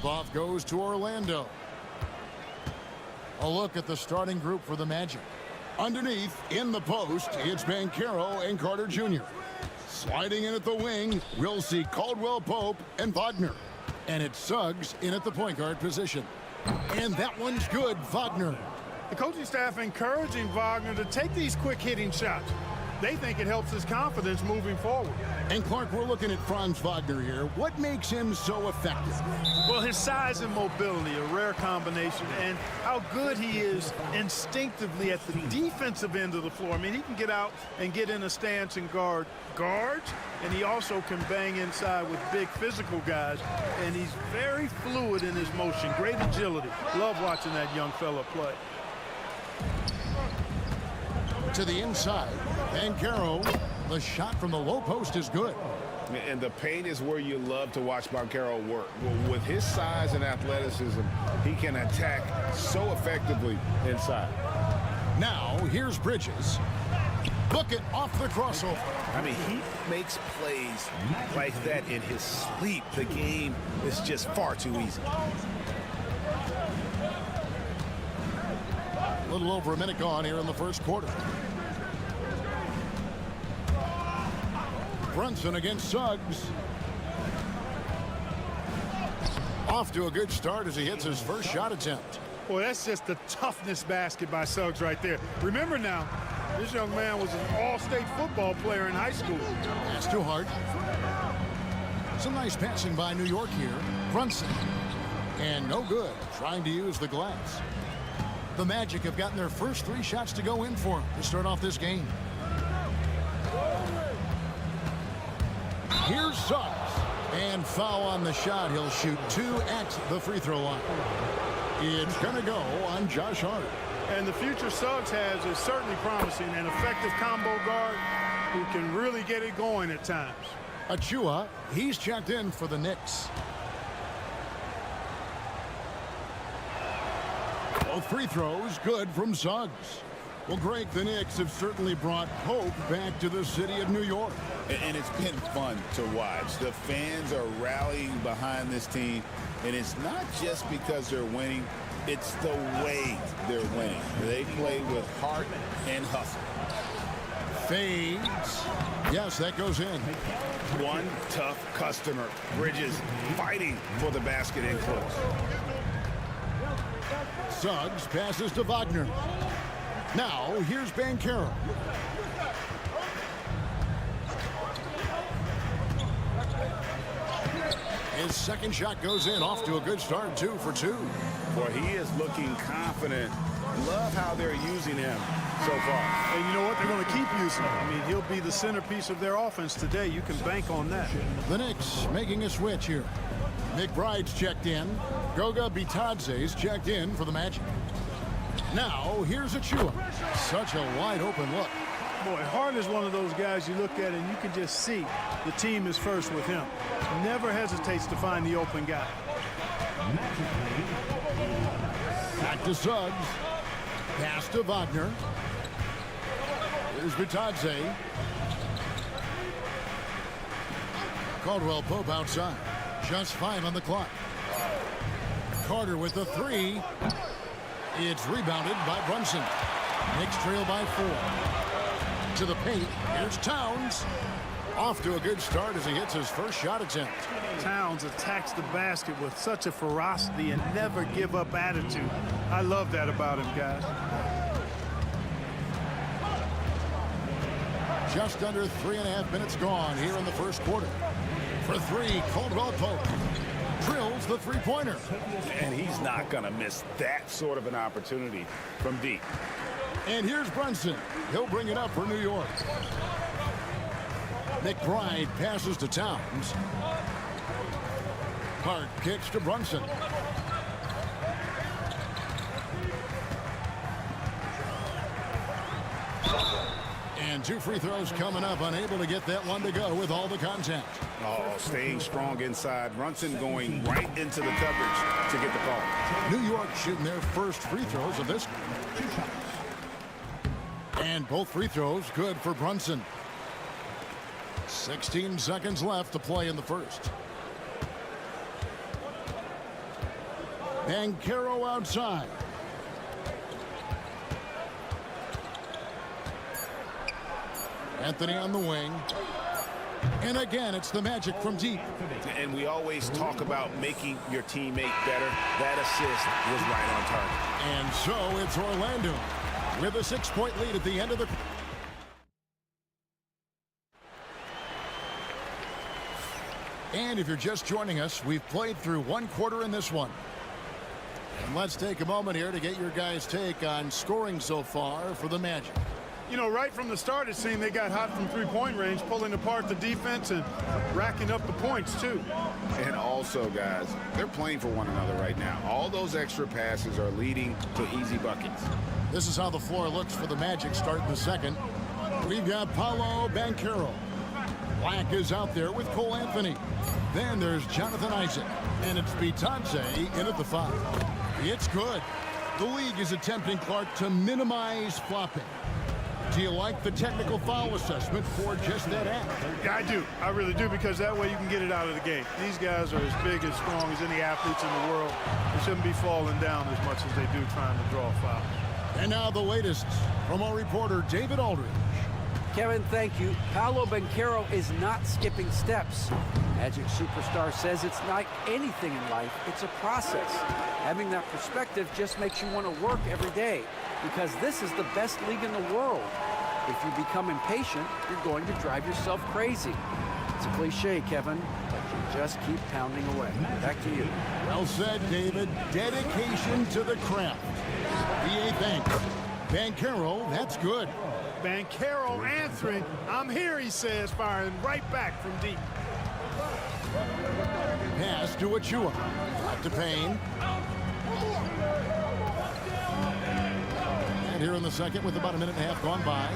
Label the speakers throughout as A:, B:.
A: Tip-off goes to Orlando. A look at the starting group for the Magic. Underneath, in the post, it's Banchero and Carter Jr. Sliding in at the wing, we'll see Caldwell Pope and Wagner. And it's Suggs in at the point guard position. And that one's good, Wagner.
B: The coaching staff encouraging Wagner to take these quick hitting shots. They think it helps his confidence moving forward.
A: And Clark, we're looking at Franz Wagner here. What makes him so effective?
B: Well, his size and mobility, a rare combination, and how good he is instinctively at the defensive end of the floor. I mean, he can get out and get in a stance and guard guards, and he also can bang inside with big physical guys, and he's very fluid in his motion. Great agility. Love watching that young fella play.
A: To the inside, Banchero. The shot from the low post is good.
C: And the paint is where you love to watch Banchero work. Well, with his size and athleticism, he can attack so effectively inside.
A: Now, here's Bridges. Book it off the crossover.
C: I mean, he makes plays like that in his sleep. The game is just far too easy.
A: A little over a minute gone here in the first quarter. Brunson against Suggs. Off to a good start as he hits his first shot attempt.
B: Boy, that's just the toughness basket by Suggs right there. Remember now, this young man was an all-state football player in high school.
A: That's too hard. Some nice passing by New York here. Brunson. And no good, trying to use the glass. The Magic have gotten their first 3 shots to go in for him to start off this game. Here's Suggs. And foul on the shot. He'll shoot 2 at the free throw line. It's going to go on Josh Hart.
B: And the future Suggs has is certainly promising. An effective combo guard who can really get it going at times.
A: Achua, he's checked in for the Knicks. Both free throws good from Suggs. Well, Greg, the Knicks have certainly brought hope back to the city of New York.
C: And it's been fun to watch. The fans are rallying behind this team, and it's not just because they're winning, it's the way they're winning. They play with heart and hustle.
A: Fades. Yes, that goes in.
C: One tough customer. Bridges fighting for the basket in close.
A: Suggs passes to Wagner. Now, here's Banchero. His second shot goes in, off to a good start, 2 for 2.
C: Boy, he is looking confident. Love how they're using him so far.
B: And you know what? They're going to keep using him. I mean, he'll be the centerpiece of their offense today. You can bank on that.
A: The Knicks making a switch here. McBride's checked in. Goga Bitadze's checked in for the Magic. Now, here's Achua. Such a wide-open look.
B: Boy, Hart is one of those guys you look at and you can just see the team is first with him. Never hesitates to find the open guy.
A: Back to Suggs. Pass to Wagner. Here's Bitadze. Caldwell Pope outside. Just 5 on the clock. Carter with the 3. It's rebounded by Brunson. Knicks trail by 4. To the paint. Here's Towns. Off to a good start as he hits his first shot attempt.
B: Towns attacks the basket with such a ferocity and never give up attitude. I love that about him, guys.
A: Just under 3.5 minutes gone here in the first quarter. For 3, Caldwell Pope drills the three-pointer.
C: And he's not going to miss that sort of an opportunity from deep.
A: And here's Brunson. He'll bring it up for New York. McBride passes to Towns. Hart kicks to Brunson. And 2 free throws coming up. Unable to get that one to go with all the contact.
C: Oh, staying strong inside. Brunson going right into the coverage to get the call.
A: New York shooting their first free throws of this. And both free throws good for Brunson. 16 seconds left to play in the first. Banchero outside. Anthony on the wing. And again, it's the Magic from deep.
C: And we always talk about making your teammate better. That assist was right on target.
A: And so it's Orlando with a 6-point lead at the end of the... And if you're just joining us, we've played through one quarter in this one. And let's take a moment here to get your guys' take on scoring so far for the Magic.
B: You know, right from the start, it seemed they got hot from three-point range, pulling apart the defense and racking up the points, too.
C: And also, guys, they're playing for one another right now. All those extra passes are leading to easy buckets.
A: This is how the floor looks for the Magic starting the second. We've got Paolo Banchero. Black is out there with Cole Anthony. Then there's Jonathan Isaac. And it's Bitadze in at the 5. It's good. The league is attempting, Clark, to minimize flopping. Do you like the technical foul assessment for just that act?
B: Yeah, I do. I really do, because that way you can get it out of the game. These guys are as big and strong as any athletes in the world. They shouldn't be falling down as much as they do trying to draw a foul.
A: And now the latest from our reporter, David Aldridge.
D: Kevin, thank you. Paolo Banchero is not skipping steps. Magic superstar says it's like anything in life, it's a process. Having that perspective just makes you want to work every day, because this is the best league in the world. If you become impatient, you're going to drive yourself crazy. It's a cliche, Kevin, but you just keep pounding away. Back to you.
A: Well said, David. Dedication to the craft. BA thanks. Banchero, that's good.
B: Banchero answering. I'm here, he says, firing right back from deep.
A: Pass to Achua. Out to Payne. And here in the second with about a minute and a half gone by.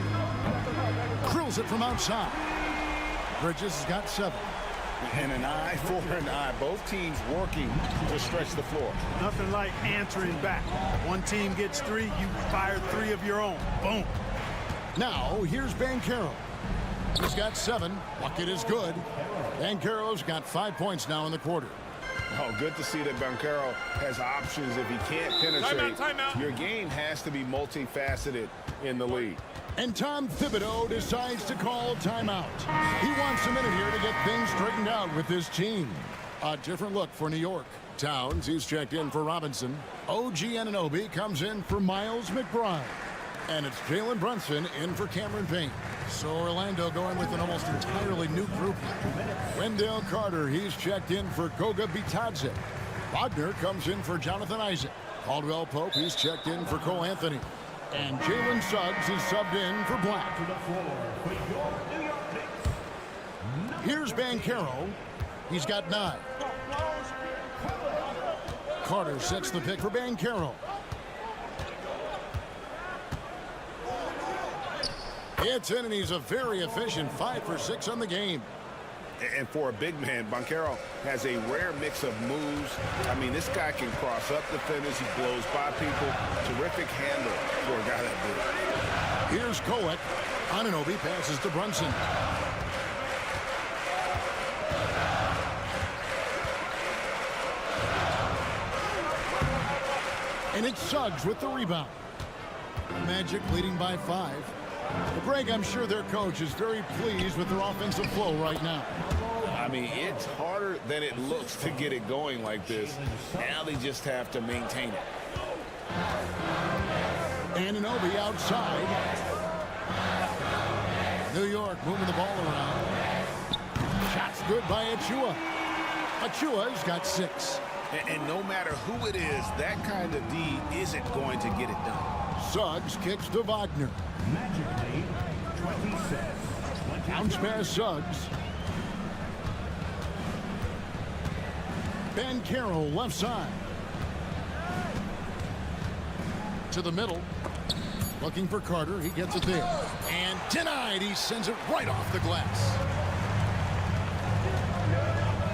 A: Drills it from outside. Bridges has got 7.
C: And an eye for an eye. Both teams working to stretch the floor.
B: Nothing like answering back. One team gets 3, you fire 3 of your own. Boom.
A: Now, here's Banchero. He's got 7. Bucket is good. Banchero's got 5 points now in the quarter.
C: Oh, good to see that Banchero has options if he can't penetrate.
B: Timeout.
C: Your game has to be multifaceted in the league.
A: And Tom Thibodeau decides to call timeout. He wants a minute here to get things straightened out with his team. A different look for New York. Towns, he's checked in for Robinson. OG Anunoby comes in for Miles McBride. And it's Jalen Brunson in for Cameron Payne. So Orlando going with an almost entirely new group. Wendell Carter, he's checked in for Goga Bitadze. Wagner comes in for Jonathan Isaac. Caldwell Pope, he's checked in for Cole Anthony. And Jalen Suggs is subbed in for Black. Here's Banchero. He's got 9. Carter sets the pick for Banchero. It's in, and he's a very efficient 5 for 6 on the game.
C: And for a big man, Banchero has a rare mix of moves. I mean, this guy can cross up defenders. He blows by people. Terrific handle for a guy that big.
A: Here's Kolek. Anunoby passes to Brunson. And it's Suggs with the rebound. Magic leading by 5. Well, Greg, I'm sure their coach is very pleased with their offensive flow right now.
C: I mean, it's harder than it looks to get it going like this. Now they just have to maintain it.
A: Anunoby outside. New York moving the ball around. Shots good by Achua. Achua's got 6.
C: And no matter who it is, that kind of D isn't going to get it done.
A: Suggs kicks to Wagner. Bounce pass Suggs. Banchero left side. To the middle. Looking for Carter. He gets it there. And denied. He sends it right off the glass.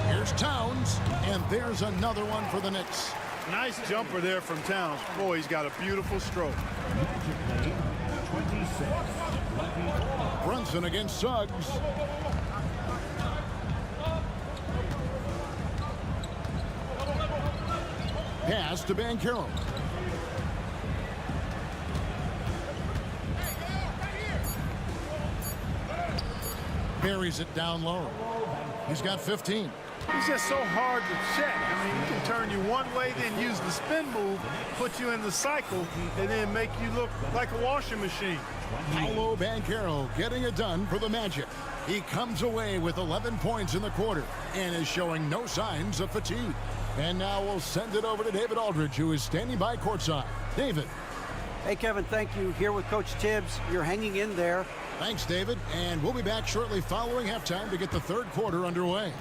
A: Here's Towns. And there's another one for the Knicks.
B: Nice jumper there from Towns. Boy, he's got a beautiful stroke.
A: Brunson against Suggs. Pass to Banchero. Buries it down low. He's got 15.
B: He's just so hard to check. I mean, he can turn you one way, then use the spin move, put you in the cycle, and then make you look like a washing machine.
A: Paolo Banchero getting it done for the Magic. He comes away with 11 points in the quarter and is showing no signs of fatigue. And now we'll send it over to David Aldridge, who is standing by courtside. David.
D: Hey, Kevin, thank you. Here with Coach Tibbs. You're hanging in there.
A: Thanks, David. And we'll be back shortly following halftime to get the third quarter underway.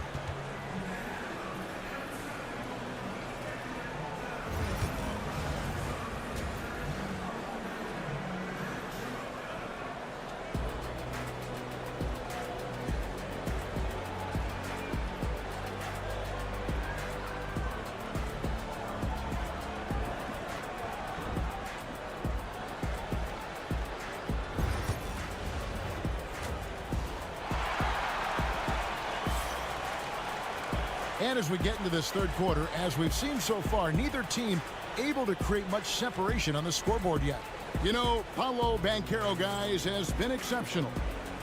A: And as we get into this third quarter, as we've seen so far, neither team able to create much separation on the scoreboard yet. You know, Paolo Banchero, guys, has been exceptional.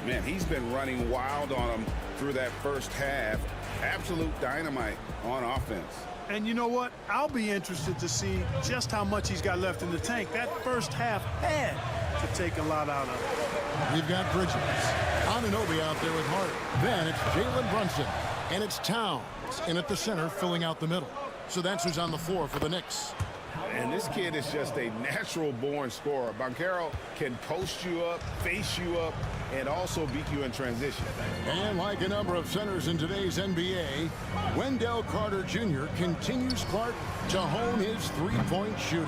C: Man, he's been running wild on them through that first half. Absolute dynamite on offense.
B: And you know what? I'll be interested to see just how much he's got left in the tank. That first half had to take a lot out of it.
A: We've got Bridges. Anunoby out there with Hart. Then it's Jalen Brunson. And it's Towns in at the center, filling out the middle. So that's who's on the floor for the Knicks.
C: And this kid is just a natural-born scorer. Banchero can post you up, face you up, and also beat you in transition.
A: And like a number of centers in today's NBA, Wendell Carter Jr. continues, Clark, to hone his three-point shooting.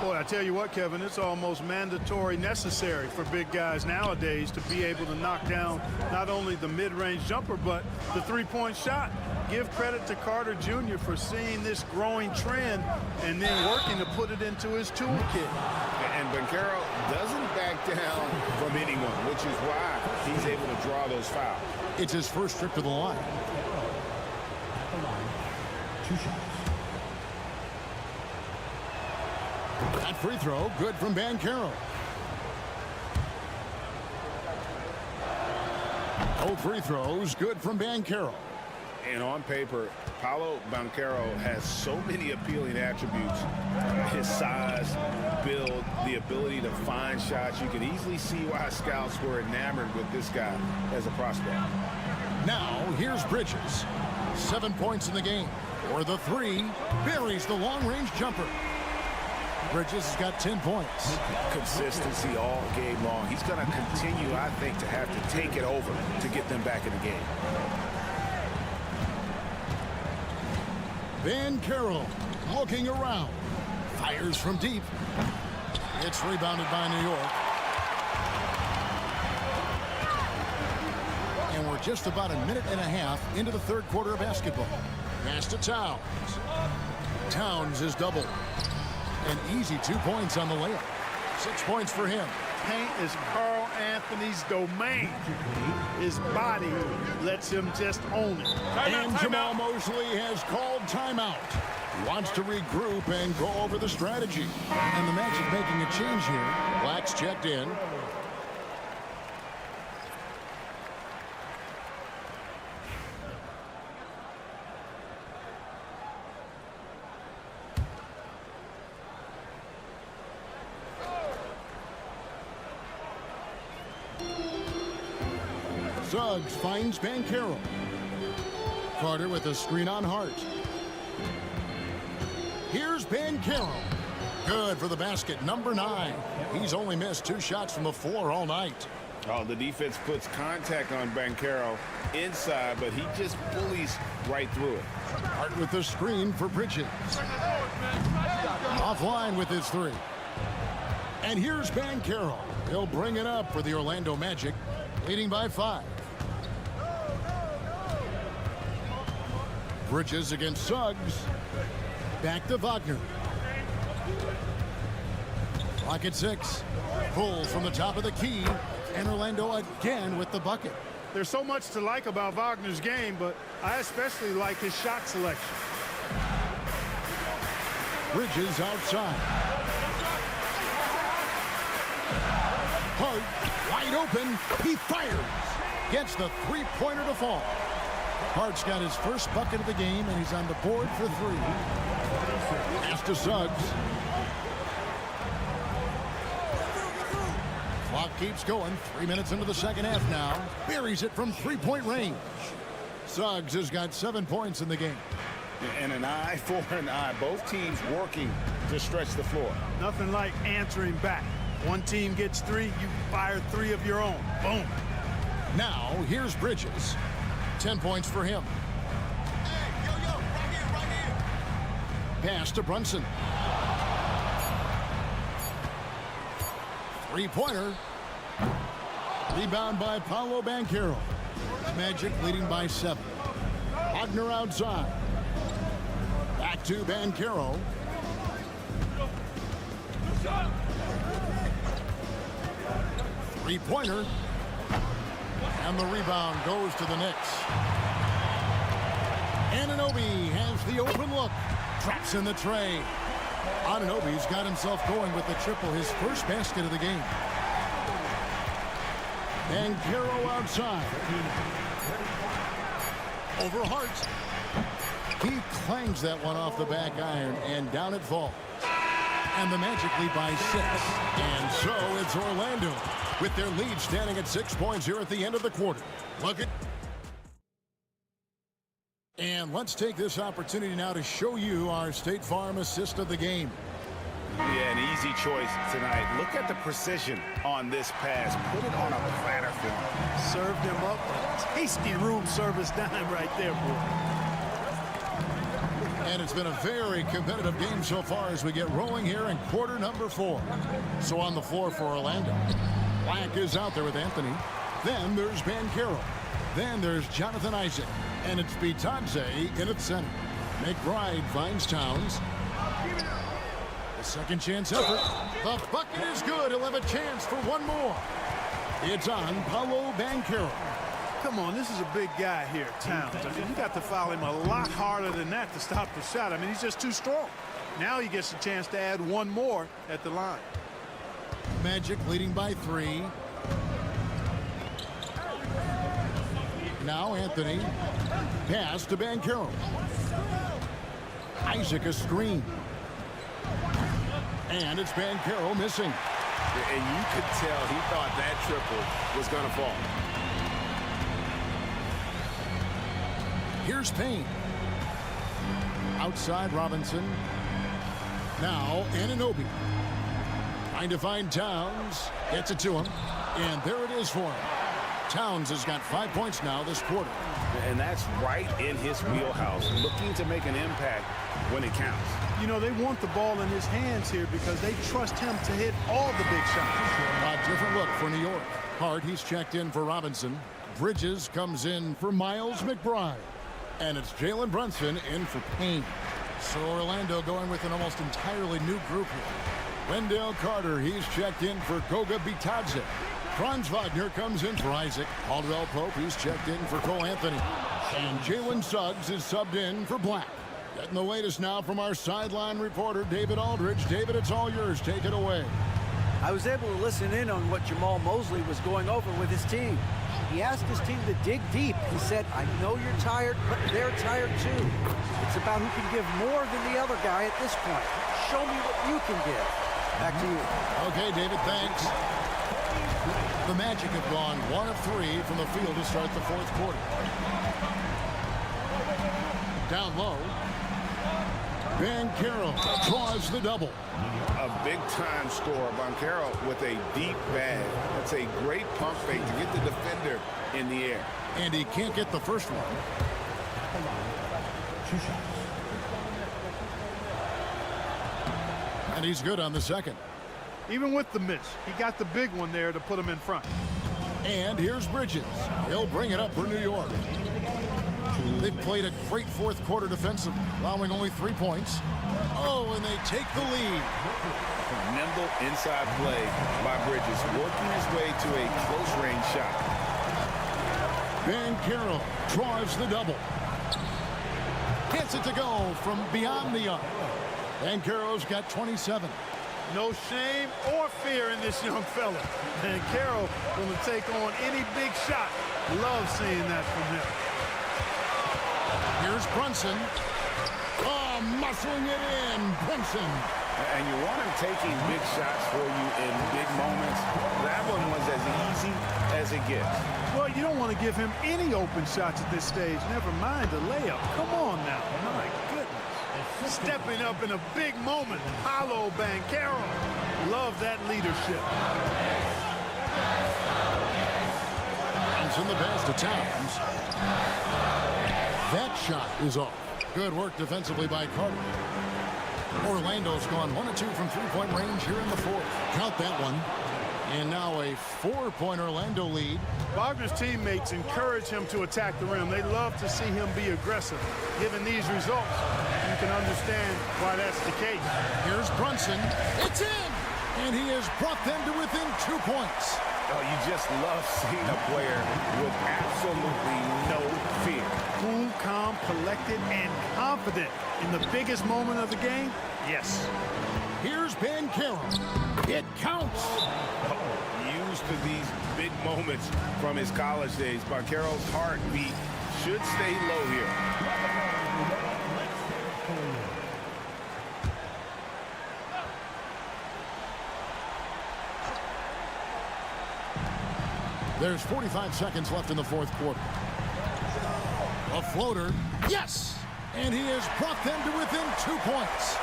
B: Boy, I tell you what, Kevin, it's almost mandatory necessary for big guys nowadays to be able to knock down not only the mid-range jumper, but the three-point shot. Give credit to Carter Jr. for seeing this growing trend and then working to put it into his toolkit.
C: And Banchero doesn't back down from anyone, which is why he's able to draw those fouls.
A: It's his first trip to the line. Two shots. That free throw, good from Banchero. No free throws, good from Banchero.
C: And on paper, Paolo Banchero has so many appealing attributes. His size, build, the ability to find shots. You can easily see why scouts were enamored with this guy as a prospect.
A: Now, here's Bridges. 7 points in the game. For the three, buries the long-range jumper. Bridges has got 10 points.
C: Consistency all game long. He's going to continue, I think, to have to take it over to get them back in the game.
A: Banchero looking around. Fires from deep. It's rebounded by New York. And we're just about a minute and a half into the third quarter of basketball. Pass to Towns. Towns is doubled. An easy 2 points on the layup. 6 points for him.
B: Paint is Carl Anthony's domain. His body lets him just own it.
A: And Jamal Mosley has called timeout. He wants to regroup and go over the strategy. And the Magic making a change here. Black's checked in. Suggs finds Banchero. Carter with a screen on Hart. Here's Banchero. Good for the basket, number 9. He's only missed 2 shots from the floor all night.
C: Oh, the defense puts contact on Banchero inside, but he just bullies right through it.
A: Hart with the screen for Bridges. Offline with his 3. And here's Banchero. He'll bring it up for the Orlando Magic, leading by 5. Bridges against Suggs. Back to Wagner. Clock at 6. Pull from the top of the key. And Orlando again with the bucket.
B: There's so much to like about Wagner's game, but I especially like his shot selection.
A: Bridges outside. Hart, wide open. He fires. Gets the three-pointer to fall. Hart's got his first bucket of the game, and he's on the board for three. Pass to Suggs. Clock keeps going. 3 minutes into the second half now. Buries it from three-point range. Suggs has got 7 points in the game.
C: And an eye for an eye. Both teams working to stretch the floor.
B: Nothing like answering back. One team gets three, you fire three of your own. Boom.
A: Now, here's Bridges. 10 points for him.
E: Hey, yo, right here.
A: Pass to Brunson. Three-pointer. Rebound by Paolo Banchero. Magic leading by 7. Wagner outside. Back to Banchero. Three-pointer. And the rebound goes to the Knicks. Anunoby has the open look. Traps in the tray. Anunoby's got himself going with the triple, his first basket of the game. Banchero outside. Over Hart. He clangs that one off the back iron, and down it falls. And the Magic lead by 6. And so it's Orlando with their lead standing at 6 points here at the end of the quarter. Look at. And let's take this opportunity now to show you our State Farm assist of the game.
C: Yeah, an easy choice tonight. Look at the precision on this pass. Put it on a platter for him.
B: Served him up a tasty room service dime right there, boy.
A: And it's been a very competitive game so far as we get rolling here in quarter number 4. So on the floor for Orlando, Black is out there with Anthony. Then there's Banchero. Then there's Jonathan Isaac. And it's Bitadze in at center. McBride finds Towns. The second chance effort. The bucket is good. He'll have a chance for one more. It's on Paolo Banchero.
B: Come on, this is a big guy here, Towns. I mean, you got to foul him a lot harder than that to stop the shot. I mean, he's just too strong. Now he gets a chance to add one more at the line.
A: Magic leading by 3. Now Anthony. Pass to Banchero. Isaac a screen. And it's Banchero missing.
E: And you could tell he thought that triple was going to fall.
A: Here's Payne. Outside Robinson. Now Anunoby. Trying to find Towns. Gets it to him. And there it is for him. Towns has got 5 points now this quarter.
C: And that's right in his wheelhouse. Looking to make an impact when it counts.
B: You know, they want the ball in his hands here because they trust him to hit all the big shots.
A: A different look for New York. Hart, he's checked in for Robinson. Bridges comes in for Miles McBride. And it's Jalen Brunson in for Payne. So Orlando going with an almost entirely new group here. Wendell Carter, he's checked in for Goga Bitadze. Franz Wagner comes in for Isaac. Caldwell Pope, he's checked in for Cole Anthony. And Jalen Suggs is subbed in for Black. Getting the latest now from our sideline reporter, David Aldridge. David, it's all yours. Take it away.
D: I was able to listen in on what Jamal Mosley was going over with his team. He asked his team to dig deep. He said, I know you're tired, but they're tired too. It's about who can give more than the other guy at this point. Show me what you can give. Back to you.
A: Okay, David, thanks. The Magic have gone 1 of 3 from the field to start the fourth quarter. Down low. Banchero draws the double.
C: A big-time score. Banchero with a deep bag. That's a great pump fake to get the defender in the air.
A: And he can't get the first one. And he's good on the second.
B: Even with the miss, he got the big one there to put him in front.
A: And here's Bridges. He'll bring it up for New York. They've played a great fourth quarter defensively, allowing only 3 points. Oh, and they take the lead.
C: Nimble inside play by Bridges, working his way to a close-range shot.
A: Banchero draws the double. Gets it to go from beyond the arc. Banchero's got 27.
B: No shame or fear in this young fella. And Carroll going to take on any big shot. Love seeing that from him.
A: Here's Brunson. Oh, muscling it in. Brunson.
C: And you want him taking big shots for you in big moments. That one was as easy as it gets.
B: Well, you don't want to give him any open shots at this stage. Never mind a layup. Come on now. My goodness. Stepping up in a big moment. Paolo Banchero. Love that leadership.
A: In the pass to Towns. That shot is off. Good work defensively by Carter. Orlando's gone 1 of 2 from three-point range here in the fourth. Count that one. And now a 4-point Orlando lead.
B: Wagner's teammates encourage him to attack the rim. They love to see him be aggressive. Given these results, you can understand why that's the case.
A: Here's Brunson. It's in! And he has brought them to within 2 points.
C: Oh, you just love seeing a player with absolutely no fear.
B: Cool, calm, collected, and confident in the biggest moment of the game. Yes.
A: Here's Banchero. It counts.
C: Used to these big moments from his college days. Banchero's heartbeat should stay low here.
A: There's 45 seconds left in the fourth quarter. A floater. Yes! And he has brought them to within 2 points.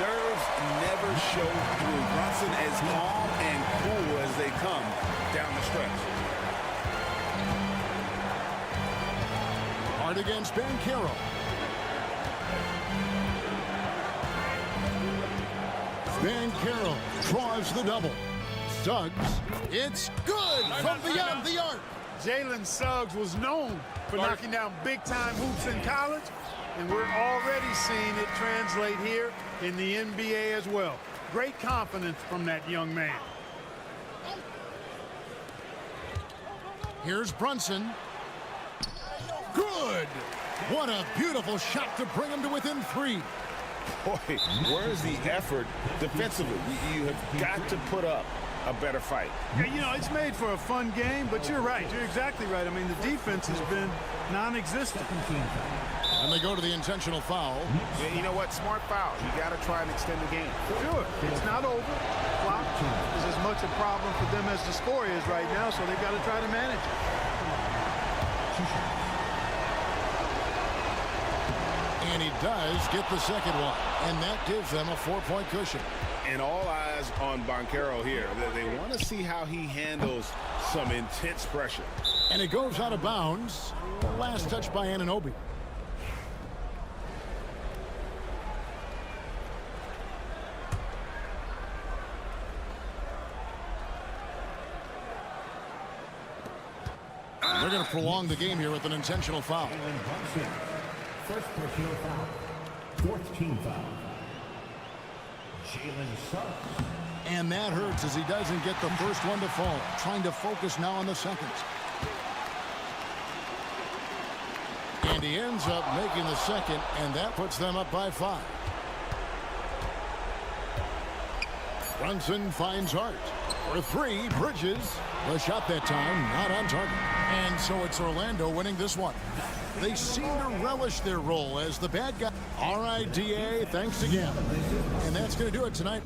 C: Nerves never show through. Brunson as calm and cool as they come down the stretch.
A: Hard against Banchero. Banchero draws the double. Suggs. It's good from beyond the arc.
B: Jalen Suggs was known for knocking down big-time hoops in college, and we're already seeing it translate here in the NBA as well. Great confidence from that young man.
A: Here's Brunson. Good! What a beautiful shot to bring him to within 3.
C: Boy, where's the effort defensively? You have got to put up a better fight.
B: Yeah, you know, it's made for a fun game, but you're right. You're exactly right. I mean, the defense has been non-existent.
A: And they go to the intentional foul.
C: Yeah, you know what? Smart foul. You got to try and extend the game.
B: Sure. It's not over. Clock is as much a problem for them as the score is right now, so they've got to try to manage it.
A: And he does get the second one. And that gives them a 4-point cushion.
C: And all eyes on Banchero here. They want to see how he handles some intense pressure.
A: And it goes out of bounds. Last touch by Anunoby. They're going to prolong the game here with an intentional foul.
F: First personal foul. Fourth team foul. Jalen Suggs.
A: And that hurts as he doesn't get the first one to fall. Trying to focus now on the second. And he ends up making the second, and that puts them up by 5. Brunson finds Hart. For 3, Bridges. The shot that time, not on target. And so it's Orlando winning this one. They seem to relish their role as the bad guy. All right, DA, thanks again. And that's going to do it tonight.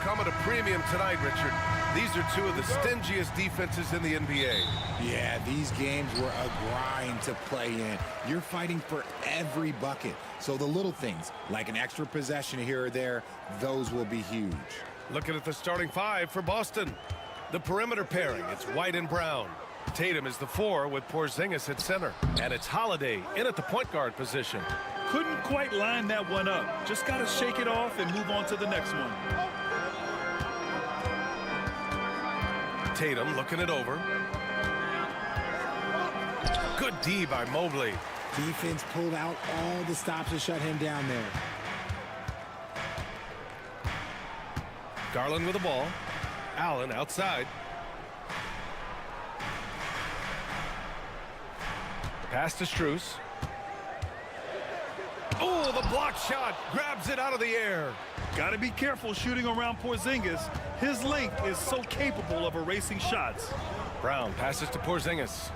G: come at a premium tonight, Richard. These are two of the stingiest defenses in the NBA.
E: Yeah, these games were a grind to play in. You're fighting for every bucket. So the little things, like an extra possession here or there, those will be huge.
G: Looking at the starting five for Boston. The perimeter pairing, it's White and Brown. Tatum is the 4 with Porzingis at center. And it's Holiday in at the point guard position.
H: Couldn't quite line that one up. Just got to shake it off and move on to the next one.
G: Tatum looking it over. Good D by Mobley.
E: Defense pulled out all the stops to shut him down there.
G: Garland with the ball. Allen outside. Pass to Strus. Oh, the block shot. Grabs it out of the air.
H: Got to be careful shooting around Porzingis. His length is so capable of erasing shots.
G: Brown passes to Porzingis.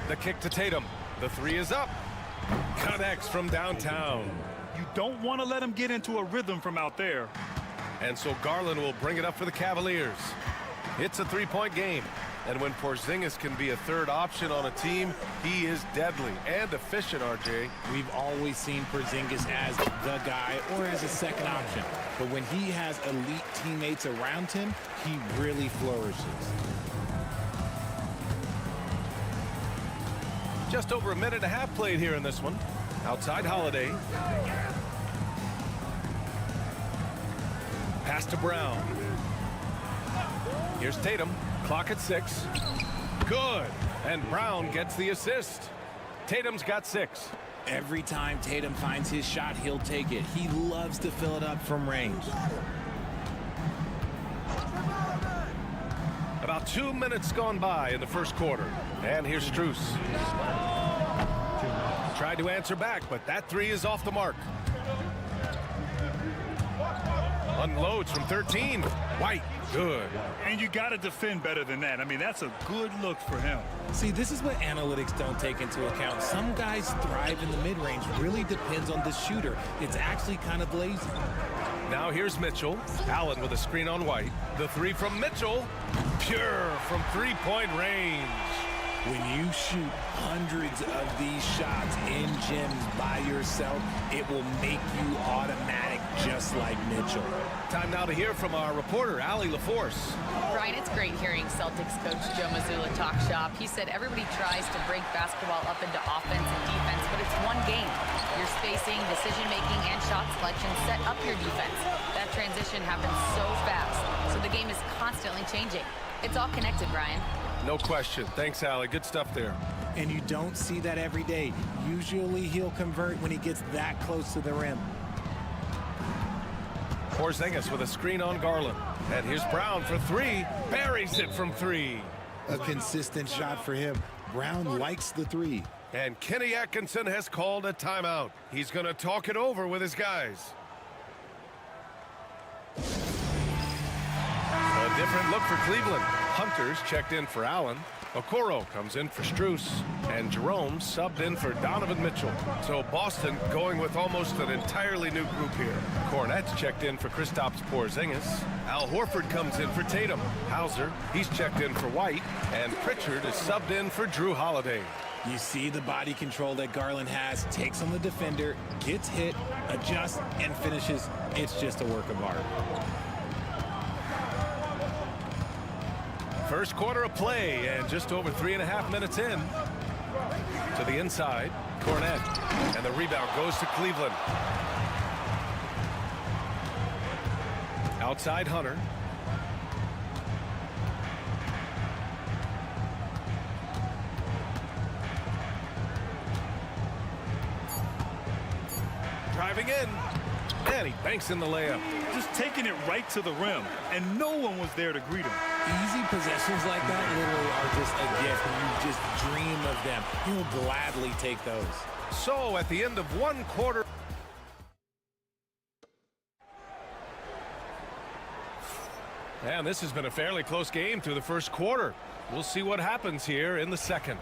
G: The kick to Tatum. The three is up. Connects from downtown.
H: You don't want to let him get into a rhythm from out there.
G: And so Garland will bring it up for the Cavaliers. It's a three-point game. And when Porzingis can be a third option on a team, he is deadly and efficient, RJ.
E: We've always seen Porzingis as the guy or as a second option. But when he has elite teammates around him, he really flourishes.
G: Just over a minute and a half played here in this one. Outside Holiday. Pass to Brown. Here's Tatum. Clock at 6. Good. And Brown gets the assist. Tatum's got 6.
E: Every time Tatum finds his shot, he'll take it. He loves to fill it up from range.
G: About 2 minutes gone by in the first quarter. And here's Strus. Tried to answer back, but that three is off the mark. Unloads from 13. White, good.
H: And you got to defend better than that. I mean, that's a good look for him.
E: See, this is what analytics don't take into account. Some guys thrive in the mid-range. Really depends on the shooter. It's actually kind of lazy.
G: Now here's Mitchell. Allen with a screen on White. The three from Mitchell. Pure from three-point range.
E: When you shoot hundreds of these shots in gyms by yourself, it will make you automatic just like Mitchell.
G: Time now to hear from our reporter, Allie LaForce.
I: Brian, it's great hearing Celtics coach Joe Mazzulla talk shop. He said everybody tries to break basketball up into offense and defense, but it's one game. Your spacing, decision-making, and shot selection set up your defense. That transition happens so fast, so the game is constantly changing. It's all connected, Brian.
G: No question. Thanks, Allie. Good stuff there.
E: And you don't see that every day. Usually he'll convert when he gets that close to the rim.
G: Porzingis with a screen on Garland. And here's Brown for three. Buries it from 3.
E: A consistent shot for him. Brown likes the 3.
G: And Kenny Atkinson has called a timeout. He's going to talk it over with his guys. A different look for Cleveland. Hunter's checked in for Allen. Okoro comes in for Strus. And Jerome subbed in for Donovan Mitchell. So Boston going with almost an entirely new group here. Cornette's checked in for Kristaps Porzingis. Al Horford comes in for Tatum. Hauser, he's checked in for White. And Pritchard is subbed in for Drew Holiday.
E: You see the body control that Garland has, takes on the defender, gets hit, adjusts, and finishes. It's just a work of art.
G: First quarter of play, and just over 3.5 minutes in. To the inside, Cornette, and the rebound goes to Cleveland. Outside Hunter. Driving in, and he banks in the layup.
H: Just taking it right to the rim, and no one was there to greet him.
E: Easy possessions like that literally are just a gift. You just dream of them. He'll gladly take those.
G: So at the end of one quarter. And this has been a fairly close game through the first quarter. We'll see what happens here in the second.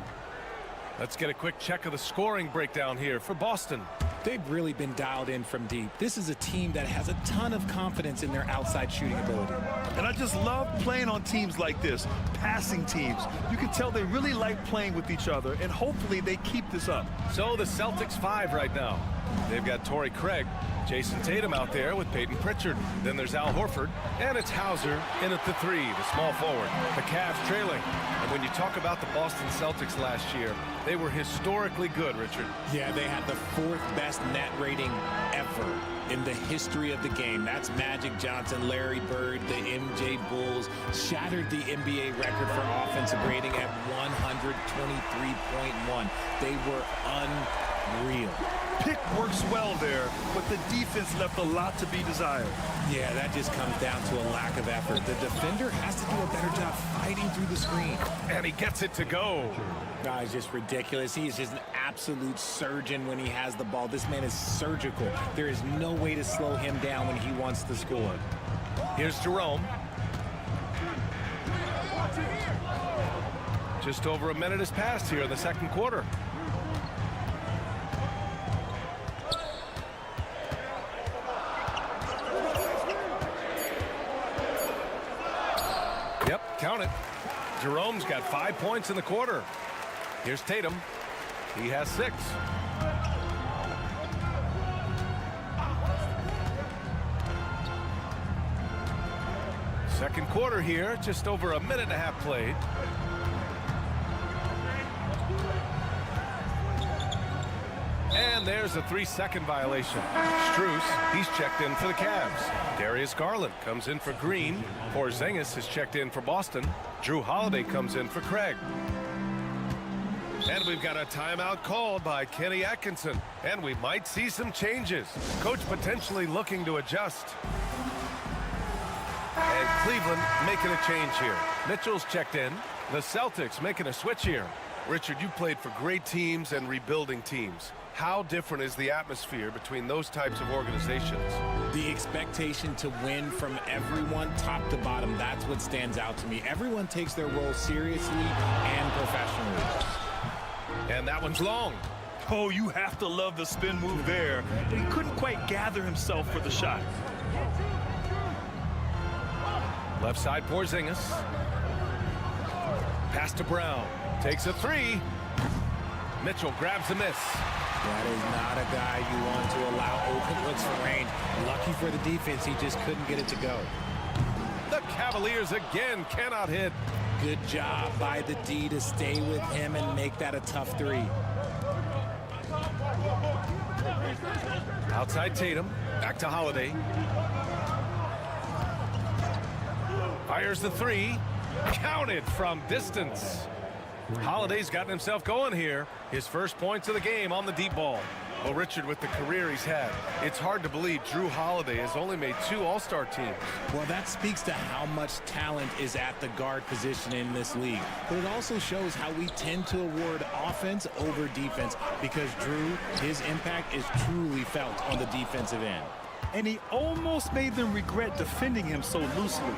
G: Let's get a quick check of the scoring breakdown here for Boston.
E: They've really been dialed in from deep. This is a team that has a ton of confidence in their outside shooting ability.
H: And I just love playing on teams like this, passing teams. You can tell they really like playing with each other, and hopefully they keep this up.
G: So the Celtics 5 right now. They've got Torrey Craig, Jason Tatum out there with Peyton Pritchard. Then there's Al Horford, and it's Hauser in at the 3, the small forward. The Cavs trailing. And when you talk about the Boston Celtics last year, they were historically good, Richard.
E: Yeah, they had the 4th best net rating ever in the history of the game. That's Magic Johnson, Larry Bird, the MJ Bulls, shattered the NBA record for offensive rating at 123.1. They were unreal.
H: Pick works well there, but the defense left a lot to be desired.
E: Yeah, that just comes down to a lack of effort. The defender has to do a better job fighting through the screen.
G: And he gets it to go.
E: Guys, just ridiculous. He is just an absolute surgeon when he has the ball. This man is surgical. There is no way to slow him down when he wants to score.
G: Here's Jerome. Just over a minute has passed here in the second quarter. Yep, count it. Jerome's got 5 points in the quarter. Here's Tatum. He has 6. Second quarter here, just over a minute and a half played. And there's a 3-second violation. Strus, he's checked in for the Cavs. Darius Garland comes in for Green. Porzingis is checked in for Boston. Drew Holiday comes in for Craig. And we've got a timeout called by Kenny Atkinson. And we might see some changes. Coach potentially looking to adjust. And Cleveland making a change here. Mitchell's checked in. The Celtics making a switch here. Richard, you played for great teams and rebuilding teams. How different is the atmosphere between those types of organizations?
E: The expectation to win from everyone, top to bottom, that's what stands out to me. Everyone takes their role seriously and professionally.
G: And that one's long.
H: Oh, you have to love the spin move there. But he couldn't quite gather himself for the shot.
G: Left side Porzingis. Pass to Brown. Takes a 3. Mitchell grabs the miss.
E: That is not a guy you want to allow open looks for range. Lucky for the defense, he just couldn't get it to go.
G: The Cavaliers again cannot hit.
E: Good job by the D to stay with him and make that a tough 3.
G: Outside Tatum. Back to Holiday. Fires the 3. Counted from distance. Holiday's gotten himself going here. His first points of the game on the deep ball. Well, Richard, with the career he's had, it's hard to believe Drew Holiday has only made 2 All-Star teams.
E: Well, that speaks to how much talent is at the guard position in this league. But it also shows how we tend to award offense over defense because Drew, his impact is truly felt on the defensive end.
H: And he almost made them regret defending him so loosely.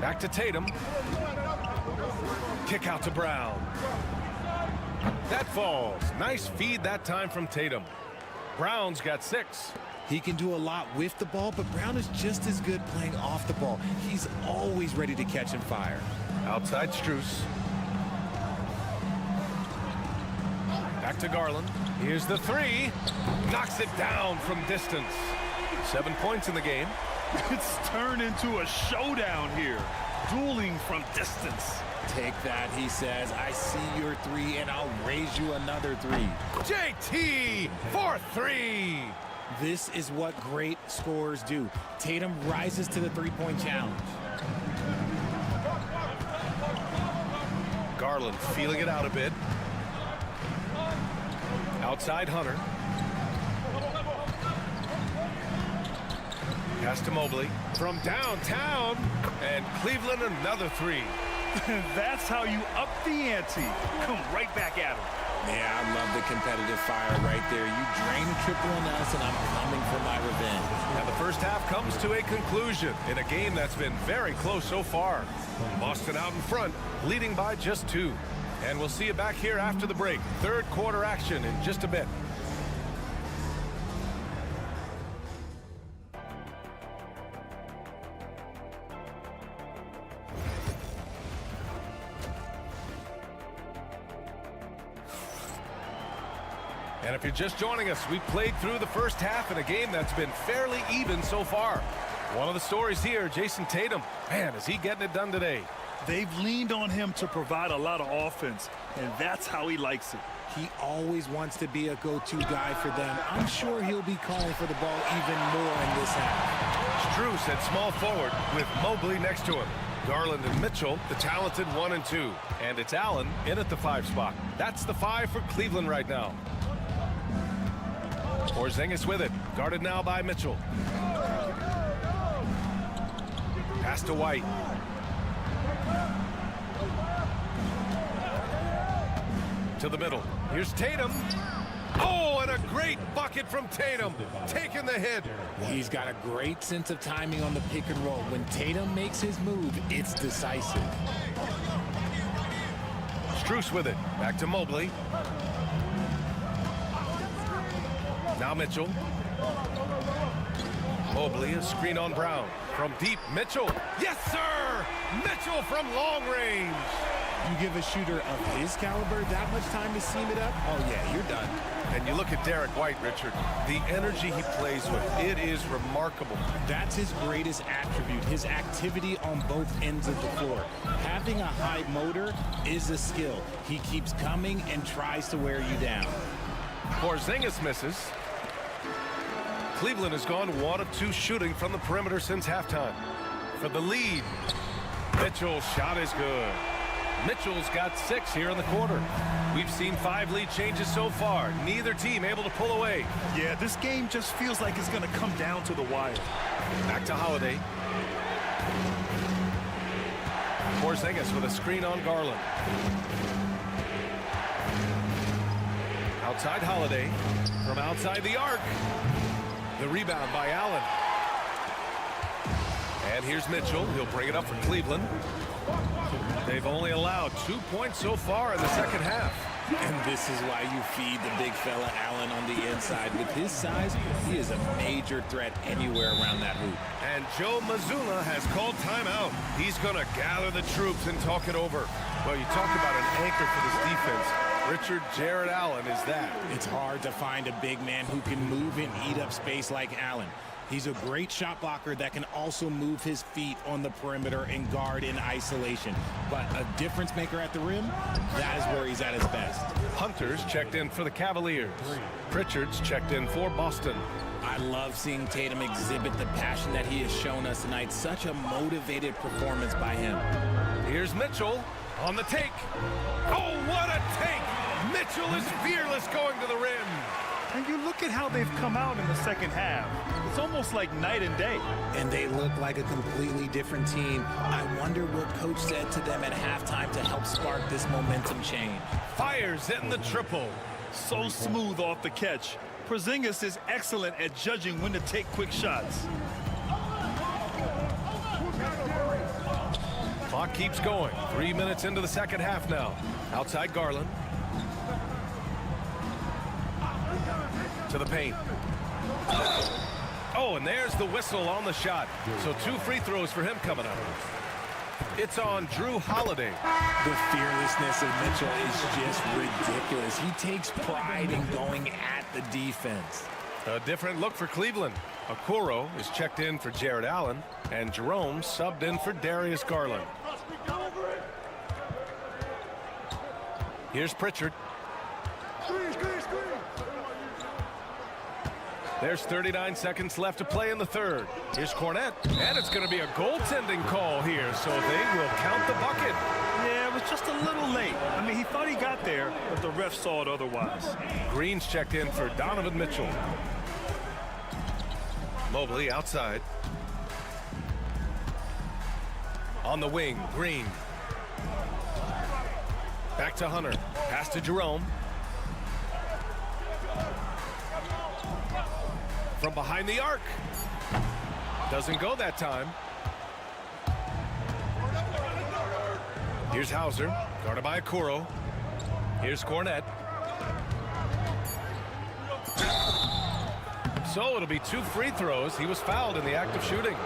G: Back to Tatum. Kick out to Brown. That falls. Nice feed that time from Tatum. Brown's got 6.
E: He can do a lot with the ball, but Brown is just as good playing off the ball. He's always ready to catch and fire.
G: Outside Strus. Back to Garland. Here's the 3. Knocks it down from distance. 7 points in the game.
H: It's turned into a showdown here. Dueling from distance.
E: Take that, he says. I see your 3, and I'll raise you another 3.
G: JT for 3.
E: This is what great scorers do. Tatum rises to the 3-point challenge.
G: Garland feeling it out a bit. Outside Hunter. Pass to Mobley from downtown, and Cleveland another 3.
H: That's how you up the ante. Come right back at him.
E: Yeah, I love the competitive fire right there. You drain a triple on us, and I'm coming for my revenge.
G: And the first half comes to a conclusion in a game that's been very close so far. Boston out in front, leading by just 2. And we'll see you back here after the break. Third quarter action in just a bit. And if you're just joining us, we've played through the first half in a game that's been fairly even so far. One of the stories here, Jason Tatum. Man, is he getting it done today?
H: They've leaned on him to provide a lot of offense, and that's how he likes it.
E: He always wants to be a go-to guy for them. I'm sure he'll be calling for the ball even more in this half.
G: Strus at small forward with Mobley next to him. Garland and Mitchell, the talented 1 and 2. And it's Allen in at the 5 spot. That's the 5 for Cleveland right now. Porzingis with it. Guarded now by Mitchell. Pass to White. To the middle. Here's Tatum. Oh, and a great bucket from Tatum. Taking the hit.
E: He's got a great sense of timing on the pick and roll. When Tatum makes his move, it's decisive.
G: Strus with it. Back to Mobley. Now Mitchell. Mobley, a screen on Brown. From deep, Mitchell. Yes, sir! Mitchell from long range.
E: You give a shooter of his caliber that much time to seam it up, oh yeah, you're done.
G: And you look at Derek White, Richard. The energy he plays with, it is remarkable.
E: That's his greatest attribute, his activity on both ends of the floor. Having a high motor is a skill. He keeps coming and tries to wear you down.
G: Porzingis misses. Cleveland has gone 1 of 2 shooting from the perimeter since halftime. For the lead, Mitchell's shot is good. Mitchell's got 6 here in the quarter. We've seen 5 lead changes so far. Neither team able to pull away.
H: Yeah, this game just feels like it's going to come down to the wire.
G: Back to Holiday. Porzingis with a screen on Garland. Outside Holiday. From outside the arc. The rebound by Allen. And here's Mitchell. He'll bring it up for Cleveland. They've only allowed 2 points so far in the second half.
E: And this is why you feed the big fella Allen on the inside. With his size, he is a major threat anywhere around that hoop.
G: And Joe Mazzulla has called timeout. He's going to gather the troops and talk it over. Well, you talk about an anchor for this defense. Richard Jared Allen is that.
E: It's hard to find a big man who can move and eat up space like Allen. He's a great shot blocker that can also move his feet on the perimeter and guard in isolation. But a difference maker at the rim, that is where he's at his best.
G: Hunter's checked in for the Cavaliers. Pritchard's checked in for Boston.
E: I love seeing Tatum exhibit the passion that he has shown us tonight. Such a motivated performance by him.
G: Here's Mitchell on the take. Oh, what a take! Mitchell is fearless going to the rim.
H: And you look at how they've come out in the second half. It's almost like night and day.
E: And they look like a completely different team. I wonder what coach said to them at halftime to help spark this momentum change.
G: Fires in the triple.
H: So smooth off the catch. Porzingis is excellent at judging when to take quick shots.
G: Clock keeps going. 3 minutes into the second half now. Outside Garland. To the paint. Oh, and there's the whistle on the shot. So 2 free throws for him coming up. It's on Drew Holiday.
E: The fearlessness of Mitchell is just ridiculous. He takes pride in going at the defense.
G: A different look for Cleveland. Okoro is checked in for Jared Allen, and Jerome subbed in for Darius Garland. Here's Pritchard. There's 39 seconds left to play in the third. Here's Cornette, and it's going to be a goaltending call here, so they will count the bucket.
H: Yeah, it was just a little late. I mean, he thought he got there, but the ref saw it otherwise.
G: Green's checked in for Donovan Mitchell. Mobley outside. On the wing, Green. Back to Hunter. Pass to Jerome. From behind the arc. Doesn't go that time. Here's Hauser, guarded by Okoro. Here's Cornette. So it'll be 2 free throws. He was fouled in the act of shooting.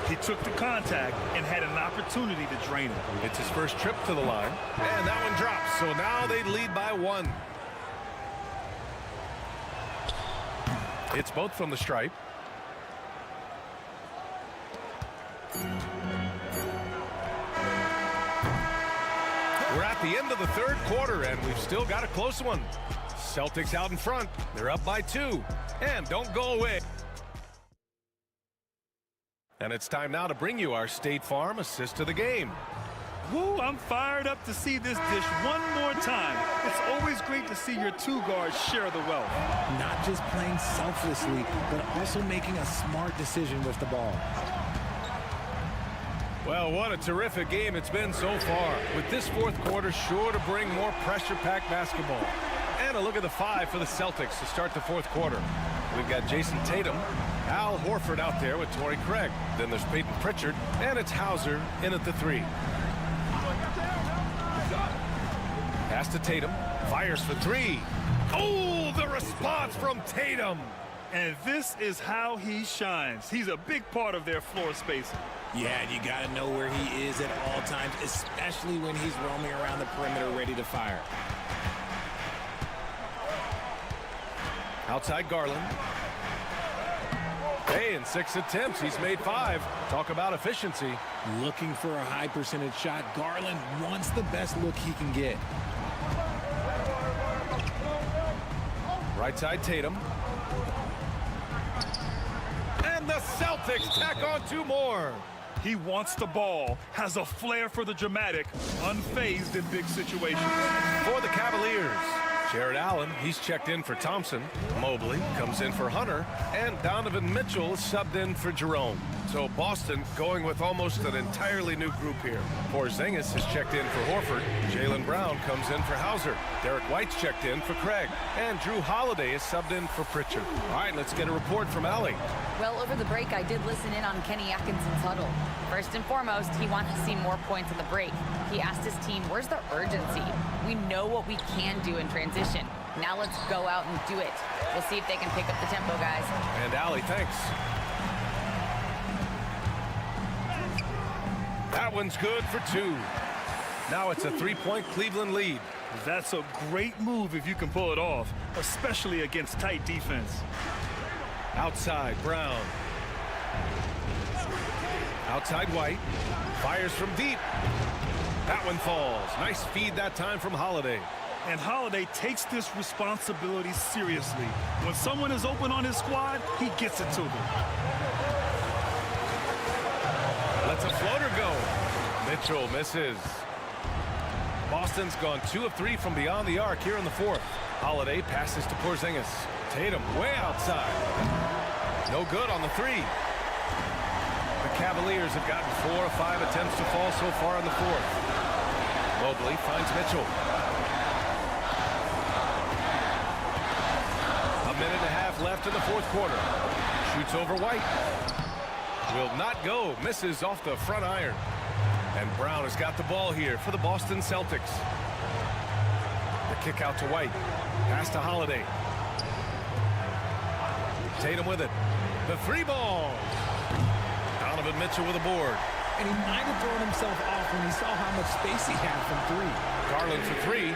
H: He took the contact and had an opportunity to drain it.
G: It's his first trip to the line. And that one drops. So now they lead by 1. It's both from the stripe. We're at the end of the third quarter, and we've still got a close one. Celtics out in front. They're up by 2. And don't go away. And it's time now to bring you our State Farm assist of the game.
H: Woo, I'm fired up to see this dish one more time. It's always great to see your two guards share the wealth.
E: Not just playing selflessly, but also making a smart decision with the ball.
G: Well, what a terrific game it's been so far, with this fourth quarter sure to bring more pressure-packed basketball. And a look at the 5 for the Celtics to start the fourth quarter. We've got Jason Tatum, Al Horford out there with Torrey Craig. Then there's Peyton Pritchard, and it's Hauser in at the 3. Pass to Tatum, fires for 3. Oh, the response from Tatum!
H: And this is how he shines. He's a big part of their floor spacing.
E: Yeah, and you got to know where he is at all times, especially when he's roaming around the perimeter ready to fire.
G: Outside Garland. Hey, in 6 attempts, he's made 5. Talk about efficiency.
E: Looking for a high percentage shot. Garland wants the best look he can get.
G: Right side Tatum. And the Celtics tack on 2 more.
H: He wants the ball, has a flair for the dramatic, unfazed in big situations.
G: For the Cavaliers, Jared Allen, he's checked in for Thompson. Mobley comes in for Hunter. And Donovan Mitchell subbed in for Jerome. So Boston going with almost an entirely new group here. Porzingis has checked in for Horford. Jaylen Brown comes in for Hauser. Derek White's checked in for Craig. And Drew Holiday is subbed in for Pritchard. All right, let's get a report from Allie.
I: Well, over the break, I did listen in on Kenny Atkinson's huddle. First and foremost, he wants to see more points at the break. He asked his team, where's the urgency? We know what we can do in transition. Now let's go out and do it. We'll see if they can pick up the tempo, guys.
G: And Allie, thanks. That one's good for 2. Now it's a 3-point Cleveland lead.
H: That's a great move if you can pull it off, especially against tight defense.
G: Outside, Brown. Outside, White. Fires from deep. That one falls. Nice feed that time from Holiday.
H: And Holiday takes this responsibility seriously. When someone is open on his squad, he gets it to them.
G: Lets a floater go. Mitchell misses. Boston's gone 2 of 3 from beyond the arc here in the fourth. Holiday passes to Porzingis. Tatum way outside. No good on the 3. The Cavaliers have gotten 4 of 5 attempts to fall so far in the fourth. Mobley finds Mitchell. A minute and a half left in the fourth quarter. Shoots over White. Will not go. Misses off the front iron. And Brown has got the ball here for the Boston Celtics. The kick out to White. Pass to Holiday. Tatum with it. The 3 ball. Donovan Mitchell with a board.
E: And he might have thrown himself off when he saw how much space he had from 3.
G: Garland for 3.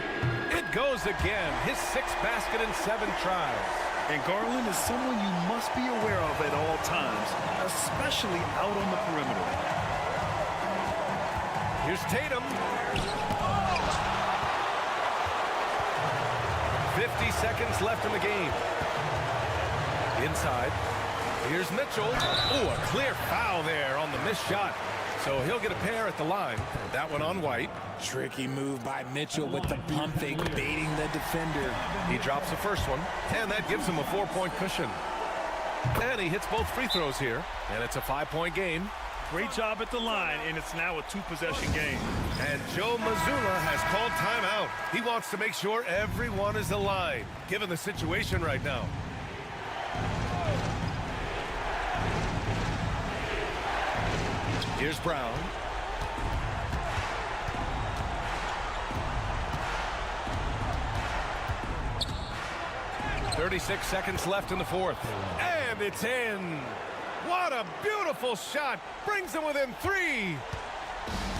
G: It goes again. His 6th basket in 7 tries.
H: And Garland is someone you must be aware of at all times, especially out on the perimeter.
G: Here's Tatum. 50 seconds left in the game. Inside. Here's Mitchell. Oh, a clear foul there on the missed shot. So he'll get a pair at the line. That one on White.
E: Tricky move by Mitchell with the pump fake, baiting the defender.
G: He drops the first one, and that gives him a 4-point cushion. And he hits both free throws here, and it's a 5-point game.
H: Great job at the line, and it's now a 2-possession game.
G: And Joe Mazzulla has called timeout. He wants to make sure everyone is aligned, given the situation right now. Here's Brown. "36 seconds left in the fourth. And it's in. What a beautiful shot. Brings them within 3.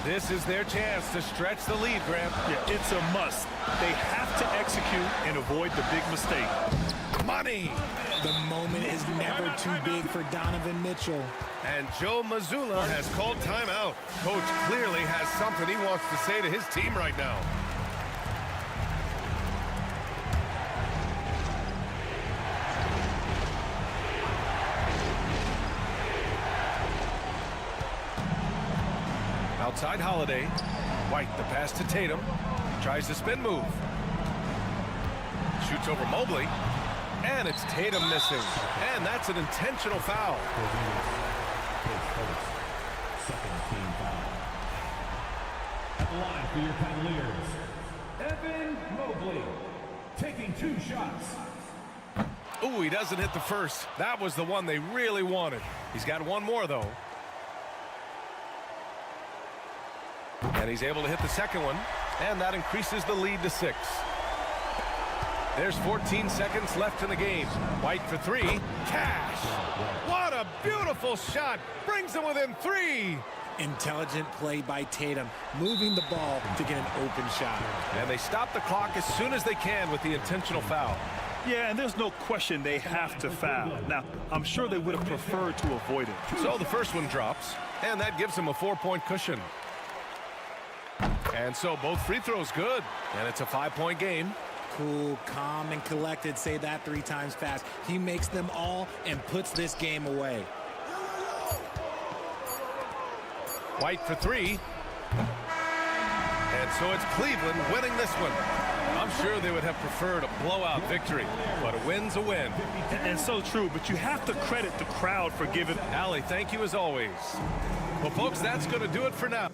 G: This is their chance to stretch the lead, Graham.
H: Yeah, it's a must. They have to execute and avoid the big mistake.
G: money.
E: The moment is never too big for Donovan Mitchell.
G: And Joe Mazzulla has called timeout. Coach clearly has something he wants to say to his team right now. Outside Holiday. White, the pass to Tatum. Tries the spin move. Shoots over Mobley. And it's Tatum missing. And that's an intentional foul.
F: Second team foul. At the line for your Cavaliers, Evan Mobley, taking 2 shots.
G: Ooh, he doesn't hit the first. That was the one they really wanted. He's got one more, though. And he's able to hit the second one. And that increases the lead to 6. There's 14 seconds left in the game. White for 3. Cash! What a beautiful shot! Brings him within 3!
E: Intelligent play by Tatum, moving the ball to get an open shot.
G: And they stop the clock as soon as they can with the intentional foul.
H: Yeah, and there's no question they have to foul. Now, I'm sure they would have preferred to avoid it.
G: So the first one drops, and that gives him a 4-point cushion. And so both free throws good, and it's a 5-point game.
E: Cool, calm, and collected. Say that 3 times fast. He makes them all and puts this game away.
G: White for 3. And so it's Cleveland winning this one. I'm sure they would have preferred a blowout victory, but a win's a win.
H: And so true, but you have to credit the crowd for giving.
G: Allie, thank you as always. Well, folks, that's going to do it for now.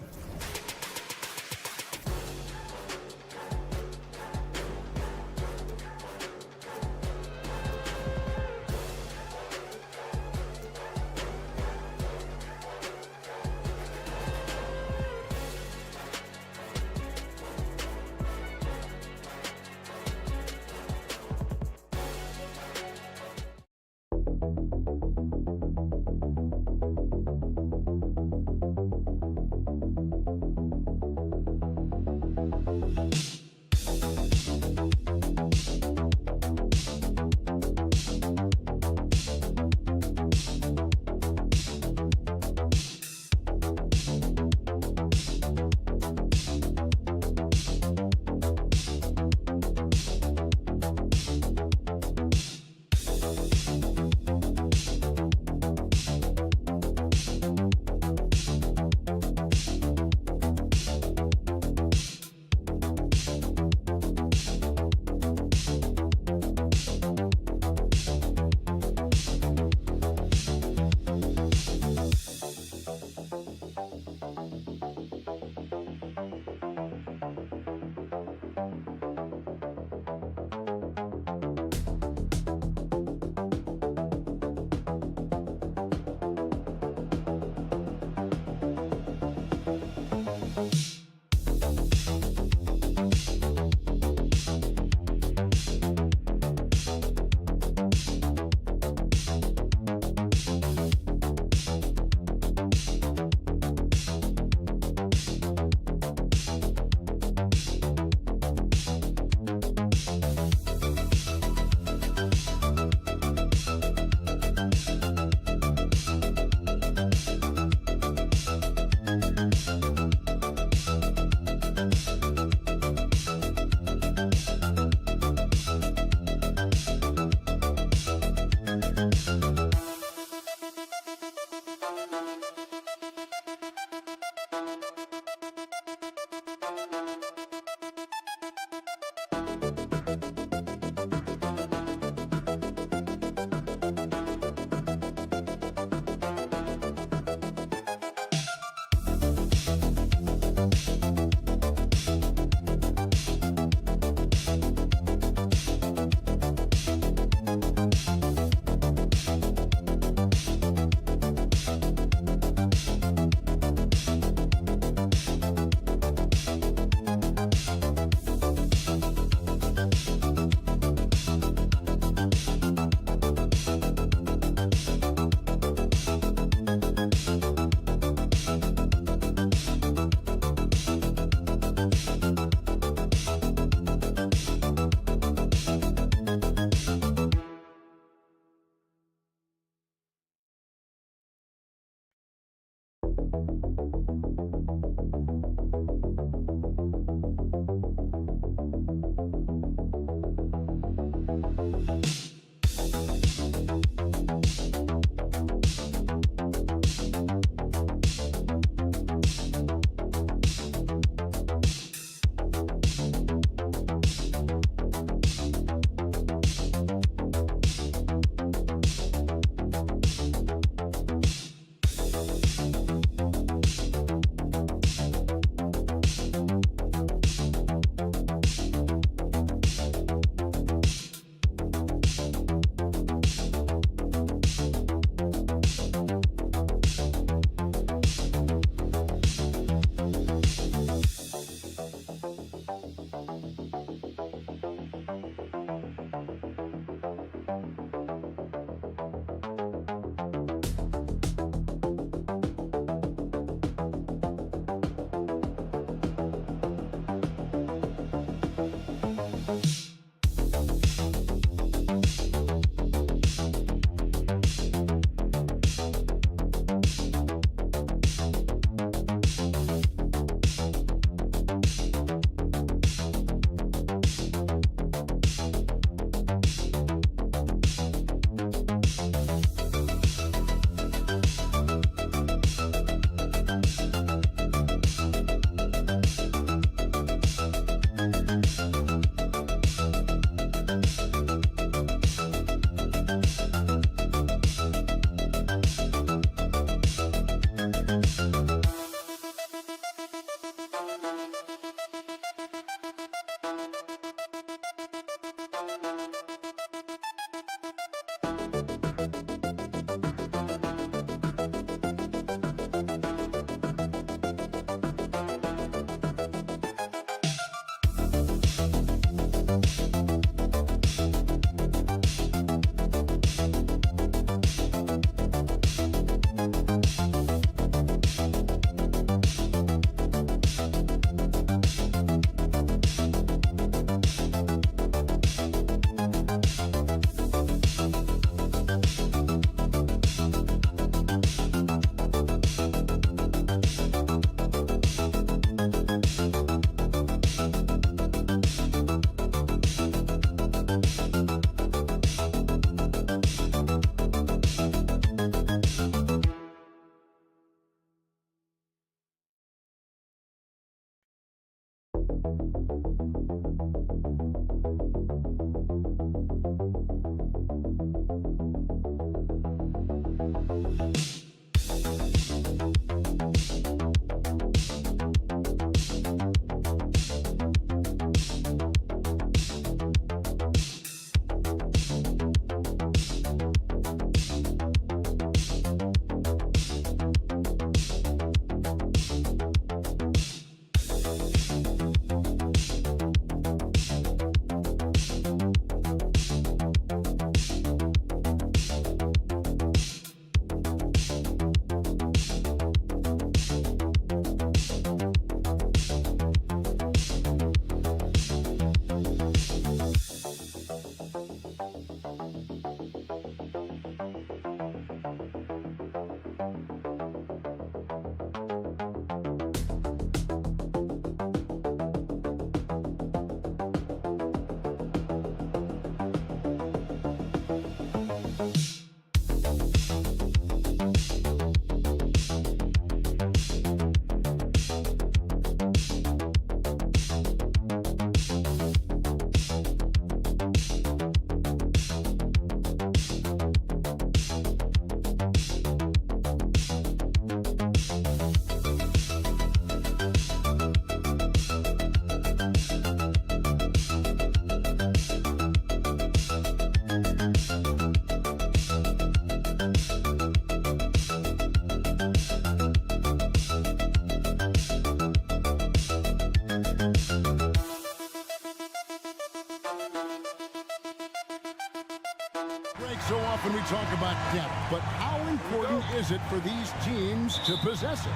A: So often we talk about depth, but how important is it for these teams to possess it?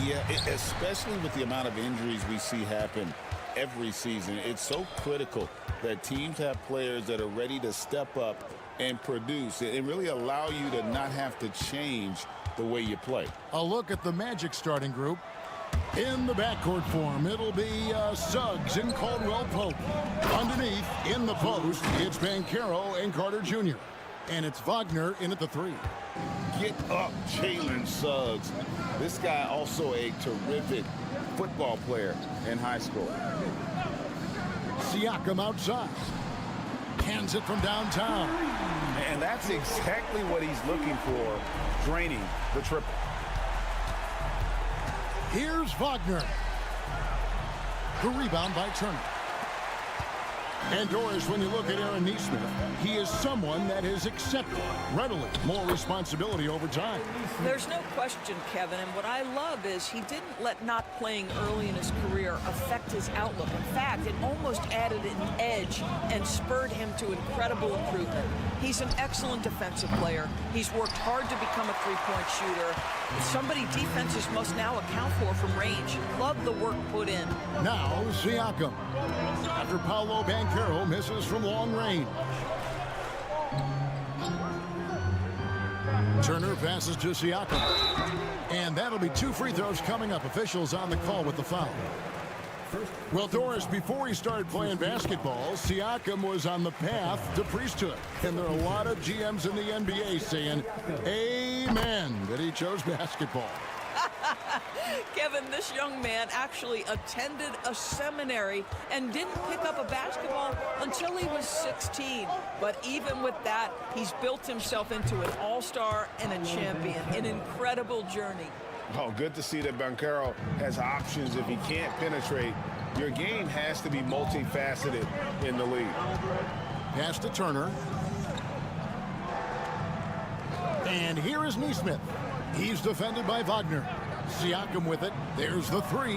C: Yeah, especially with the amount of injuries we see happen every season. It's so critical that teams have players that are ready to step up and produce and really allow you to not have to change the way you play.
A: A look at the Magic starting group. In the backcourt form, it'll be Suggs and Caldwell Pope. Underneath, in the post, it's Banchero and Carter Jr. And it's Wagner in at the 3.
C: Get up, Jalen Suggs. This guy also a terrific football player in high school.
A: Siakam outside. Hands it from downtown.
C: And that's exactly what he's looking for, draining the triple.
A: Here's Wagner. The rebound by Turner. And Doris, when you look at Aaron Nesmith, he is someone that has accepted readily more responsibility over time.
J: There's no question, Kevin, and what I love is he didn't let not playing early in his career affect his outlook. In fact, it almost added an edge and spurred him to incredible improvement. He's an excellent defensive player. He's worked hard to become a three-point shooter. It's somebody defenses must now account for from range. Love the work put in.
A: Now, Siakam. After Paolo Banchero misses from long range. Turner passes to Siakam. And that'll be 2 free throws coming up. Officials on the call with the foul. Well, Doris, before he started playing basketball, Siakam was on the path to priesthood. And there are a lot of GMs in the NBA saying, amen, that he chose basketball.
J: Kevin, this young man actually attended a seminary and didn't pick up a basketball until he was 16. But even with that, he's built himself into an all-star and a champion. An incredible journey.
C: Oh, good to see that Banchero has options if he can't penetrate. Your game has to be multifaceted in the league.
A: Pass to Turner. And here is Nesmith. He's defended by Wagner. Siakam with it. There's the 3.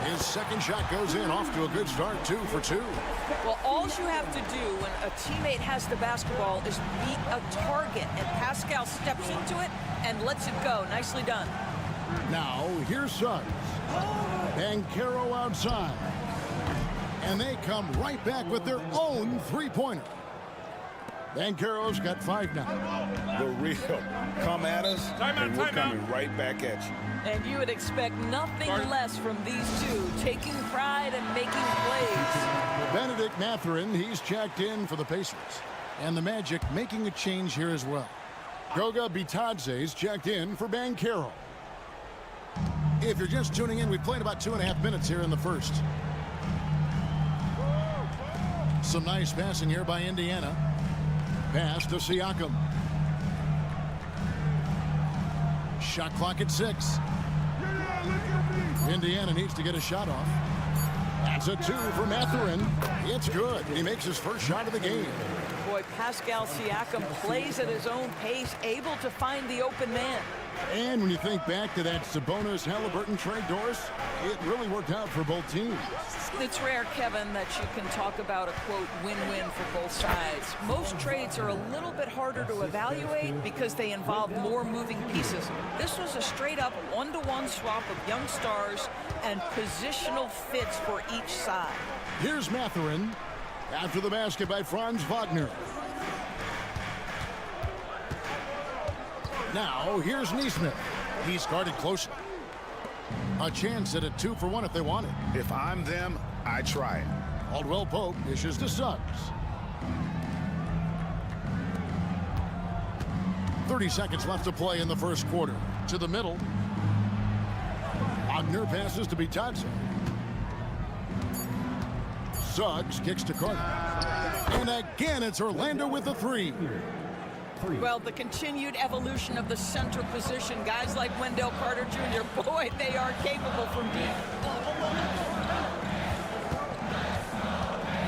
A: His second shot goes in. Off to a good start. 2 for 2.
J: Well, all you have to do when a teammate has the basketball is beat a target, and Pascal steps into it and lets it go. Nicely done.
A: Now, here's Suggs. Banchero outside. And they come right back with their own three-pointer. Banchero's got 5 now.
C: The real come at us, and we're coming right back at you.
J: And you would expect nothing less from these two, taking pride and making plays.
A: Benedict Mathurin, he's checked in for the Pacers. And the Magic making a change here as well. Goga Bitadze's checked in for Banchero. If you're just tuning in, we've played about 2.5 minutes here in the first. Some nice passing here by Indiana. Pass to Siakam. Shot clock at 6. Indiana needs to get a shot off. That's a 2 for Mathurin. It's good. He makes his first shot of the game.
J: Boy, Pascal Siakam plays at his own pace, able to find the open man.
A: And when you think back to that Sabonis-Halliburton trade, Doris, it really worked out for both teams.
J: It's rare, Kevin, that you can talk about a, quote, win-win for both sides. Most trades are a little bit harder to evaluate because they involve more moving pieces. This was a straight-up one-to-one swap of young stars and positional fits for each side.
A: Here's Mathurin after the basket by Franz Wagner. Now, here's Nesmith. He's guarded closely. A chance at a 2 for 1 if they want it.
C: If I'm them, I try it.
A: Caldwell Pope dishes to Suggs. 30 seconds left to play in the first quarter. To the middle. Wagner passes to Bitadze. Suggs kicks to Carter. And again, it's Orlando with the three.
J: Well, the continued evolution of the center position, guys like Wendell Carter Jr., boy, they are capable from deep.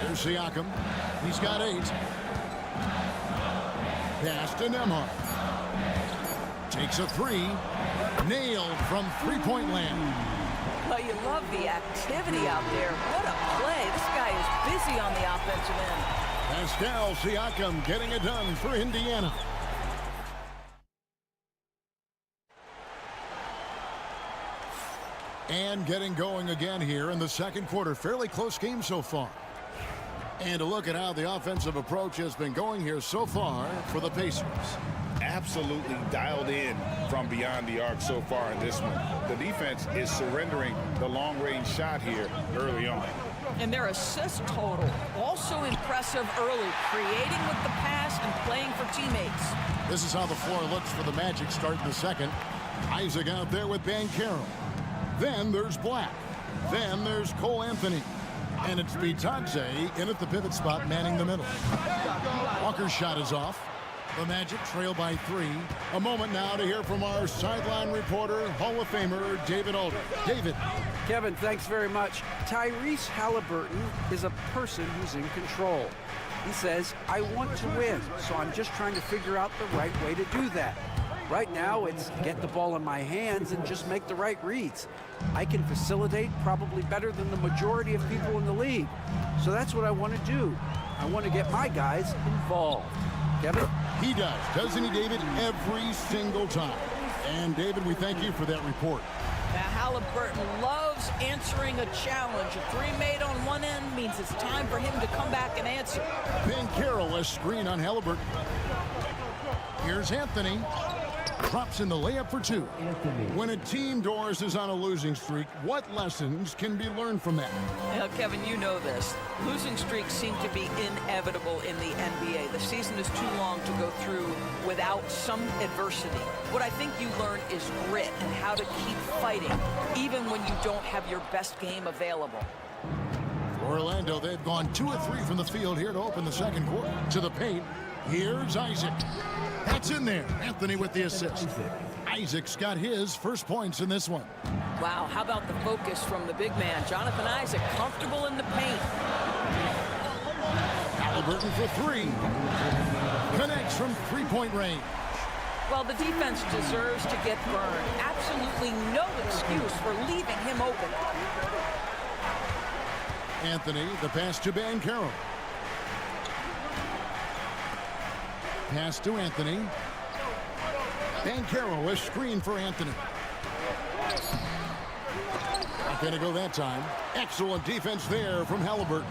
A: Here's Siakam. He's got 8. Pass to Nembhard. Takes a 3. Nailed from three-point land.
J: Well, you love the activity out there. What a play. This guy is busy on the offensive end.
A: Pascal Siakam getting it done for Indiana. And getting going again here in the second quarter. Fairly close game so far. And a look at how the offensive approach has been going here so far for the Pacers.
C: Absolutely dialed in from beyond the arc so far in this one. The defense is surrendering the long-range shot here early on.
J: And their assist total, also impressive early, creating with the pass and playing for teammates.
A: This is how the floor looks for the Magic starting the second. Isaac out there with Banchero. Then there's Black. Then there's Cole Anthony. And it's Bitadze in at the pivot spot, manning the middle. Walker's shot is off. The Magic trail by 3. A moment now to hear from our sideline reporter, Hall of Famer David Alder. David.
D: Kevin, thanks very much. Tyrese Halliburton is a person who's in control. He says, I want to win, so I'm just trying to figure out the right way to do that. Right now, it's get the ball in my hands and just make the right reads. I can facilitate probably better than the majority of people in the league. So that's what I want to do. I want to get my guys involved. Kevin?
A: He does, doesn't he, David? Every single time. And, David, we thank you for that report.
J: Now, Halliburton loves answering a challenge. A 3 made on one end means it's time for him to come back and answer.
A: Banchero, a screen on Halliburton. Here's Anthony. Drops in the layup for 2. When a team, Doris, is on a losing streak, what lessons can be learned from that?
J: Now, Kevin, you know this. Losing streaks seem to be inevitable in the NBA. The season is too long to go through without some adversity. What I think you learn is grit and how to keep fighting, even when you don't have your best game available.
A: Orlando, they've gone 2 of 3 from the field here to open the second quarter. To the paint, here's Isaac. That's in there. Anthony with the assist. Isaac's got his first points in this one.
J: Wow, how about the focus from the big man? Jonathan Isaac, comfortable in the paint.
A: Halliburton for 3. Connects from three-point range.
J: Well, the defense deserves to get burned. Absolutely no excuse for leaving him open.
A: Anthony, the pass to Banchero. Pass to Anthony. Banchero, a screen for Anthony. Not going to go that time. Excellent defense there from Halliburton.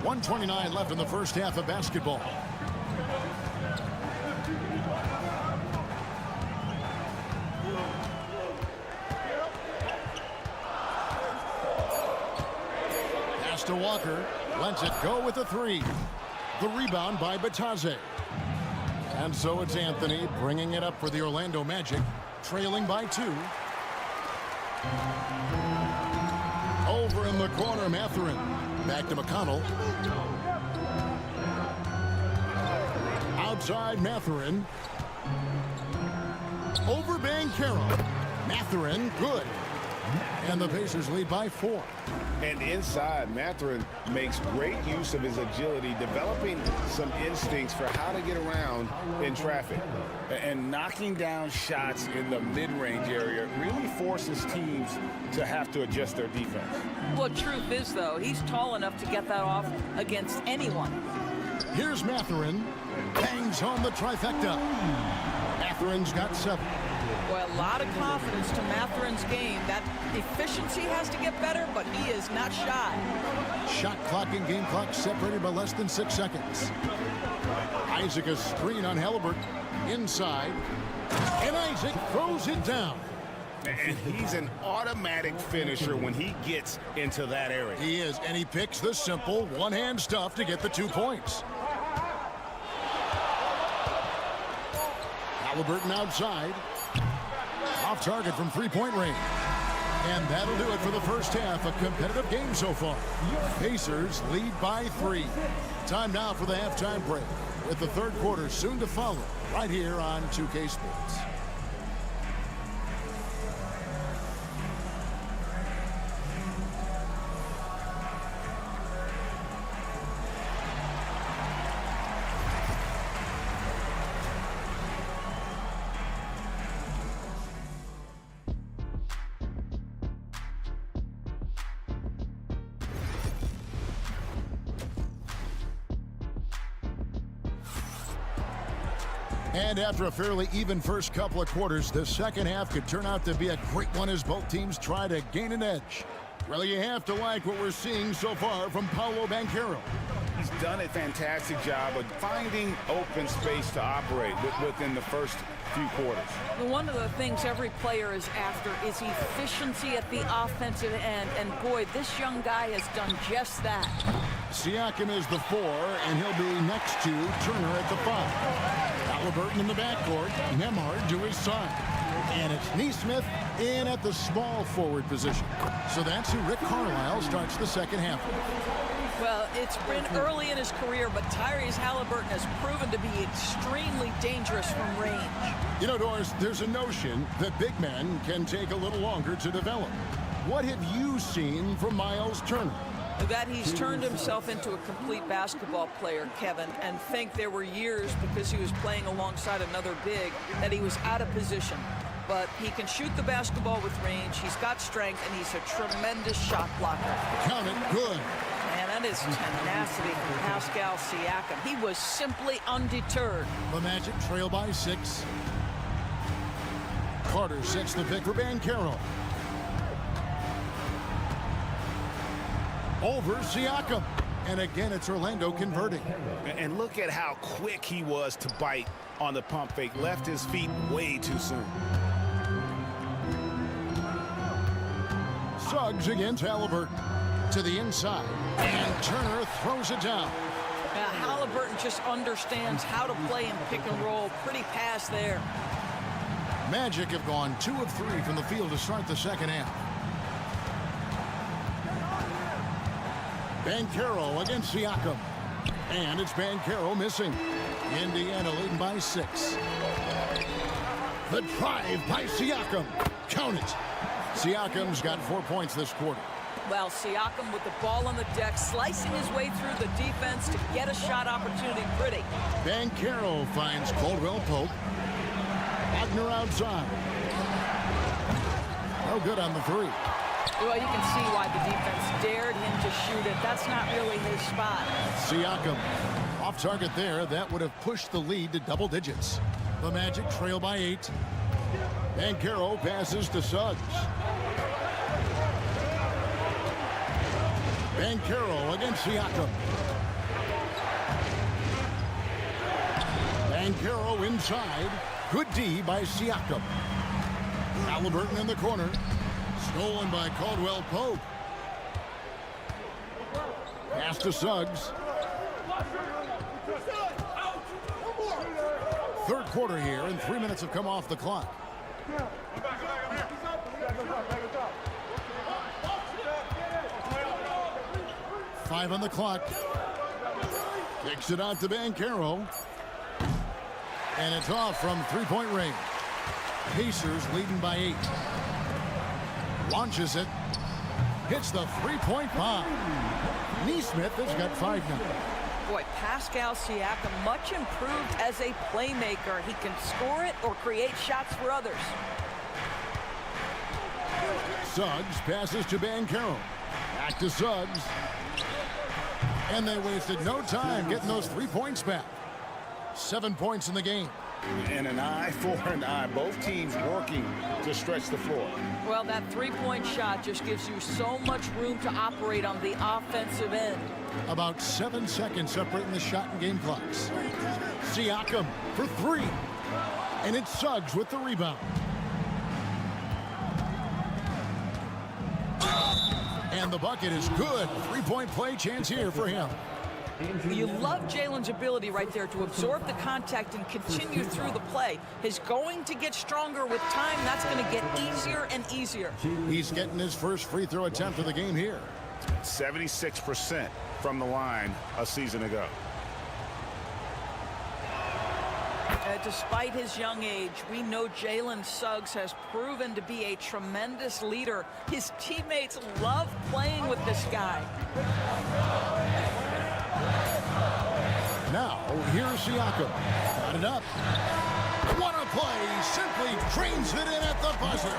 A: 1:29 left in the first half of basketball. Pass to Walker. Lets it go with a 3. The rebound by Bitadze. And so it's Anthony bringing it up for the Orlando Magic, trailing by 2. Over in the corner, Mathurin. Back to McConnell. Outside, Mathurin. Over Banchero. Mathurin, good. And the Pacers lead by 4.
C: And inside, Mathurin makes great use of his agility, developing some instincts for how to get around in traffic. And knocking down shots in the mid-range area really forces teams to have to adjust their defense.
J: Well, truth is, though, he's tall enough to get that off against anyone.
A: Here's Mathurin. Bangs home the trifecta. Mathurin's got 7.
J: Boy, a lot of confidence to Mathurin's game. That efficiency has to get better, but he is not shy.
A: Shot clock and game clock separated by less than 6 seconds. Isaac a screen on Halliburton. Inside. And Isaac throws it down.
C: And he's an automatic finisher when he gets into that area.
A: He is, and he picks the simple one-hand stuff to get the 2 points. Halliburton outside. Off target from three-point range. And that'll do it for the first half. A competitive game so far. Pacers lead by 3. Time now for the halftime break, with the third quarter soon to follow, right here on 2K Sports. And after a fairly even first couple of quarters, the second half could turn out to be a great one as both teams try to gain an edge. Well, you have to like what we're seeing so far from Paolo Banchero.
C: He's done a fantastic job of finding open space to operate within the first few quarters.
J: One of the things every player is after is efficiency at the offensive end. And boy, this young guy has done just that.
A: Siakam is the 4, and he'll be next to Turner at the 5. Halliburton in the backcourt, Nembhard to his side. And it's Nesmith in at the small forward position. So that's who Rick Carlisle starts the second half with.
J: Well, it's been early in his career, but Tyrese Halliburton has proven to be extremely dangerous from range.
A: You know, Doris, there's a notion that big men can take a little longer to develop. What have you seen from Miles Turner?
J: That he's turned himself into a complete basketball player, Kevin, and think there were years because he was playing alongside another big that he was out of position. But he can shoot the basketball with range, he's got strength, and he's a tremendous shot blocker.
A: Count it, good.
J: And that is tenacity from Pascal Siakam. He was simply undeterred.
A: The Magic trail by 6. Carter sets the pick for Banchero. Over Siakam. And again, it's Orlando converting.
C: And look at how quick he was to bite on the pump fake. Left his feet way too soon.
A: Suggs against Halliburton. To the inside. And Turner throws it down.
J: Now, Halliburton just understands how to play in pick and roll. Pretty pass there.
A: Magic have gone 2 of 3 from the field to start the second half. Banchero against Siakam. And it's Banchero missing. Indiana leading by 6. The drive by Siakam. Count it. Siakam's got 4 points this quarter.
J: Well, Siakam with the ball on the deck, slicing his way through the defense to get a shot opportunity pretty.
A: Banchero finds Caldwell Pope. Wagner outside. No good on the 3.
J: Well, you can see why the defense dared him to shoot it. That's not really his spot.
A: Siakam off target there. That would have pushed the lead to double digits. The Magic trail by 8. Banchero passes to Suggs. Banchero against Siakam. Banchero inside. Good D by Siakam. Halliburton in the corner. Stolen by Caldwell Pope. Pass to Suggs. Third quarter here, and 3 minutes have come off the clock. Five on the clock. Kicks it out to Banchero. And it's off from three-point range. Pacers leading by 8. Launches it. Hits the three-point bomb. Nesmith has got 5 now.
J: Boy, Pascal Siakam much improved as a playmaker. He can score it or create shots for others.
A: Suggs passes to Banchero. Back to Suggs. And they wasted no time getting those 3 points back. 7 points in the game.
C: And an eye for an eye. Both teams working to stretch the floor.
J: Well, that three-point shot just gives you so much room to operate on the offensive end.
A: About 7 seconds separating the shot and game clocks. Siakam for 3. And it's Suggs with the rebound. And the bucket is good. 3-point play chance here for him.
J: You love Jalen's ability right there to absorb the contact and continue through the play. He's going to get stronger with time. That's going to get easier and easier.
A: He's getting his first free throw attempt of the game here.
C: 76% from the line a season ago.
J: Despite his young age, we know Jalen Suggs has proven to be a tremendous leader. His teammates love playing with this guy.
A: Now, here's Siakam. Got it up. What a play. Simply drains it in at the buzzer.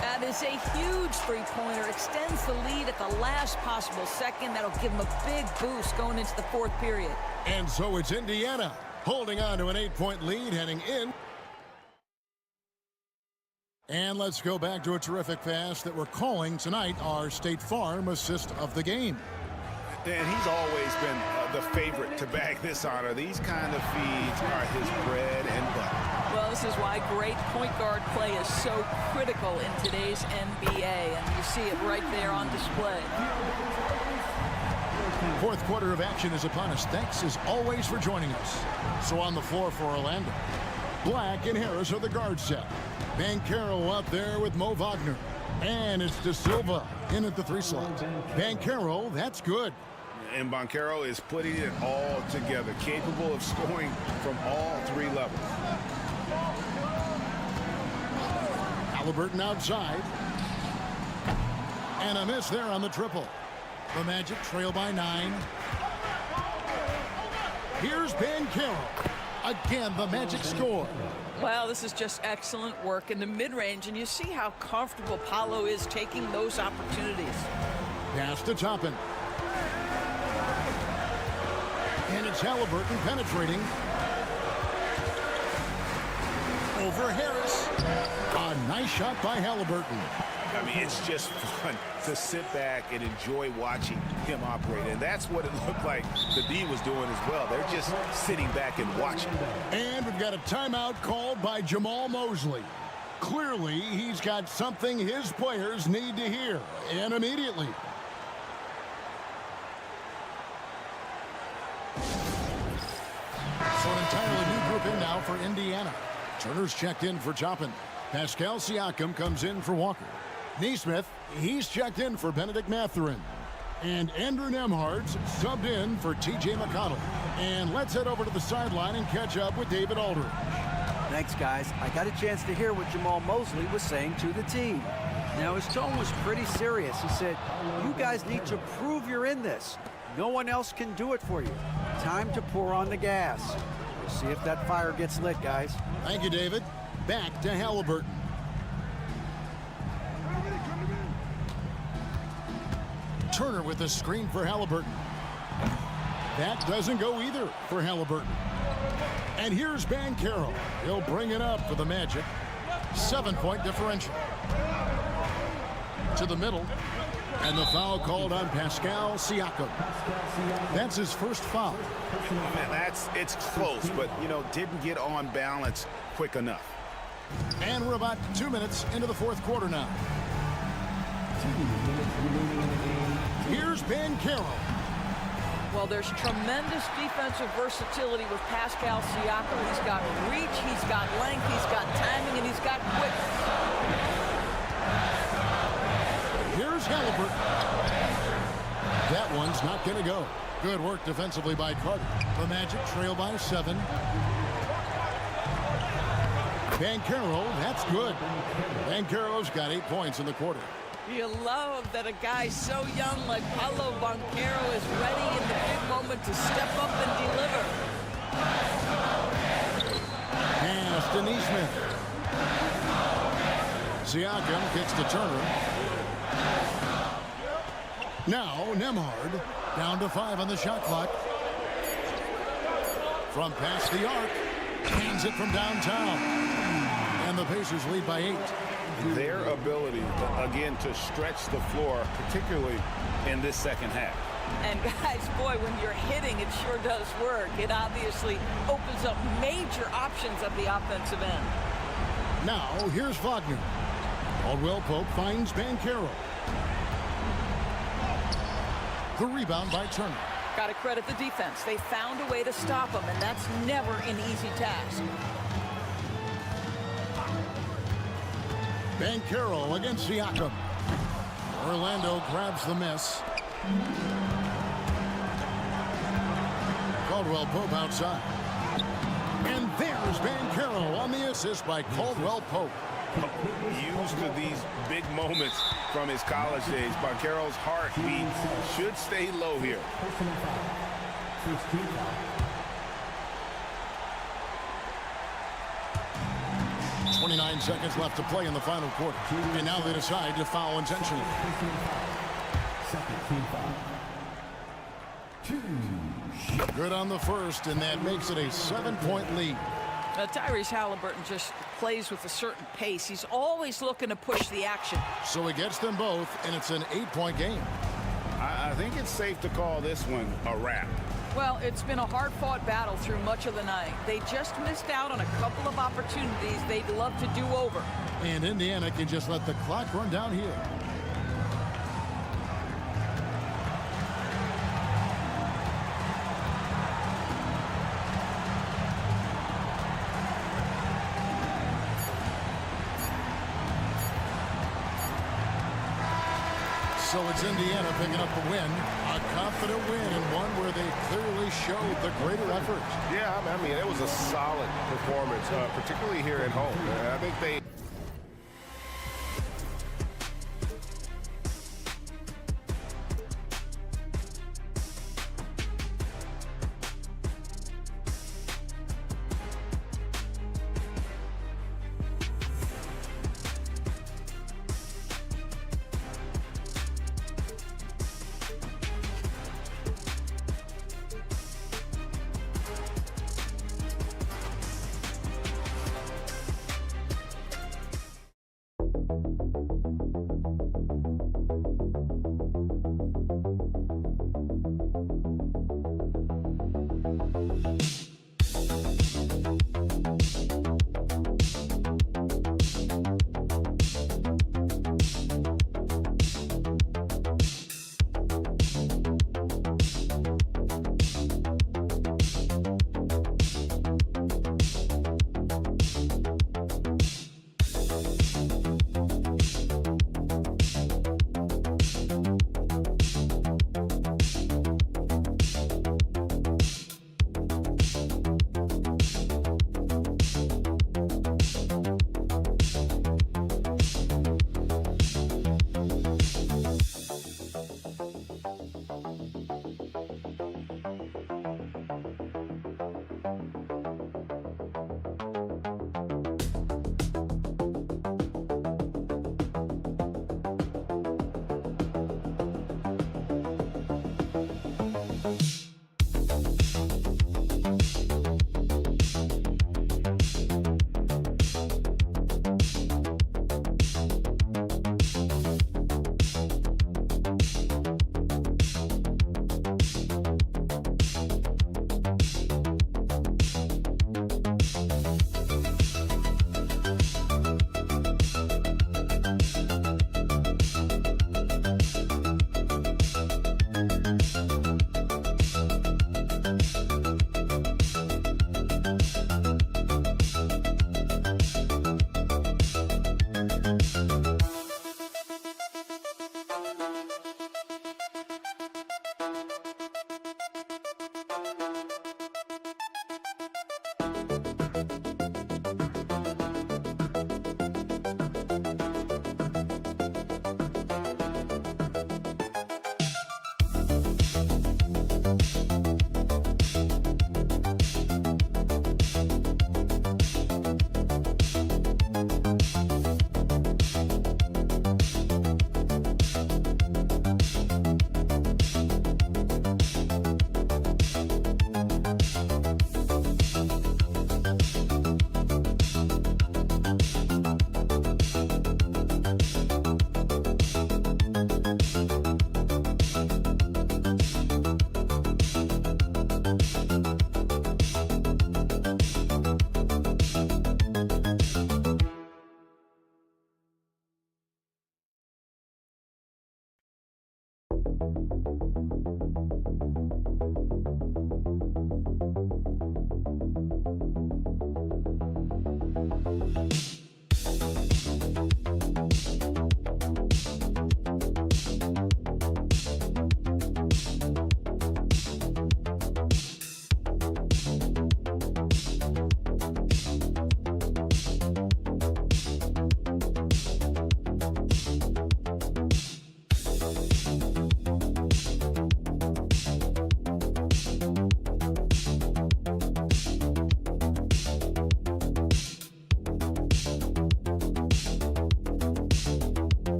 J: That is a huge three-pointer. Extends the lead at the last possible second. That'll give him a big boost going into the fourth period.
A: And so it's Indiana holding on to an 8-point lead heading in. And let's go back to a terrific pass that we're calling tonight our State Farm assist of the game.
C: And he's always been the favorite to bag this honor. These kind of feeds are his bread and butter.
J: Well, this is why great point guard play is so critical in today's NBA, and you see it right there on display.
A: Fourth quarter of action is upon us. Thanks as always for joining us. So on the floor for Orlando, Black and Harris are the guard set. Banchero out there with Mo Wagner. And it's De Silva in at the 3 slot. Banchero, that's good.
C: And Banchero is putting it all together, capable of scoring from all 3 levels.
A: Halliburton outside. And a miss there on the triple. The Magic trail by 9. Here's Banchero. Again, the Magic score.
J: Well, this is just excellent work in the mid-range, and you see how comfortable Paolo is taking those opportunities.
A: Pass to Toppin. And it's Halliburton penetrating. Over Harris. A nice shot by Halliburton.
C: I mean, it's just fun to sit back and enjoy watching him operate. And that's what it looked like the D was doing as well. They're just sitting back and watching.
A: And we've got a timeout called by Jamal Mosley. Clearly, he's got something his players need to hear, and immediately. So an entirely new group in now for Indiana. Turner's checked in for Toppin. Pascal Siakam comes in for Walker. Neesmith, he's checked in for Benedict Mathurin. And Andrew Nembhard's subbed in for T.J. McConnell. And let's head over to the sideline and catch up with David Aldridge.
D: Thanks, guys. I got a chance to hear what Jamal Mosley was saying to the team. Now, his tone was pretty serious. He said, you guys need to prove you're in this. No one else can do it for you. Time to pour on the gas. We'll see if that fire gets lit, guys.
A: Thank you, David. Back to Halliburton. Turner with a screen for Halliburton. That doesn't go either for Halliburton. And here's Banchero. He'll bring it up for the Magic. 7-point differential. To the middle. And the foul called on Pascal Siakam. That's his first foul.
C: And it's close, but, didn't get on balance quick enough.
A: And we're about 2 minutes into the fourth quarter now. Here's Banchero.
J: Well, there's tremendous defensive versatility with Pascal Siakam. He's got reach, he's got length, he's got timing, and he's got quickness.
A: Here's Halliburton. That one's not going to go. Good work defensively by Carter. The Magic trail by 7. Banchero, that's good. Banchero's got 8 points in the quarter.
J: You love that a guy so young like Paolo Banchero is ready in the big moment to step up and deliver.
A: Pass to Neesmith. Siakam kicks to Turner. Now Nembhard down to 5 on the shot clock. From past the arc, hands it from downtown. And the Pacers lead by 8.
C: Their ability, again, to stretch the floor, particularly in this second half.
J: And guys, boy, when you're hitting, it sure does work. It obviously opens up major options at the offensive end.
A: Now, here's Wagner. Caldwell Pope finds Banchero. The rebound by Turner.
J: Got to credit the defense. They found a way to stop him, and that's never an easy task.
A: Banchero against Siakam. Orlando grabs the miss. Caldwell Pope outside. And there's Banchero on the assist by Caldwell Pope.
C: Used to these big moments from his college days. Banchero's heartbeat should stay low here.
F: Personal foul. First team foul.
A: 29 seconds left to play in the final quarter. And now they decide to foul intentionally.
F: Personal foul. Second team foul. 2.
A: Good on the first, and that makes it a 7-point lead.
J: Tyrese Halliburton just plays with a certain pace. He's always looking to push the action.
A: So he gets them both, and it's an 8-point game.
C: I think it's safe to call this one a wrap.
J: Well, it's been a hard-fought battle through much of the night. They just missed out on a couple of opportunities they'd love to do over.
A: And Indiana can just let the clock run down here. So it's Indiana picking up the win. A confident win and one where they clearly showed the greater effort.
G: Yeah, I mean, it was a solid performance, particularly here at home. I think they...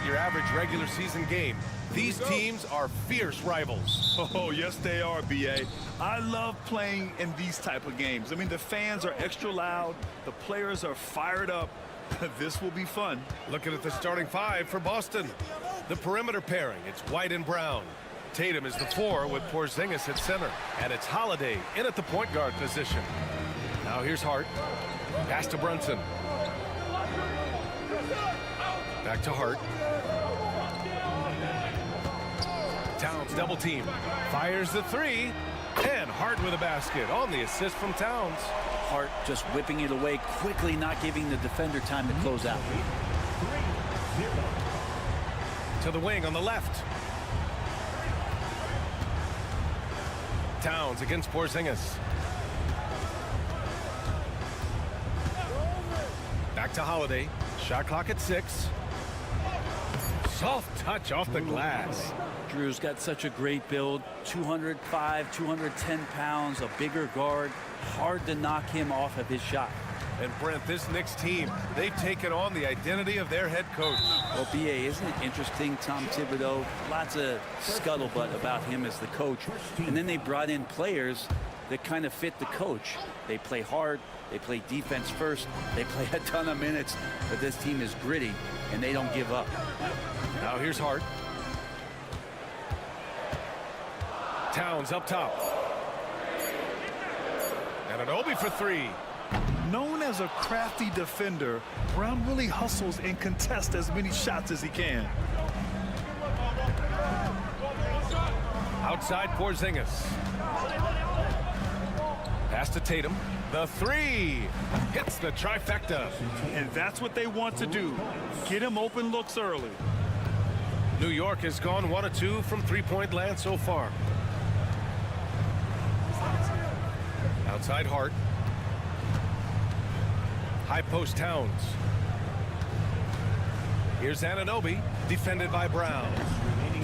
G: Your average regular season game. These teams are fierce rivals.
H: Oh, yes, they are, B.A. I love playing in these type of games. I mean, the fans are extra loud. The players are fired up. This will be fun.
G: Looking at the starting five for Boston. The perimeter pairing, it's White and Brown. Tatum is the 4 with Porzingis at center. And it's Holiday in at the point guard position. Now here's Hart. Pass to Brunson. Back to Hart. Towns double team. Fires the 3. And Hart with a basket on the assist from Towns.
D: Hart just whipping it away quickly, not giving the defender time to close out.
G: To the wing on the left. Towns against Porzingis. Back to Holiday. Shot clock at 6. Soft touch off the glass.
D: Drew's got such a great build, 205, 210 pounds, a bigger guard. Hard to knock him off of his shot.
G: And Brent, this Knicks team, they've taken on the identity of their head coach.
D: Well, B.A., isn't it interesting, Tom Thibodeau, lots of scuttlebutt about him as the coach. And then they brought in players that kind of fit the coach. They play hard, they play defense first, they play a ton of minutes, but this team is gritty, and they don't give up.
G: Now here's Hart. Towns up top. And Anunoby for three.
B: Known as a crafty defender, Brown really hustles and contests as many shots as he can.
G: Outside Porzingis. Pass to Tatum. The three hits the trifecta.
B: And that's what they want to do. Get him open looks early.
G: New York has gone 1 of 2 from three-point land so far. Outside Hart. High post Towns. Here's Anunoby, defended by Brown.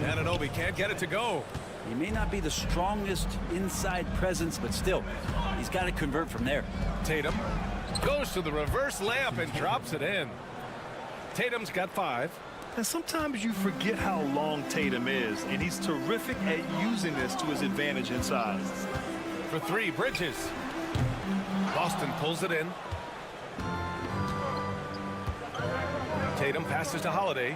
G: Anunoby can't get it to go.
D: He may not be the strongest inside presence, but still, he's got to convert from there.
G: Tatum goes to the reverse layup and drops it in. Tatum's got 5.
B: And sometimes you forget how long Tatum is, and he's terrific at using this to his advantage inside.
G: For 3, Bridges. Boston pulls it in. Tatum passes to Holiday.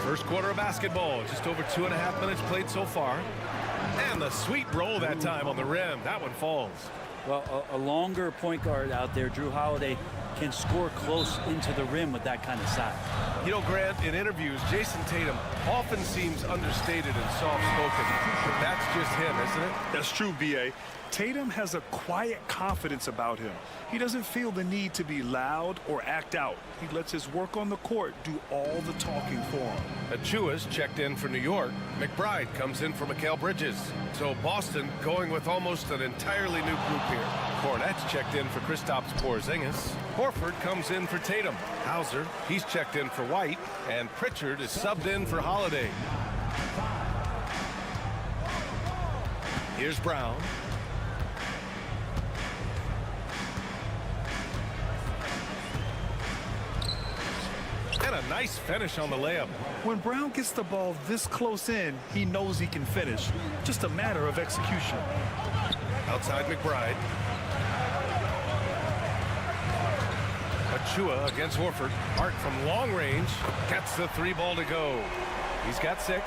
G: First quarter of basketball, just over 2.5 minutes played so far. And the sweet roll that time on the rim. That one falls.
D: Well, a longer point guard out there, Drew Holiday, can score close into the rim with that kind of size.
G: You know, Grant, in interviews, Jason Tatum often seems understated and soft-spoken. But that's just him, isn't it?
B: That's true, B.A. Tatum has a quiet confidence about him. He doesn't feel the need to be loud or act out. He lets his work on the court do all the talking for him.
G: Achua's checked in for New York. McBride comes in for Mikal Bridges. So Boston going with almost an entirely new group here. Cornette's checked in for Kristaps Porzingis. Horford comes in for Tatum. Hauser, he's checked in for White. And Pritchard is subbed in for Holiday. Here's Brown. And a nice finish on the layup.
B: When Brown gets the ball this close in, he knows he can finish. Just a matter of execution.
G: Outside McBride. Achua against Horford. Hart from long range gets the 3 ball to go. He's got 6.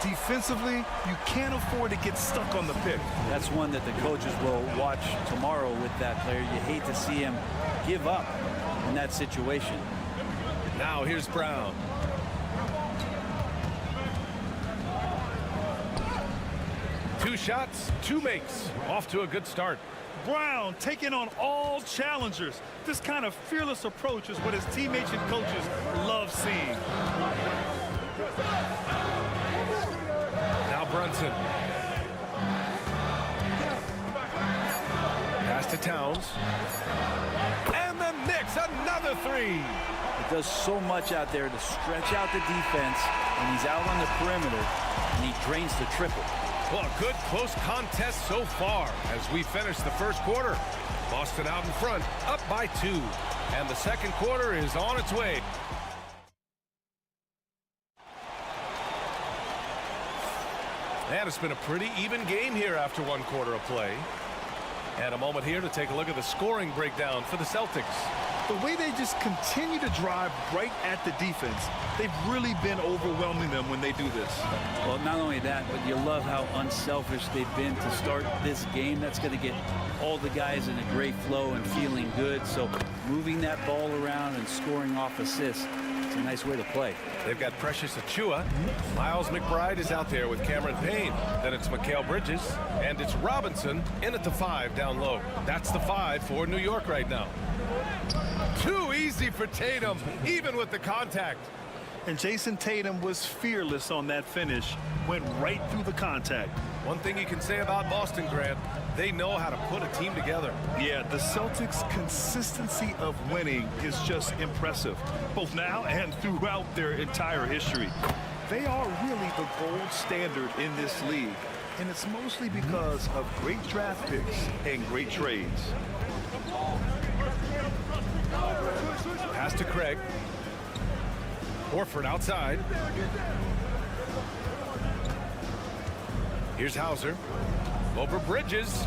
B: Defensively, you can't afford to get stuck on the pick.
D: That's one that the coaches will watch tomorrow with that player. You hate to see him give up in that situation.
G: Now here's Brown. Two shots, 2 makes. Off to a good start.
B: Brown taking on all challengers. This kind of fearless approach is what his teammates and coaches love seeing.
G: Now Brunson. Pass to Towns. And the Knicks, another 3.
D: He does so much out there to stretch out the defense when he's out on the perimeter, and he drains the triple.
G: Well, a good close contest so far as we finish the first quarter. Boston out in front, up by 2. And the second quarter is on its way. And it's been a pretty even game here after 1 quarter of play. And a moment here to take a look at the scoring breakdown for the Celtics.
B: The way they just continue to drive right at the defense, they've really been overwhelming them when they do this.
D: Well, not only that, but you love how unselfish they've been to start this game. That's going to get all the guys in a great flow and feeling good. So moving that ball around and scoring off assists, it's a nice way to play.
G: They've got Precious Achua. Miles McBride is out there with Cameron Payne. Then it's Mikal Bridges. And it's Robinson in at the 5 down low. That's the 5 for New York right now. Too easy for Tatum, even with the contact.
H: And Jason Tatum was fearless on that finish. Went right through the contact.
G: One thing you can say about Boston, Grant, they know how to put a team together.
H: Yeah, the Celtics' consistency of winning is just impressive, both now and throughout their entire history. They are really the gold standard in this league, and it's mostly because of great draft picks and great trades.
G: Pass to Craig. Horford outside. Here's Hauser. Over Bridges.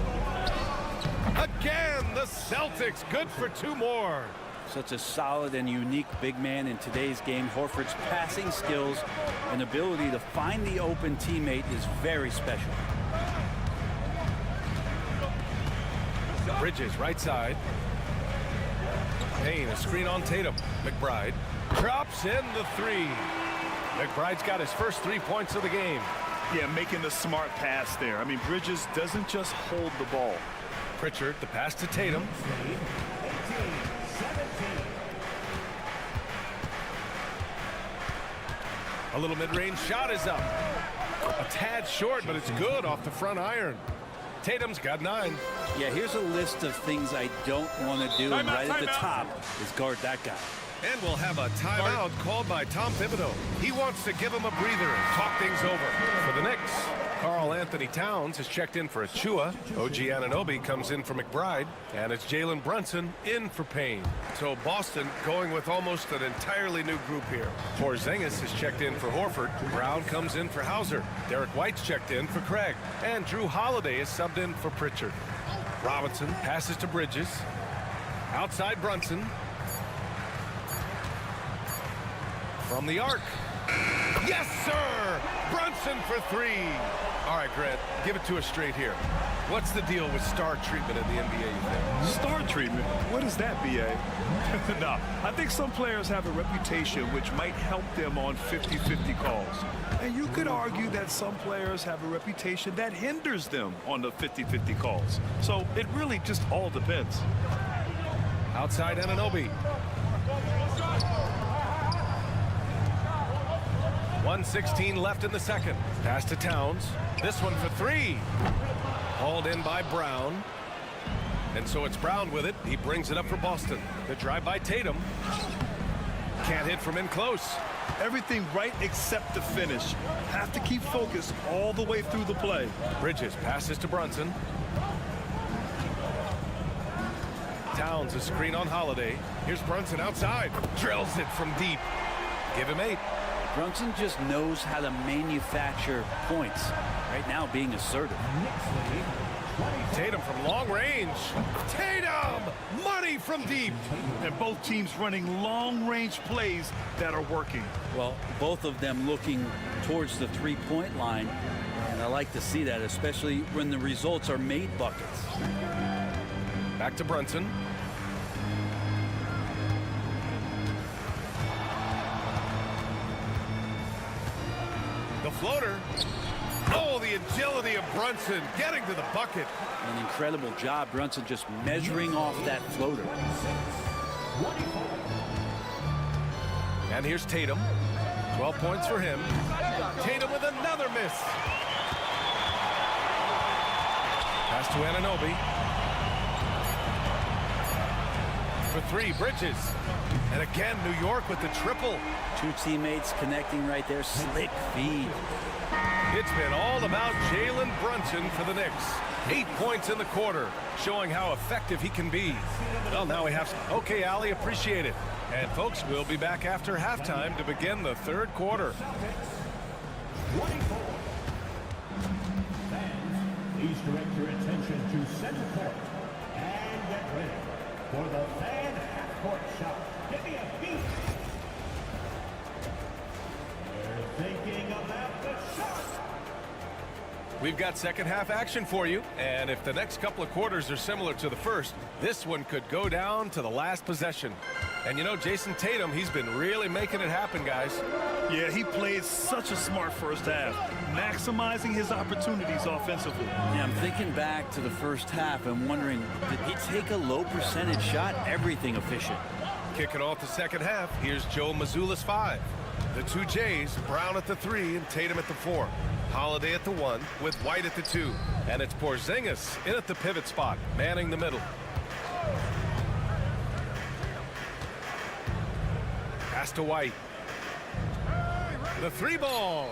G: Again, the Celtics good for 2 more.
D: Such a solid and unique big man in today's game. Horford's passing skills and ability to find the open teammate is very special.
G: Bridges right side. Payne, a screen on Tatum. McBride drops in the 3. McBride's got his first 3 points of the game.
H: Yeah, making the smart pass there. I mean, Bridges doesn't just hold the ball.
G: Pritchard, the pass to Tatum. A little mid-range shot is up. A tad short, but it's good off the front iron. Tatum's got 9.
D: Yeah, here's a list of things I don't want to do, and right at the top is guard that guy.
G: And we'll have a timeout called by Tom Thibodeau. He wants to give him a breather and talk things over. For the Knicks, Karl Anthony Towns has checked in for Achua. OG Anunoby comes in for McBride. And it's Jalen Brunson in for Payne. So Boston going with almost an entirely new group here. Porzingis has checked in for Horford. Brown comes in for Hauser. Derek White's checked in for Craig. And Drew Holiday is subbed in for Pritchard. Robinson passes to Bridges. Outside Brunson. From the arc. Yes, sir! Brunson for 3. All right, Grant, give it to us straight here. What's the deal with star treatment in the NBA, you think?
H: Star treatment? What is that, B.A.? No, I think some players have a reputation which might help them on 50-50 calls. And you could argue that some players have a reputation that hinders them on the 50-50 calls. So it really just all depends.
G: Outside Anunoby. 1:16 left in the second. Pass to Towns. This one for 3. Hauled in by Brown. And so it's Brown with it. He brings it up for Boston. The drive by Tatum. Can't hit from in close.
H: Everything right except the finish. Have to keep focused all the way through the play.
G: Bridges passes to Brunson. Towns a screen on Holiday. Here's Brunson outside. Drills it from deep. Give him 8.
D: Brunson just knows how to manufacture points. Right now, being assertive.
G: Tatum from long range. Tatum! Money from deep.
H: And both teams running long-range plays that are working.
D: Well, both of them looking towards the three-point line. And I like to see that, especially when the results are made buckets.
G: Back to Brunson. The floater. Oh, the agility of Brunson getting to the bucket.
D: An incredible job, Brunson just measuring off that floater.
G: And here's Tatum. 12 points for him. Tatum with another miss. Pass to Anunoby. For 3, Bridges. And again, New York with the triple.
D: 2 teammates connecting right there. Slick feed.
G: It's been all about Jalen Brunson for the Knicks. 8 points in the quarter, showing how effective he can be. Well, now we have... Okay, Ali, appreciate it. And, folks, we'll be back after halftime to begin the third quarter.
F: Please direct your attention to center court and get ready for the fan half-court shot. Give me a beat. They're thinking about the shot.
G: We've got second half action for you, and if the next couple of quarters are similar to the first, this one could go down to the last possession. And you know, Jason Tatum, he's been really making it happen, guys.
H: Yeah, he played such a smart first half, maximizing his opportunities offensively.
D: Yeah, I'm thinking back to the first half and wondering, did he take a low percentage shot? Everything efficient.
G: Kicking off the second half, here's Joe Mazzulla's 5. The two Jays, Brown at the 3 and Tatum at the 4. Holiday at the 1 with White at the 2. And it's Porzingis in at the pivot spot, manning the middle. Pass to White. The 3-ball.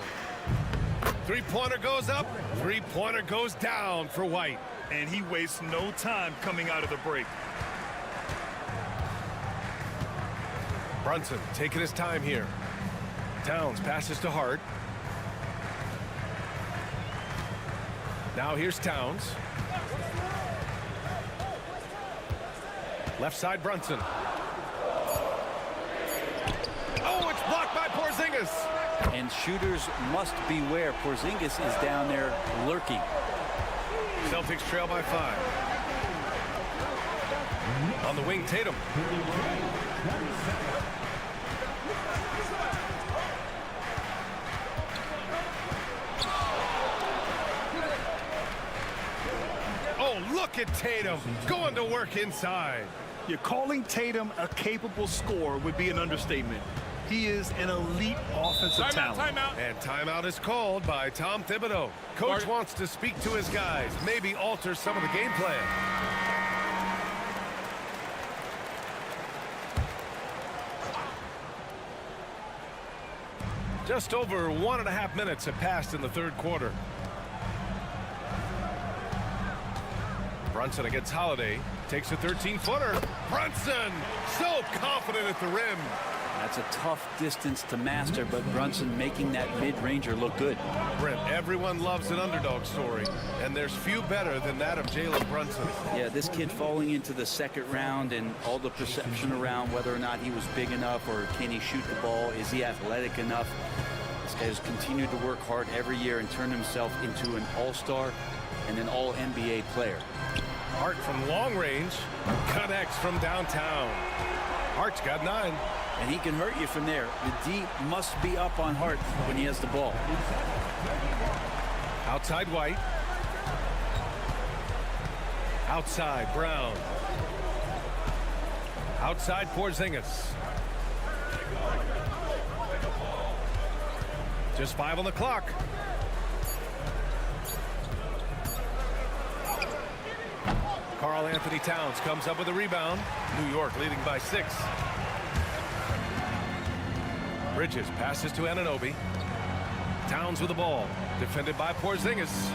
G: Three-pointer goes up. Three-pointer goes down for White.
H: And he wastes no time coming out of the break.
G: Brunson taking his time here. Towns passes to Hart. Now here's Towns. Left side Brunson. Oh, it's blocked by Porzingis.
D: And shooters must beware. Porzingis is down there lurking.
G: Celtics trail by 5. On the wing, Tatum. Oh, look at Tatum going to work inside.
H: You're calling Tatum a capable scorer would be an understatement. He is an elite offensive talent.
G: Timeout. And timeout is called by Tom Thibodeau. Coach wants to speak to his guys, maybe alter some of the game plan. Just over 1.5 minutes have passed in the third quarter. Brunson against Holiday. Takes a 13-footer. Brunson so confident at the rim.
D: That's a tough distance to master, but Brunson making that mid-ranger look good.
G: Brent, everyone loves an underdog story, and there's few better than that of Jalen Brunson.
D: Yeah, this kid falling into the second round and all the perception around whether or not he was big enough or can he shoot the ball, is he athletic enough? This guy has continued to work hard every year and turn himself into an all-star and an all-NBA player.
G: Hart from long range connects from downtown. Hart's got 9.
D: And he can hurt you from there. The D must be up on Hart when he has the ball.
G: Outside White. Outside Brown. Outside Porzingis. Just 5 on the clock. Karl Anthony Towns comes up with a rebound. New York leading by 6. Bridges passes to Anunoby. Towns with the ball. Defended by Porzingis.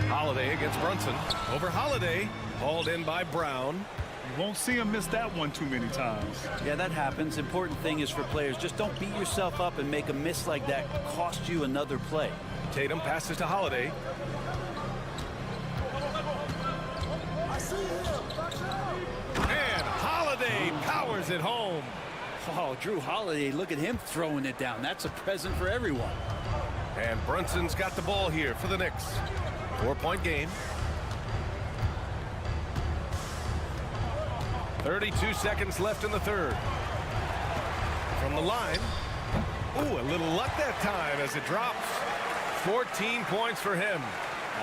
G: Holiday against Brunson. Over Holiday. Hauled in by Brown.
H: You won't see him miss that one too many times.
D: Yeah, that happens. Important thing is for players, just don't beat yourself up and make a miss like that cost you another play.
G: Tatum passes to Holiday. And Holiday powers it home.
D: Oh, Drew Holiday, look at him throwing it down. That's a present for everyone.
G: And Brunson's got the ball here for the Knicks. 4-point game. 32 seconds left in the third. From the line. Ooh, a little luck that time as it drops. 14 points for him.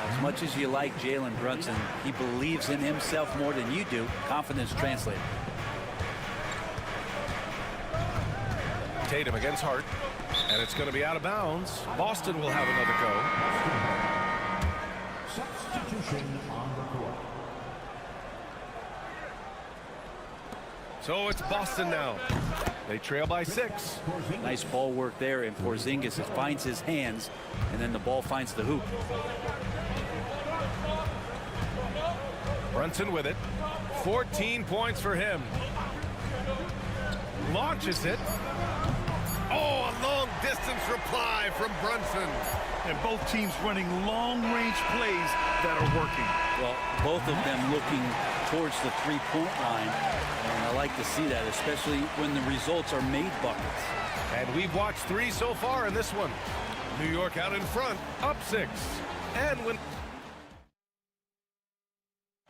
D: As much as you like Jalen Brunson, he believes in himself more than you do. Confidence translated.
G: Tatum against Hart. And it's going to be out of bounds. Boston will have another go.
F: Substitution on the court.
G: So it's Boston now. They trail by 6.
D: Nice ball work there, and Porzingis finds his hands, and then the ball finds the hoop.
G: Brunson with it. 14 points for him. Launches it. Oh, a long distance reply from Brunson.
H: And both teams running long-range plays that are working.
D: Well, both of them looking towards the three-point line, and I like to see that, especially when the results are made buckets.
G: And we've watched 3 so far in this one. New York out in front, up 6.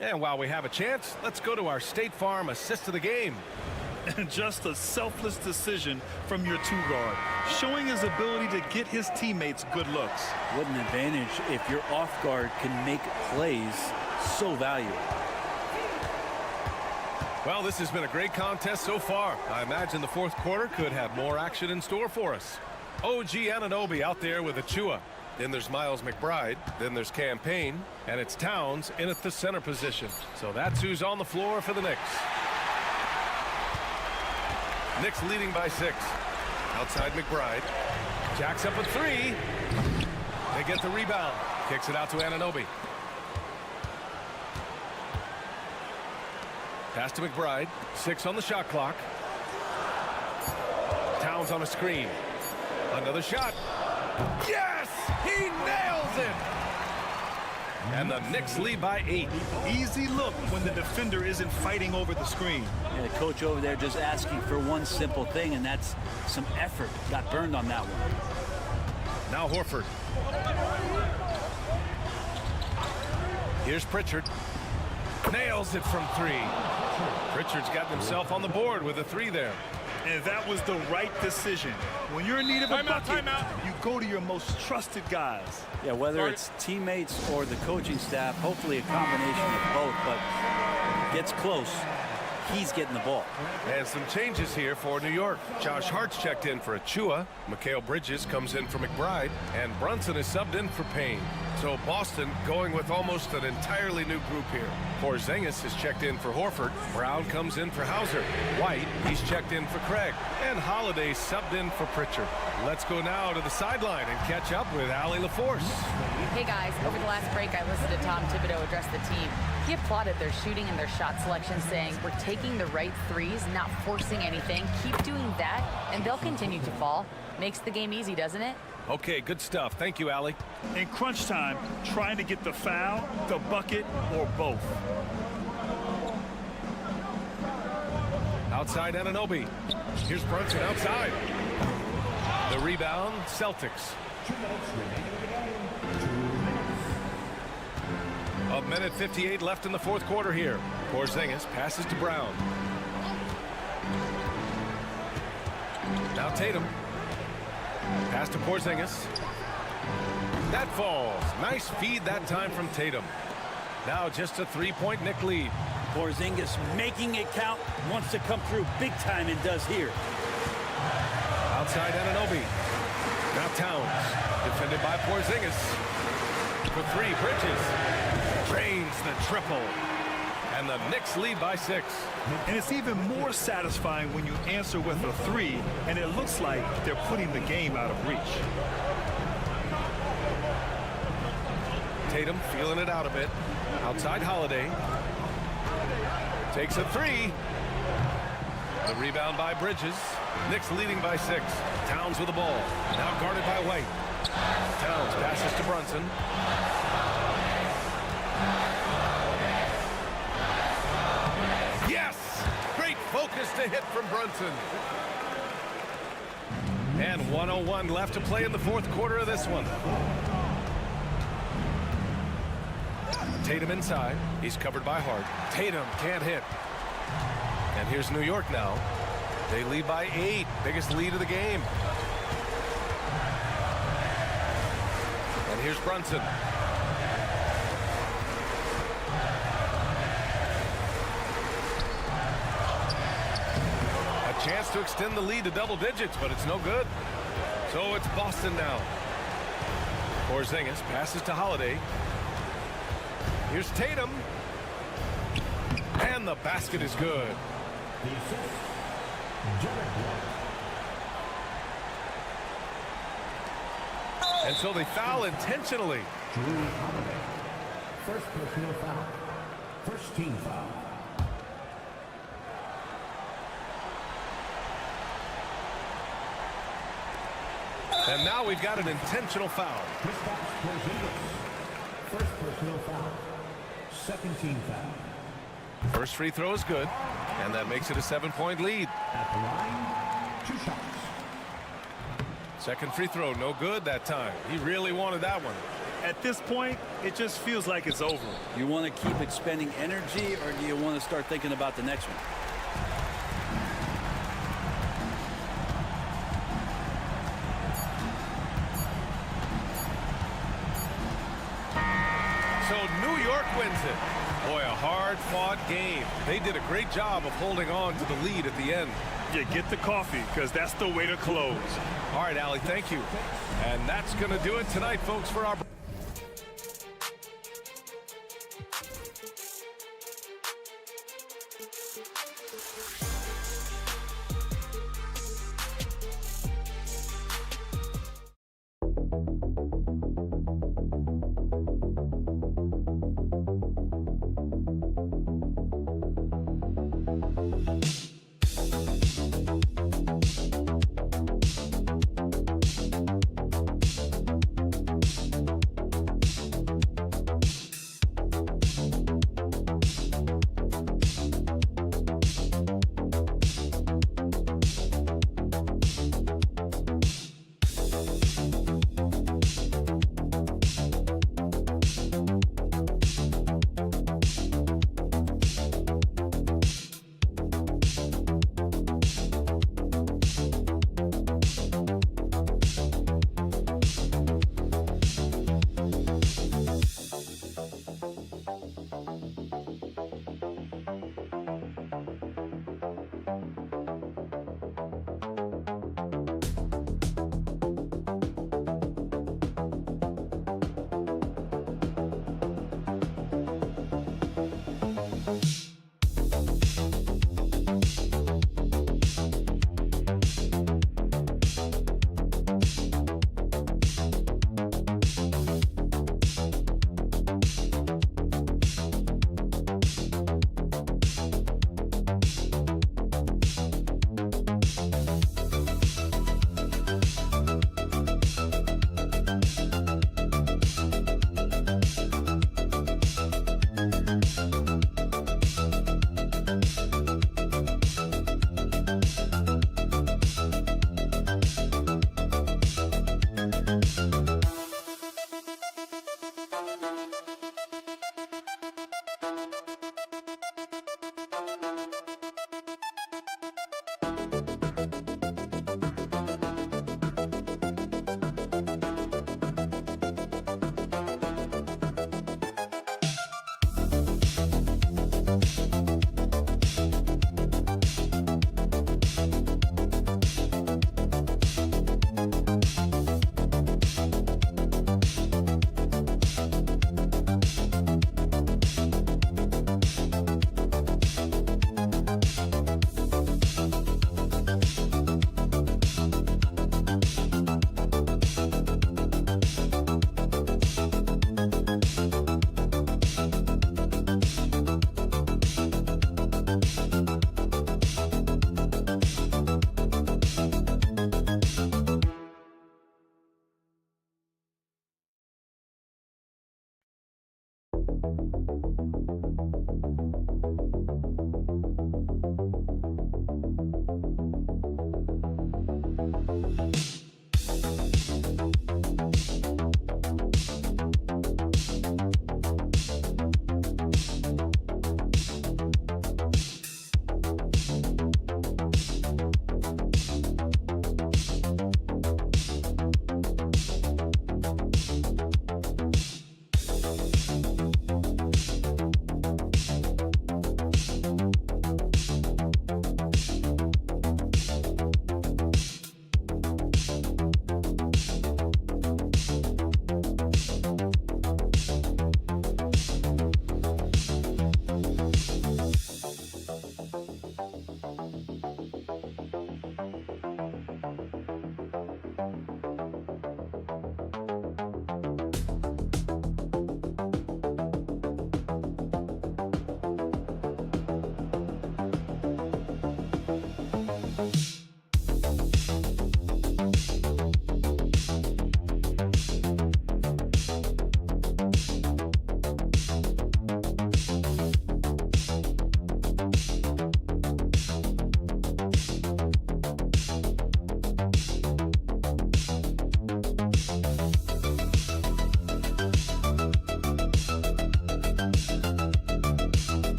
G: And while we have a chance, let's go to our State Farm assist of the game.
H: And just a selfless decision from your 2-guard, showing his ability to get his teammates good looks.
D: What an advantage if your off guard can make plays so valuable.
G: Well, this has been a great contest so far. I imagine the fourth quarter could have more action in store for us. OG Anunoby out there with Achua. Then there's Miles McBride. Then there's Campaign. And it's Towns in at the center position. So that's who's on the floor for the Knicks. Knicks leading by 6. Outside McBride. Jacks up a 3. They get the rebound. Kicks it out to Anunoby. Pass to McBride. 6 on the shot clock. Towns on a screen. Another shot. Yes! He nails it! And the Knicks lead by 8.
H: Easy look when the defender isn't fighting over the screen.
K: Yeah, the coach over there just asking for one simple thing, and that's some effort. Got burned on that one.
G: Now Horford. Here's Pritchard. Nails it from 3. Pritchard's gotten himself on the board with a 3 there.
H: And that was the right decision. When you're in need of a bucket, you go to your most trusted guys.
K: Yeah, whether it's teammates or the coaching staff, hopefully a combination of both, but gets close. He's getting the ball.
G: And some changes here for New York. Josh Hart's checked in for Achua. Mikal Bridges comes in for McBride. And Brunson is subbed in for Payne. So Boston going with almost an entirely new group here. Porzingis is checked in for Horford. Brown comes in for Hauser. White, he's checked in for Craig. And Holiday subbed in for Pritchard. Let's go now to the sideline and catch up with Allie LaForce.
I: Hey guys, over the last break I listened to Tom Thibodeau address the team. He applauded their shooting and their shot selection, saying, we're taking the right threes, not forcing anything. Keep doing that, and they'll continue to fall. Makes the game easy, doesn't it?
G: Okay, good stuff. Thank you, Allie.
H: In crunch time, trying to get the foul, the bucket, or both.
G: Outside Anunoby. Here's Brunson outside. The rebound, Celtics. A minute 58 left in the fourth quarter here. Porzingis passes to Brown. Now Tatum. Pass to Porzingis. That falls. Nice feed that time from Tatum. Now just a 3-point Knick lead.
K: Porzingis making it count, wants to come through big time and does here.
G: Outside Anunoby. Now Towns. Defended by Porzingis. For 3, Bridges. Drains the triple. And the Knicks lead by 6.
H: And it's even more satisfying when you answer with a 3, and it looks like they're putting the game out of reach.
G: Tatum feeling it out a bit. Outside Holiday. Takes a 3. The rebound by Bridges. Knicks leading by 6. Towns with the ball. Now guarded by White. Towns passes to Brunson. Yes! Great focus to hit from Brunson. And 1:01 left to play in the fourth quarter of this one. Tatum inside. He's covered by Hart. Tatum can't hit. And here's New York now. They lead by 8. Biggest lead of the game. And here's Brunson. A chance to extend the lead to double digits, but it's no good. So it's Boston now. Porzingis passes to Holiday. Here's Tatum. And the basket is good. And so they foul intentionally.
F: First personal foul. First team foul.
G: And now we've got an intentional foul.
F: First personal foul. Second team foul.
G: First free throw is good, and that makes it a 7-point lead.
F: At the line, 2 shots.
G: Second free throw, no good that time. He really wanted that one.
H: At this point, it just feels like it's over.
K: You want to keep expending energy, or do you want to start thinking about the next one?
G: So New York wins it. Boy, a hard-fought game. They did a great job of holding on to the lead at the end.
H: Yeah, get the coffee, because that's the way to close.
G: All right, Allie, thank you. And that's going to do it tonight, folks, for our...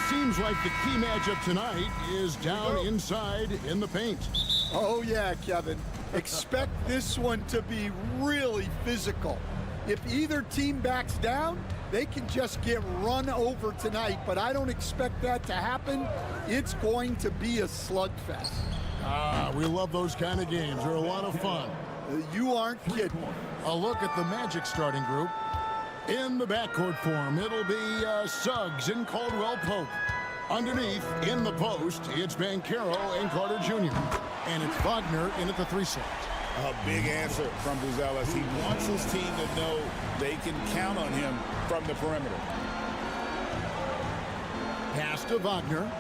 A: Seems like the key matchup tonight is down inside in the paint.
L: Oh, yeah, Kevin. Expect this one to be really physical. If either team backs down, they can just get run over tonight, but I don't expect that to happen. It's going to be a slugfest.
A: We love those kind of games. They're a lot of fun.
L: You aren't kidding.
A: A look at the Magic starting group. In the backcourt form, it'll be Suggs and Caldwell Pope. Underneath, in the post, it's Banchero and Carter Jr. And it's Wagner in at the 3 slot.
C: A big answer from Buzelis. He wants his team to know they can count on him from the perimeter.
A: Pass to Wagner.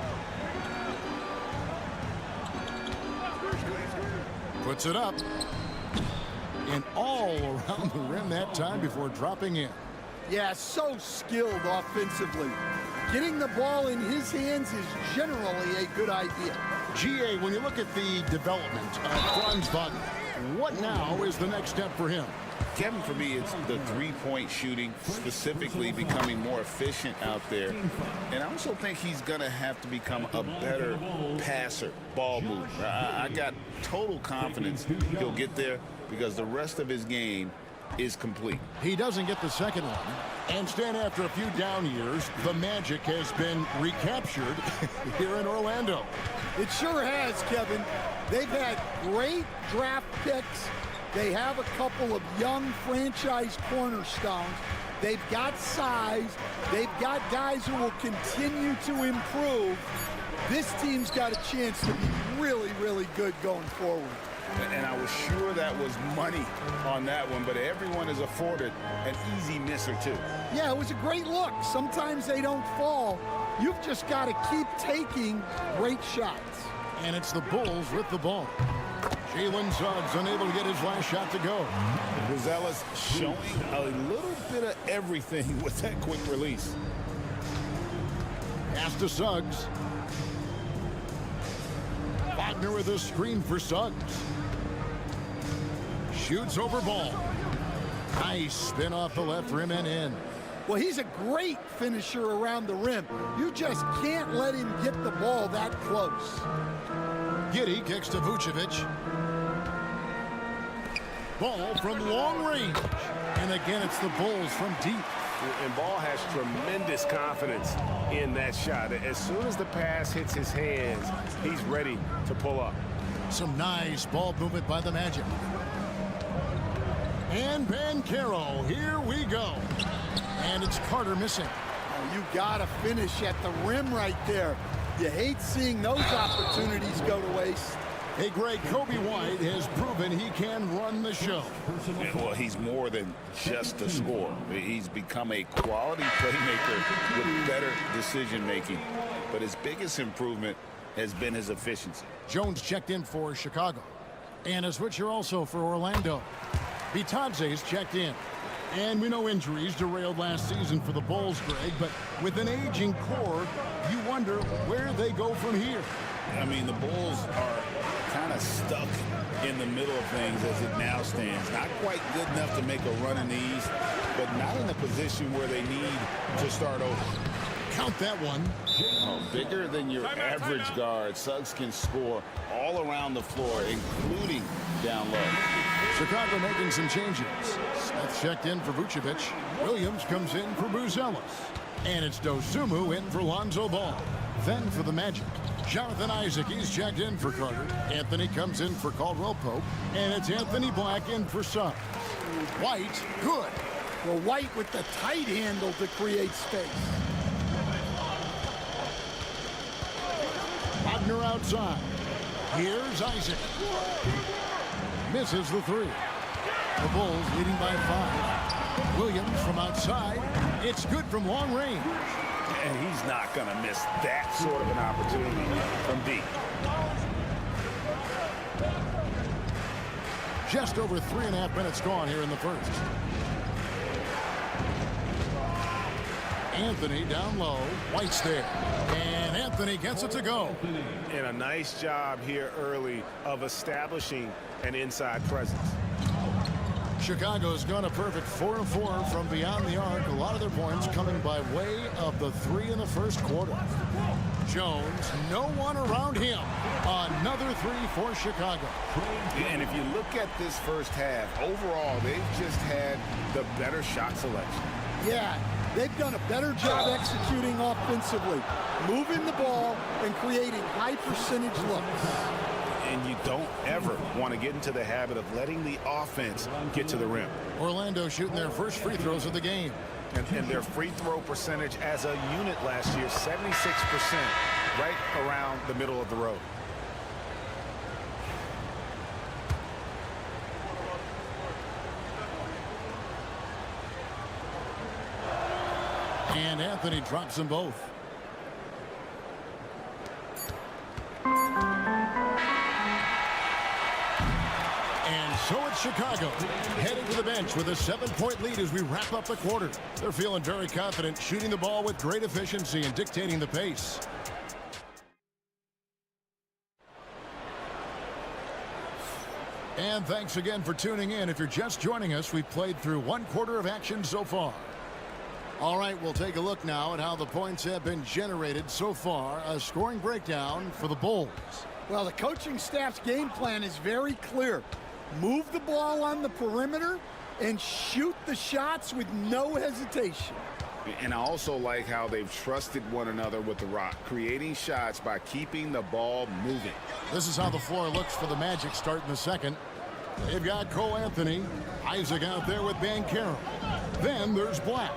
A: Puts it up. And all around the rim that time before dropping in.
L: Yeah, so skilled offensively. Getting the ball in his hands is generally a good idea.
A: GA, when you look at the development of Franz Wagner, what now is the next step for him?
C: Kevin, for me, it's the three-point shooting, specifically becoming more efficient out there. And I also think he's going to have to become a better passer, ball mover. I got total confidence he'll get there because the rest of his game is complete.
A: He doesn't get the second one. And stand after a few down years, the Magic has been recaptured here in Orlando.
L: It sure has, Kevin. They've had great draft picks. They have a couple of young franchise cornerstones. They've got size. They've got guys who will continue to improve. This team's got a chance to be really, really good going forward.
C: And I was sure that was money on that one, but everyone is afforded an easy miss or two.
L: Yeah, it was a great look. Sometimes they don't fall. You've just got to keep taking great shots.
A: And it's the Bulls with the ball. Jalen Suggs unable to get his last shot to go.
C: Rosellas showing a little bit of everything with that quick release.
A: Pass to Suggs. Wagner with a screen for Suggs. Shoots over ball. Nice spin off the left rim and in.
L: Well, he's a great finisher around the rim. You just can't let him get the ball that close.
A: Giddey kicks to Vucevic. Ball from long range. And again, it's the Bulls from deep.
M: And Ball has tremendous confidence in that shot. As soon as the pass hits his hands, he's ready to pull up.
A: Some nice ball movement by the Magic. And Banchero, here we go. And it's Carter missing.
L: Oh, you gotta finish at the rim right there. You hate seeing those opportunities go to waste.
A: Hey, Greg, Kobe White has proven he can run the show.
C: Yeah, well, he's more than just a scorer. He's become a quality playmaker with better decision-making. But his biggest improvement has been his efficiency.
A: Jones checked in for Chicago. And a switcher also for Orlando. Bitadze's checked in. And we know injuries derailed last season for the Bulls, Greg, but with an aging core, you wonder where they go from here.
C: I mean, the Bulls are kind of stuck in the middle of things as it now stands. Not quite good enough to make a run in the East, but not in a position where they need to start over.
A: Count that one.
C: Oh, bigger than your average guard, Suggs can score all around the floor, including down low.
A: Chicago making some changes. Smith checked in for Vucevic. Williams comes in for Bruzelas. And it's Dosunmu in for Lonzo Ball. Then for the Magic, Jonathan Isaac, he's checked in for Carter. Anthony comes in for Caldwell Pope. And it's Anthony Black in for Suggs. White, good.
L: Well, White with the tight handle to create space.
A: Wagner outside. Here's Isaac. Misses the three. The Bulls leading by 5. Williams from outside. It's good from long range.
C: And he's not going to miss that sort of an opportunity from deep.
A: Just over 3.5 minutes gone here in the first. Anthony down low. White's there. And Anthony gets it to go.
M: And a nice job here early of establishing an inside presence.
A: Chicago's gone a perfect 4-4 from beyond the arc. A lot of their points coming by way of the 3 in the first quarter. Jones, no one around him. Another 3 for Chicago.
C: And if you look at this first half, overall, they've just had the better shot selection.
L: Yeah, they've done a better job executing offensively, moving the ball and creating high percentage looks.
M: And you don't ever want to get into the habit of letting the offense get to the rim.
A: Orlando shooting their first free throws of the game.
M: And their free throw percentage as a unit last year, 76%, right around the middle of the road.
A: And Anthony drops them both. And so it's Chicago heading to the bench with a 7-point lead as we wrap up the quarter. They're feeling very confident, shooting the ball with great efficiency and dictating the pace. And thanks again for tuning in. If you're just joining us, we've played through 1 quarter of action so far. All right, we'll take a look now at how the points have been generated so far. A scoring breakdown for the Bulls.
L: Well, the coaching staff's game plan is very clear. Move the ball on the perimeter and shoot the shots with no hesitation.
C: And I also like how they've trusted one another with the rock, creating shots by keeping the ball moving.
A: This is how the floor looks for the Magic starting the second. They've got Cole Anthony. Isaac out there with Banchero. Then there's Black.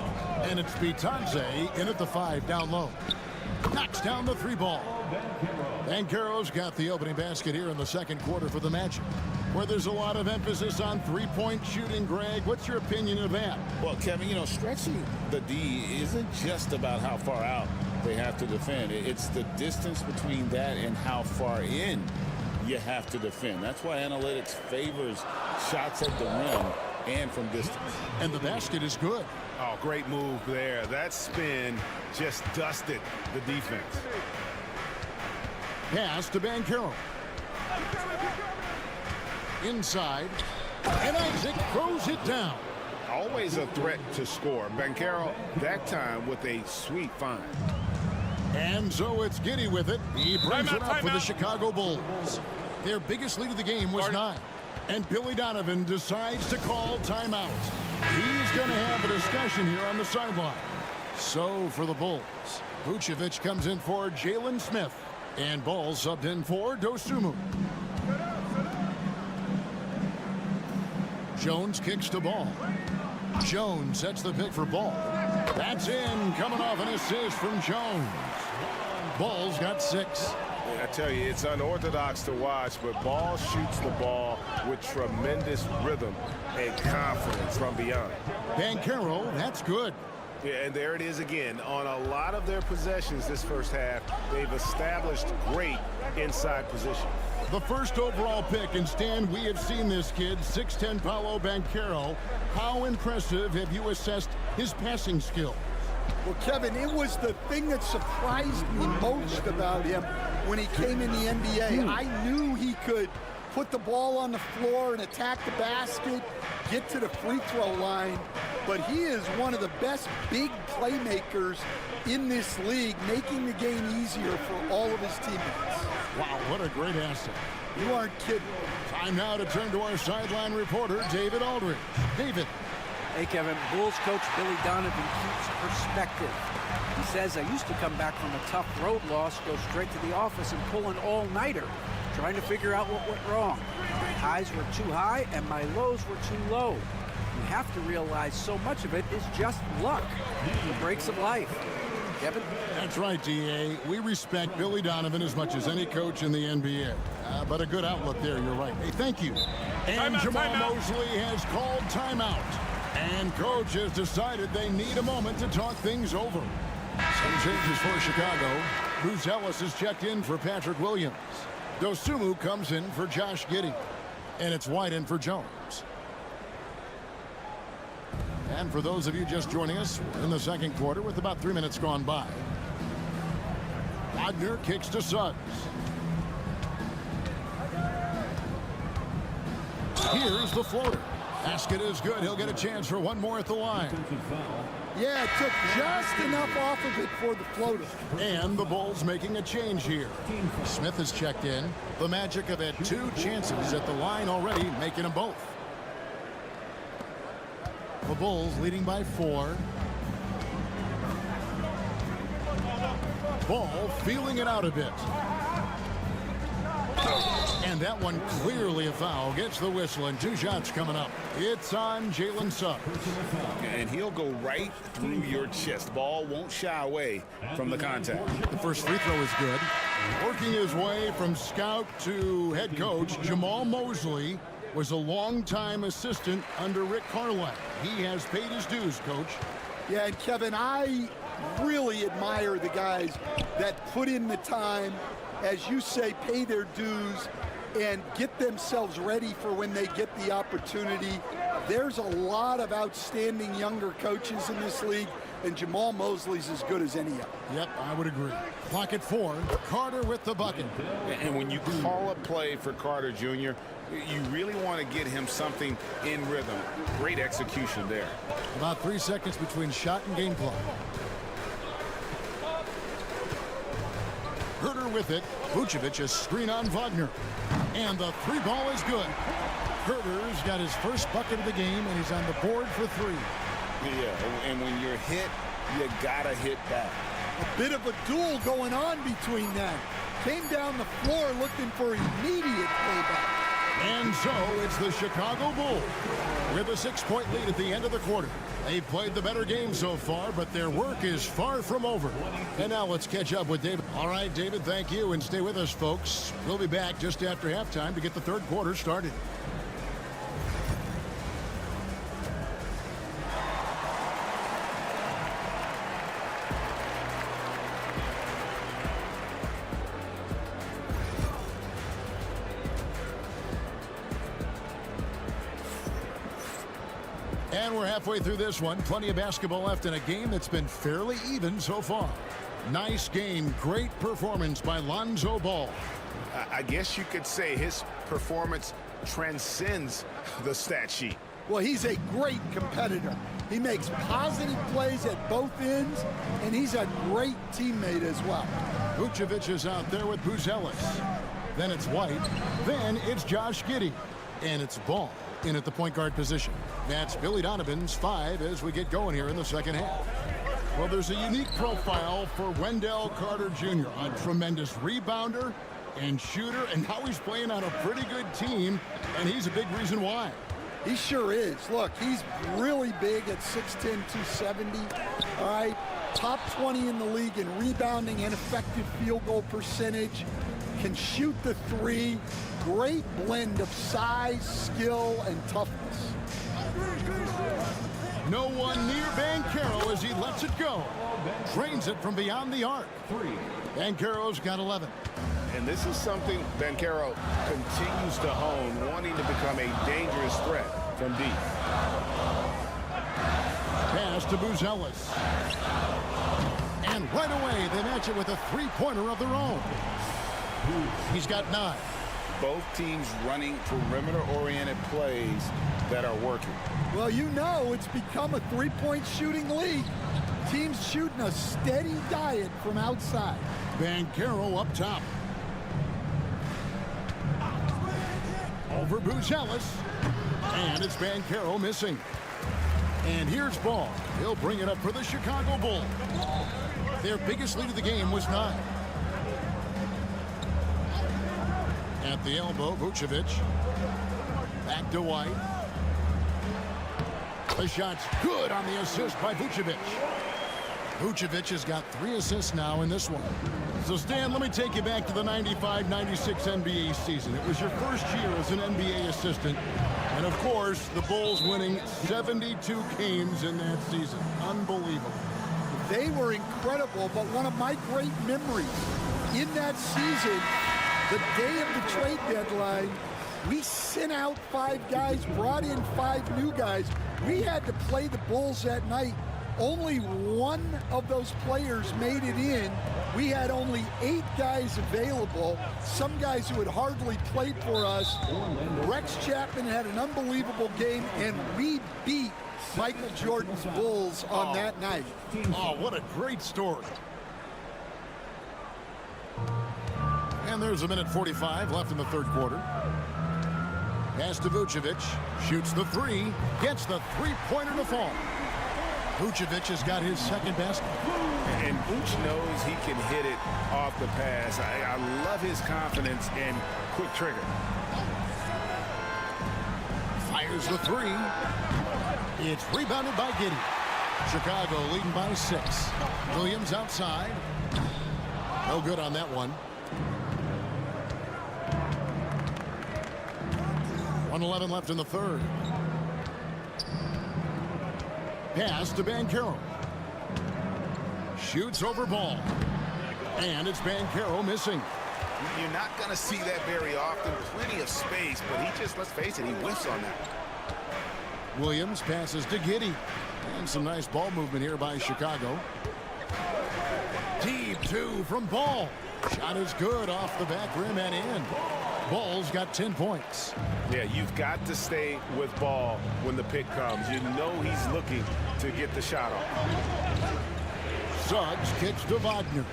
A: And it's Bitanze in at the 5 down low. Knocks down the 3 ball. Banchero's got the opening basket here in the second quarter for the Magic, where there's a lot of emphasis on three-point shooting. Greg, what's your opinion of that?
C: Well, Kevin, stretching the D isn't just about how far out they have to defend. It's the distance between that and how far in you have to defend. That's why analytics favors shots at the rim and from distance.
A: And the basket is good.
M: Oh, great move there. That spin just dusted the defense.
A: Pass to Banchero. Inside. And Isaac throws it down.
M: Always a threat to score. Banchero, that time with a sweet find.
A: And so it's Giddey with it. He brings it up for the Chicago Bulls. Their biggest lead of the game was 9. And Billy Donovan decides to call timeout. He's going to have a discussion here on the sideline. So for the Bulls, Vucevic comes in for Jalen Smith. And Ball subbed in for Dosunmu. Jones kicks to Ball. Jones sets the pick for Ball. That's in, coming off an assist from Jones. Ball's got 6.
M: I tell you, it's unorthodox to watch, but Ball shoots the ball with tremendous rhythm and confidence from beyond.
A: Banchero, that's good.
M: Yeah, and there it is again. On a lot of their possessions this first half, they've established great inside position.
A: The first overall pick, and Stan, we have seen this kid, 6'10" Paolo Banchero. How impressive have you assessed his passing skill?
L: Well, Kevin, it was the thing that surprised me most about him when he came in the NBA. I knew he could put the ball on the floor and attack the basket, get to the free throw line, but he is one of the best big playmakers in this league, making the game easier for all of his teammates.
A: Wow, what a great asset.
L: You aren't kidding.
A: Time now to turn to our sideline reporter, David Aldridge. David.
D: Hey, Kevin. Bulls coach Billy Donovan keeps perspective. He says, I used to come back from a tough road loss, go straight to the office and pull an all-nighter, trying to figure out what went wrong. My highs were too high and my lows were too low. You have to realize so much of it is just luck, the breaks of life. Kevin?
A: That's right, D.A. We respect Billy Donovan as much as any coach in the NBA. But a good outlook there, you're right. Hey, thank you. And Jamal Mosley has called timeout. And coach has decided they need a moment to talk things over. Some changes for Chicago. Bruce Ellis is checked in for Patrick Williams. Dosunmu comes in for Josh Giddey. And it's White in for Jones. And for those of you just joining us, we're in the second quarter with about 3 minutes gone by. Wagner kicks to Suggs. Here's the floater. Basket is good. He'll get a chance for one more at the line.
L: Yeah, it took just enough off of it for the floater.
A: And the Bulls making a change here. Smith is checked in. The Magic have had 2 chances at the line already, making them both. The Bulls leading by 4. Ball feeling it out a bit. And that one clearly a foul. Gets the whistle and 2 shots coming up. It's on Jalen Suggs.
C: And he'll go right through your chest. Ball won't shy away from the contact.
A: The first free throw is good. Working his way from scout to head coach, Jamal Mosley was a longtime assistant under Rick Carlisle. He has paid his dues, Coach.
L: Yeah, and Kevin, I really admire the guys that put in the time, as you say, pay their dues and get themselves ready for when they get the opportunity. There's a lot of outstanding younger coaches in this league, and Jamal Mosley's as good as any of them.
A: Yep, I would agree. Clock at 4. Carter with the bucket.
C: And when you call a play for Carter Jr., you really want to get him something in rhythm. Great execution there.
A: About 3 seconds between shot and game clock. Herter with it. Vucevic a screen on Wagner. And the 3 ball is good. Herter's got his first bucket of the game, and he's on the board for 3.
C: Yeah, and when you're hit, you gotta hit back.
L: A bit of a duel going on between them. Came down the floor looking for immediate payback.
A: And so it's the Chicago Bulls with a 6-point lead at the end of the quarter. They've played the better game so far, but their work is far from over. And now let's catch up with David. All right, David, thank you. And stay with us, folks. We'll be back just after halftime to get the third quarter started. And we're halfway through this one. Plenty of basketball left in a game that's been fairly even so far. Nice game. Great performance by Lonzo Ball.
M: I guess you could say his performance transcends the stat sheet.
L: Well, he's a great competitor. He makes positive plays at both ends, and he's a great teammate as well.
A: Vucevic is out there with Buzelis. Then it's White. Then it's Josh Giddey. And it's Ball in at the point guard position. That's Billy Donovan's 5 as we get going here in the second half. Well, there's a unique profile for Wendell Carter Jr. A tremendous rebounder and shooter, and now he's playing on a pretty good team, and he's a big reason why.
L: He sure is. Look, he's really big at 6'10", 270. All right, top 20 in the league in rebounding and effective field goal percentage. Can shoot the 3. Great blend of size, skill, and toughness.
A: No one near Banchero as he lets it go. Drains it from beyond the arc. Banchero's got 11.
M: And this is something Banchero continues to hone, wanting to become a dangerous threat from deep.
A: Pass to Buzelis. And right away, they match it with a three-pointer of their own. He's got 9.
C: Both teams running perimeter-oriented plays that are working.
L: Well, you know it's become a three-point shooting league. Teams shooting a steady diet from outside.
A: Banchero up top. Over Buzelis. And it's Banchero missing. And here's Ball. He'll bring it up for the Chicago Bulls. Their biggest lead of the game was 9. At the elbow, Vucevic. Back to White. The shot's good on the assist by Vucevic. Vucevic has got 3 assists now in this one. So, Stan, let me take you back to the 95-96 NBA season. It was your first year as an NBA assistant. And, of course, the Bulls winning 72 games in that season. Unbelievable.
L: They were incredible, but one of my great memories in that season, the day of the trade deadline, we sent out 5 guys, brought in 5 new guys. We had to play the Bulls that night. Only one of those players made it in. We had only 8 guys available, some guys who had hardly played for us. Rex Chapman had an unbelievable game, and we beat Michael Jordan's Bulls on that night.
A: Oh, what a great story. And there's a minute 45 left in the third quarter. Pass to Vucevic. Shoots the 3. Gets the three-pointer to fall. Vucevic has got his second basket.
C: And Vuce knows he can hit it off the pass. I love his confidence and quick trigger.
A: Fires the 3. It's rebounded by Giddey. Chicago leading by 6. Williams outside. No good on that one. 1:11 left in the third. Pass to Banchero. Shoots over Ball. And it's Banchero missing.
C: You're not going to see that very often. Plenty of space, but he just, let's face it, he whiffs on that.
A: Williams passes to Giddey. And some nice ball movement here by Chicago. Deep 2 from Ball. Shot is good off the back rim and in. Ball's got 10 points.
M: Yeah, you've got to stay with Ball when the pick comes. You know he's looking to get the shot off.
A: Suggs kicks to Wagner.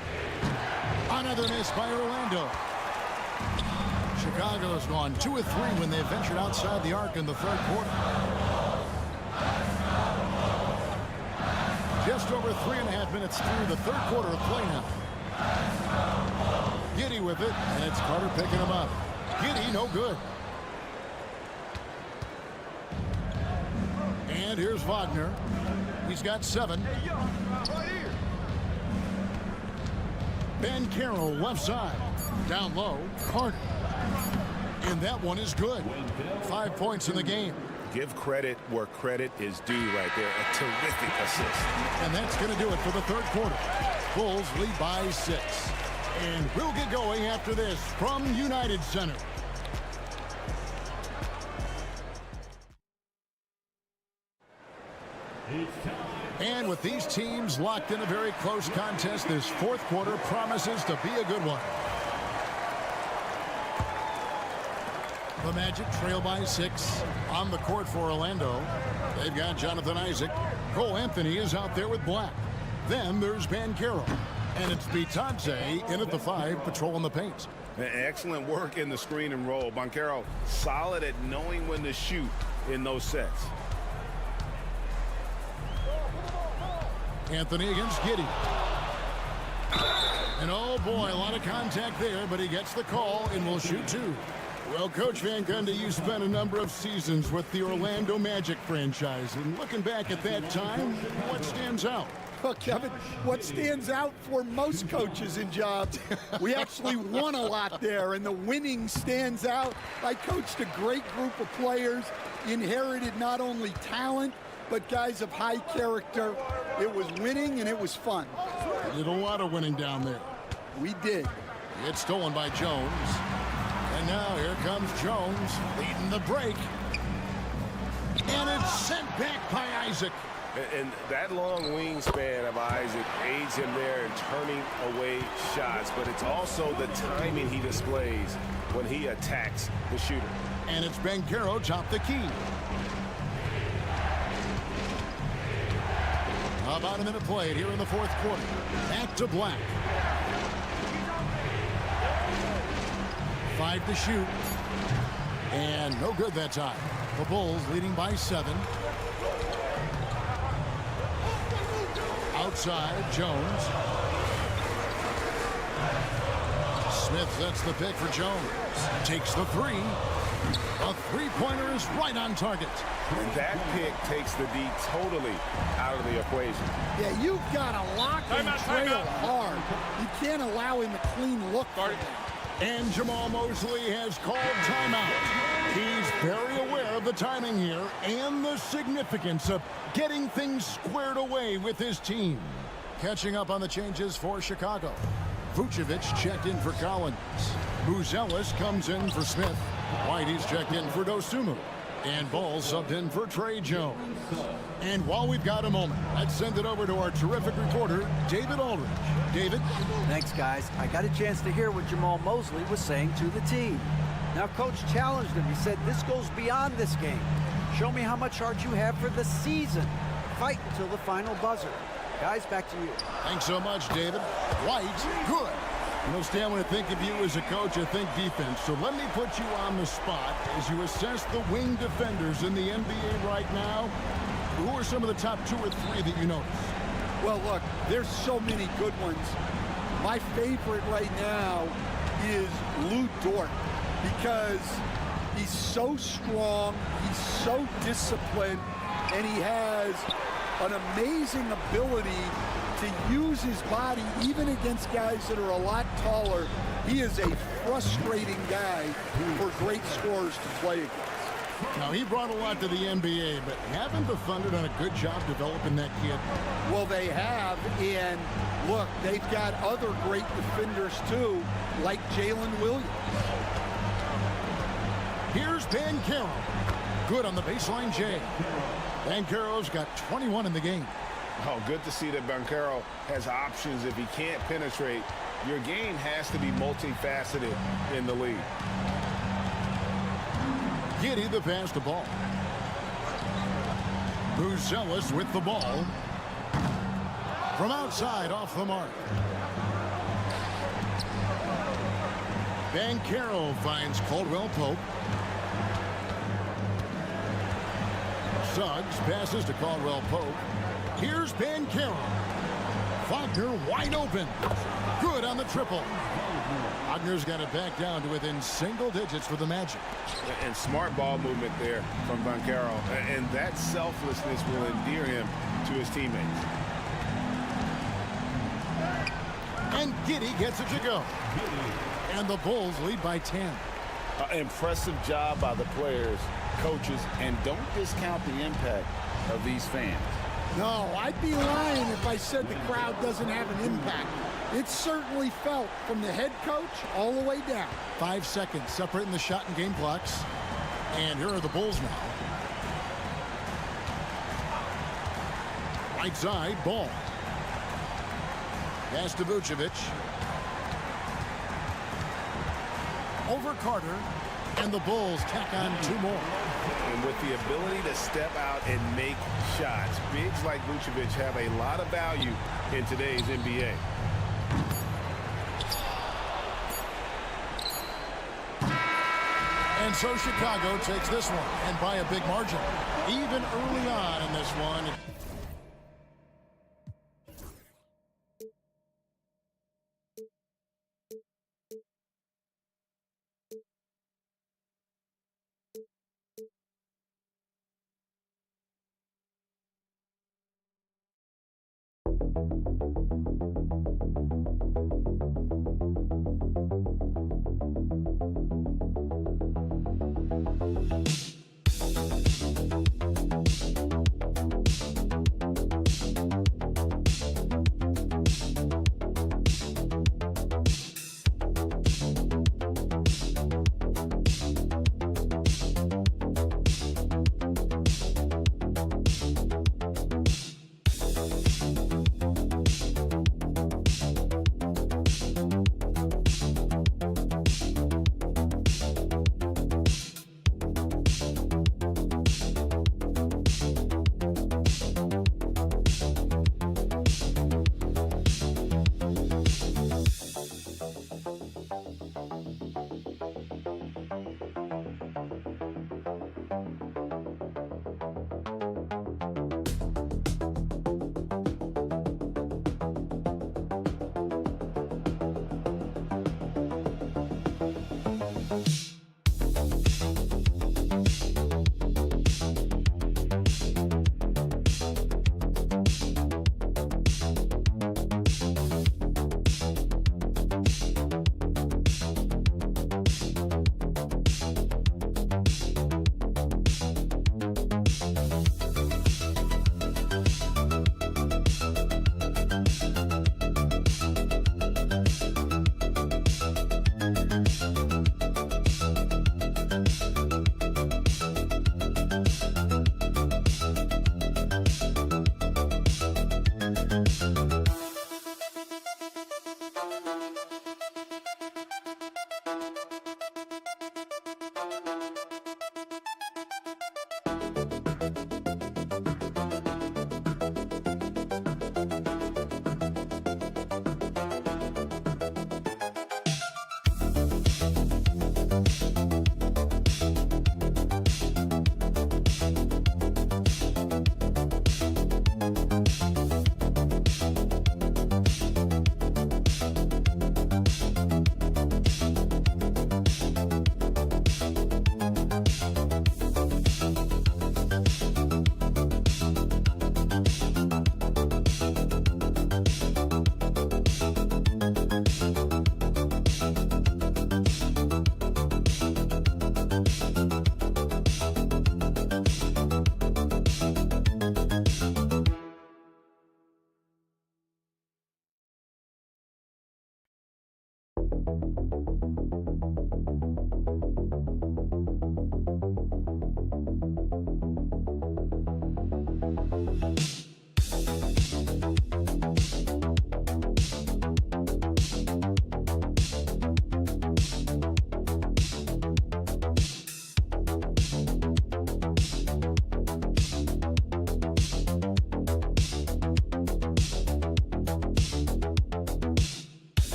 A: Another miss by Orlando. Chicago has gone 2 of 3 when they ventured outside the arc in the third quarter. Just over 3.5 minutes through the third quarter of play now. Giddey with it, and it's Carter picking him up. Giddey, no good. And here's Wagner. He's got 7. Banchero left side. Down low, Carter. And that one is good. 5 points in the game.
C: Give credit where credit is due right there. A terrific assist.
A: And that's going to do it for the third quarter. Bulls lead by 6. And we'll get going after this from United Center. And with these teams locked in a very close contest, this fourth quarter promises to be a good one. The Magic trail by 6 on the court for Orlando. They've got Jonathan Isaac. Cole Anthony is out there with Black. Then there's Banchero. And it's Bitadze in at the 5, patrolling the paint.
C: Excellent work in the screen and roll. Banchero solid at knowing when to shoot in those sets.
A: Anthony against Giddey. And oh boy, a lot of contact there, but he gets the call and will shoot 2. Well, Coach Van Gundy, you spent a number of seasons with the Orlando Magic franchise. And looking back at that time, what stands out?
L: Well, Kevin, what stands out for most coaches in jobs, we actually won a lot there, and the winning stands out. I coached a great group of players, inherited not only talent, but guys of high character. It was winning, and it was fun.
A: Did a lot of winning down there.
L: We did.
A: It's stolen by Jones. And now here comes Jones leading the break. And it's sent back by Isaac.
M: And that long wingspan of Isaac aids him there in turning away shots, but it's also the timing he displays when he attacks the shooter.
A: And it's Banchero top the key. About a minute played here in the fourth quarter. Back to Black. 5 to shoot. And no good that time. The Bulls leading by 7. Outside, Jones. Smith sets the pick for Jones. Takes the 3. A three-pointer is right on target.
M: And that pick takes the D totally out of the equation.
L: Yeah, you've got to lock and trail hard. You can't allow him a clean look.
A: And Jamal Mosley has called timeout. He's very aware of the timing here and the significance of getting things squared away with his team. Catching up on the changes for Chicago. Vucevic checked in for Collins. Buzelis comes in for Smith. Whitey's checked in for Dosunmu. And Ball subbed in for Trey Jones. And while we've got a moment, let's send it over to our terrific reporter, David Aldridge. David?
D: Thanks, guys. I got a chance to hear what Jamal Mosley was saying to the team. Now, Coach challenged him. He said, this goes beyond this game. Show me how much heart you have for the season. Fight until the final buzzer. Guys, back to you.
A: Thanks so much, David. White, good. You know, Stan, when I think of you as a coach, I think defense. So let me put you on the spot as you assess the wing defenders in the NBA right now. Who are some of the top 2 or 3 that you notice?
L: Well, look, there's so many good ones. My favorite right now is Lou Dort because he's so strong, he's so disciplined, and he has an amazing ability to use his body even against guys that are a lot taller. He is a frustrating guy for great scorers to play against.
A: Now, he brought a lot to the NBA, but haven't the Thunder done a good job developing that kid?
L: Well, they have, and look, they've got other great defenders too, like Jalen Williams.
A: Here's Banchero. Good on the baseline, Jay. Banchero's got 21 in the game.
C: Oh, good to see that Banchero has options. If he can't penetrate, your game has to be multifaceted in the league.
A: Giddey the pass to Ball. Buzelis with the ball. From outside, off the mark. Banchero finds Caldwell Pope. Suggs passes to Caldwell Pope. Here's Banchero. Wagner wide open. Good on the triple. Wagner's got it back down to within single digits for the Magic.
C: And smart ball movement there from Banchero. And that selflessness will endear him to his teammates.
A: And Giddey gets it to go. And the Bulls lead by 10.
C: Impressive job by the players, coaches, and don't discount the impact of these fans.
L: No, I'd be lying if I said the crowd doesn't have an impact. It's certainly felt from the head coach all the way down.
A: 5 seconds separating the shot and game clocks. And here are the Bulls now. Right side, Ball. Pass to Vucevic. Over Carter. And the Bulls tack on 2 more.
C: And with the ability to step out and make shots, bigs like Vucevic have a lot of value in today's NBA.
A: And so Chicago takes this one, and by a big margin. Even early on in this one.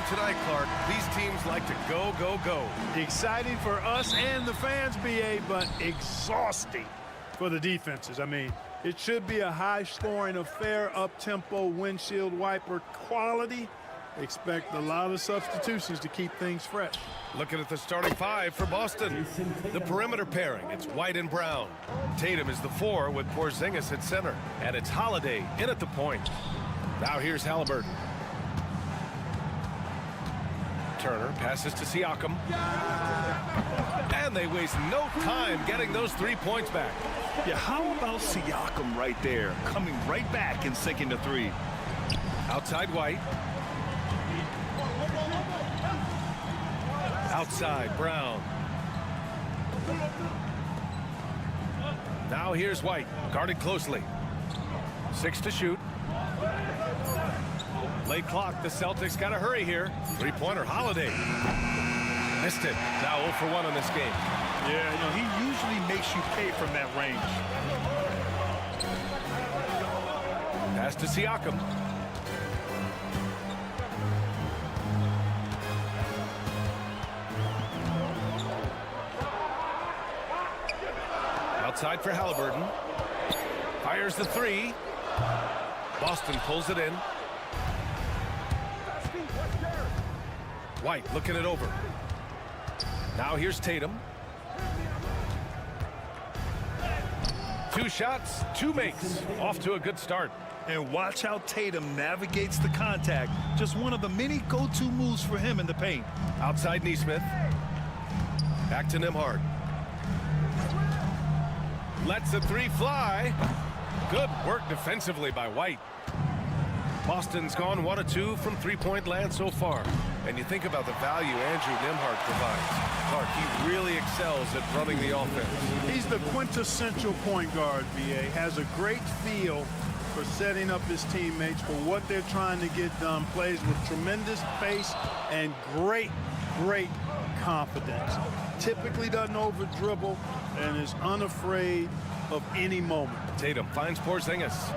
G: tonight, Clark. These teams like to go, go, go.
B: Exciting for us and the fans, BA, but exhausting for the defenses. I mean, it should be a high-scoring affair, up-tempo, windshield wiper quality. Expect a lot of substitutions to keep things fresh.
G: Looking at the starting five for Boston. The perimeter pairing, it's White and Brown. Tatum is the 4 with Porzingis at center. And it's Holiday in at the point. Now here's Halliburton. Turner passes to Siakam. And they waste no time getting those 3 points back.
H: Yeah, how about Siakam right there, coming right back and sinking the 3?
G: Outside White. Outside Brown. Now here's White, guarded closely. 6 to shoot. Late clock, the Celtics got to hurry here. 3-pointer, Holiday. Missed it. Now 0 for 1 in this game.
H: Yeah, you know, he usually makes you pay from that range.
G: Pass to Siakam. Outside for Halliburton. Fires the 3. Boston pulls it in. White looking it over. Now here's Tatum. 2 shots, 2 makes. Off to a good start.
H: And watch how Tatum navigates the contact. Just one of the many go-to moves for him in the paint.
G: Outside Neesmith. Back to Nembhard. Lets the 3 fly. Good work defensively by White. Boston's gone 1 of 2 from 3-point land so far. And you think about the value Andrew Nembhard provides. Clark, he really excels at running the offense.
B: He's the quintessential point guard, BA. Has a great feel for setting up his teammates for what they're trying to get done. Plays with tremendous pace and great confidence. Typically doesn't over-dribble and is unafraid of any moment.
G: Tatum finds Porzingis.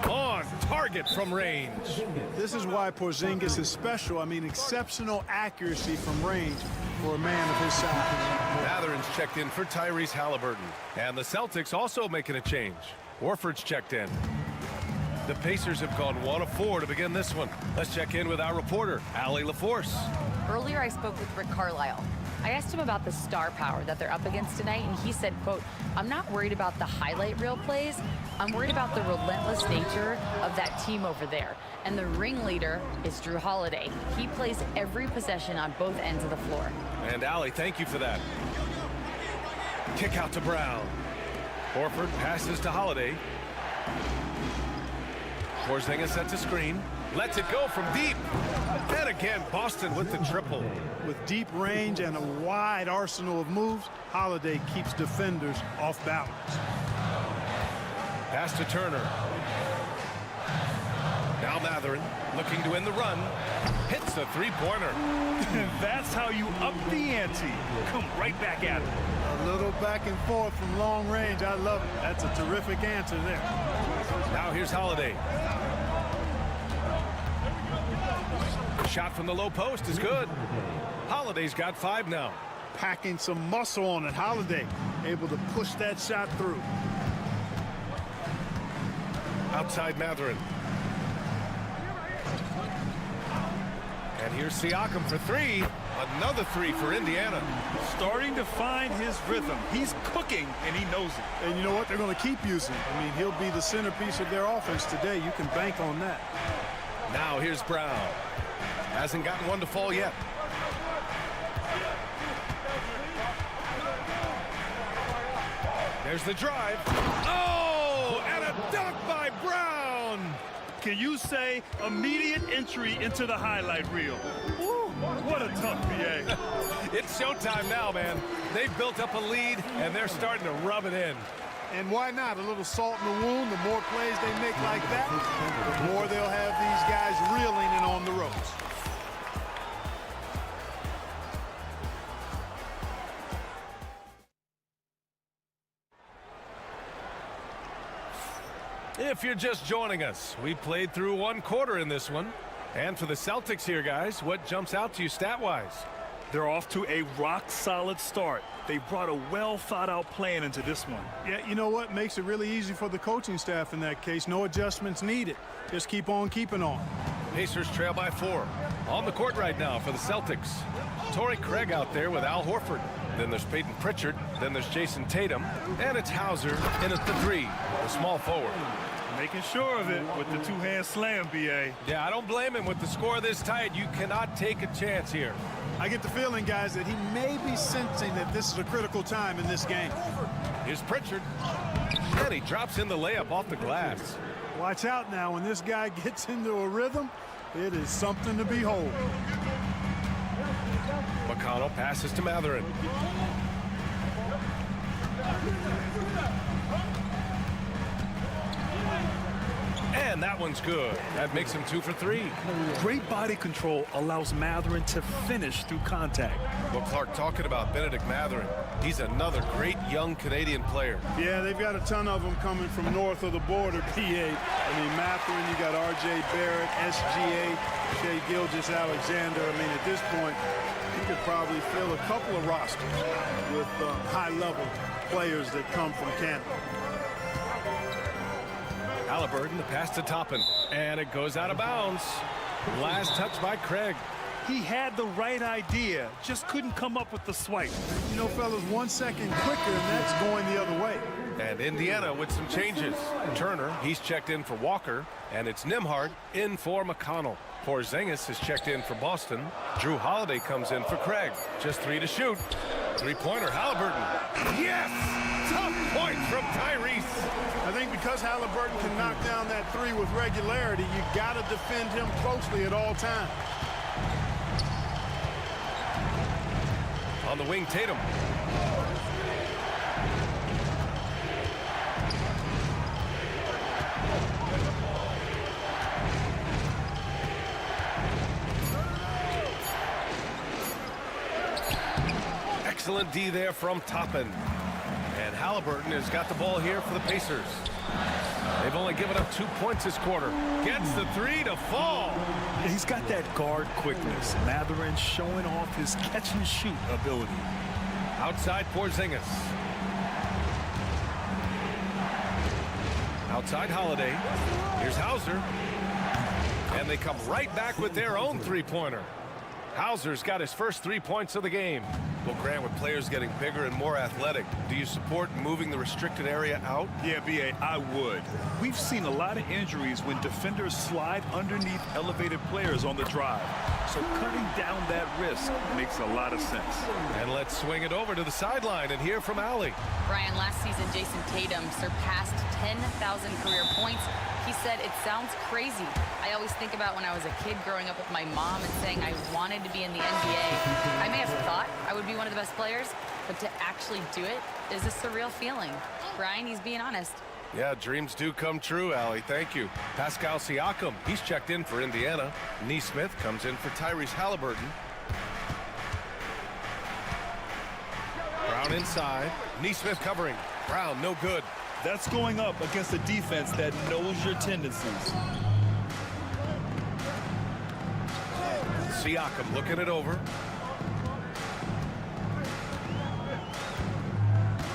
G: On target from range.
B: This is why Porzingis is special. I mean, exceptional accuracy from range for a man of his size.
G: Mathurin's checked in for Tyrese Halliburton. And the Celtics also making a change. Horford's checked in. The Pacers have gone 1 of 4 to begin this one. Let's check in with our reporter, Allie LaForce.
I: Earlier, I spoke with Rick Carlisle. I asked him about the star power that they're up against tonight, and he said, quote, "I'm not worried about the highlight reel plays. I'm worried about the relentless nature of that team over there. And the ringleader is Drew Holiday. He plays every possession on both ends of the floor."
G: And Allie, thank you for that. Kick out to Brown. Horford passes to Holiday. Porzingis sets a screen. Lets it go from deep. And again, Boston with the triple.
B: With deep range and a wide arsenal of moves, Holiday keeps defenders off balance.
G: Pass to Turner. Now Mathurin looking to win the run. Hits a 3-pointer.
H: That's how you up the ante. Come right back at it.
B: A little back and forth from long range. I love it. That's a terrific answer there.
G: Now here's Holiday. Shot from the low post is good. Holiday's got 5 now.
B: Packing some muscle on it. Holiday able to push that shot through.
G: Outside Mathurin. And here's Siakam for 3. Another 3 for Indiana.
H: Starting to find his rhythm. He's cooking, and he knows it.
B: And you know what? They're going to keep using him. I mean, he'll be the centerpiece of their offense today. You can bank on that.
G: Now here's Brown. Hasn't gotten one to fall yet. There's the drive. Oh, and a dunk by Brown.
H: Can you say immediate entry into the highlight reel? Woo, what a tough BA.
G: It's showtime now, man. They've built up a lead, and they're starting to rub it in.
B: And why not? A little salt in the wound. The more plays they make like that, the more they'll have these guys reeling and on the ropes.
G: If you're just joining us, we played through 1 quarter in this one. And for the Celtics here, guys, what jumps out to you stat-wise?
H: They're off to a rock-solid start. They brought a well-thought-out plan into this one.
B: Yeah, you know what? Makes it really easy for the coaching staff in that case. No adjustments needed. Just keep on keeping on.
G: Pacers trail by 4. On the court right now for the Celtics. Torrey Craig out there with Al Horford. Then there's Peyton Pritchard. Then there's Jason Tatum. And it's Hauser in at the 3, the small forward.
H: Making sure of it with the two-hand slam, B.A.
G: Yeah, I don't blame him. With the score this tight, you cannot take a chance here.
B: I get the feeling, guys, that he may be sensing that this is a critical time in this game.
G: Here's Pritchard. And he drops in the layup off the glass.
B: Watch out now. When this guy gets into a rhythm, it is something to behold.
G: McConnell passes to Mathurin. And that one's good. That makes him 2 for 3.
H: Great body control allows Mathurin to finish through contact.
G: Well, Clark, talking about Benedict Mathurin, he's another great young Canadian player.
B: Yeah, they've got a ton of them coming from north of the border, PA. I mean, Mathurin, you got R.J. Barrett, SGA, Shai Gilgeous-Alexander. I mean, at this point, you could probably fill a couple of rosters with high-level players that come from Canada.
G: Halliburton, the pass to Toppin, and it goes out of bounds. Last touch by Craig.
H: He had the right idea, just couldn't come up with the swipe.
B: You know, fellas, 1 second quicker, and that's going the other way.
G: And Indiana with some changes. Turner, he's checked in for Walker, and it's Nembhard in for McConnell. Porzingis is checked in for Boston. Drew Holiday comes in for Craig. Just 3 to shoot. Three-pointer, Halliburton. Yes! Tough point from Tyrese.
B: I think because Halliburton can knock down that 3 with regularity, you got to defend him closely at all times.
G: On the wing, Tatum. Excellent D there from Toppin. And Halliburton has got the ball here for the Pacers. They've only given up 2 points this quarter. Gets the 3 to fall.
H: He's got that guard quickness. Mathurin showing off his catch-and-shoot ability.
G: Outside Porzingis. Outside Holiday. Here's Hauser. And they come right back with their own three-pointer. Hauser's got his first 3 points of the game. Well, Grant, with players getting bigger and more athletic, do you support moving the restricted area out?
H: Yeah, B.A., I would. We've seen a lot of injuries when defenders slide underneath elevated players on the drive. So cutting down that risk makes a lot of sense.
G: And let's swing it over to the sideline and hear from Allie.
I: Brian, last season, Jason Tatum surpassed 10,000 career points. He said, it sounds crazy. I always think about when I was a kid growing up with my mom and saying I wanted to be in the NBA. I may have thought I would be one of the best players, but to actually do it is a surreal feeling. Brian, he's being honest.
G: Yeah, dreams do come true, Allie. Thank you. Pascal Siakam, he's checked in for Indiana. Nesmith comes in for Tyrese Halliburton. Brown inside. Nesmith covering. Brown, no good.
H: That's going up against a defense that knows your tendencies.
G: Siakam looking it over.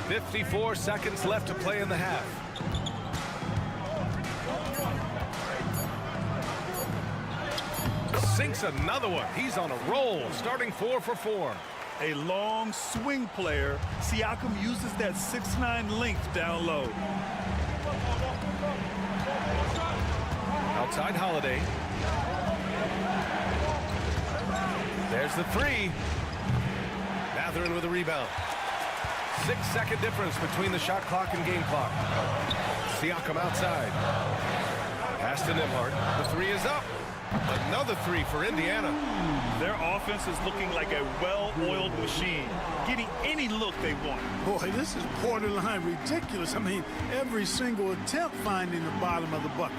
G: 54 seconds left to play in the half. Sinks another one. He's on a roll, starting 4 for 4.
H: A long swing player. Siakam uses that 6'9" length down low.
G: Outside Holiday. There's the 3. Mathurin with a rebound. 6-second difference between the shot clock and game clock. Siakam outside. Pass to Nembhard. The 3 is up. Another 3 for Indiana.
H: Their offense is looking like a well-oiled machine, getting any look they want.
B: Boy, this is borderline ridiculous. I mean, every single attempt finding the bottom of the bucket.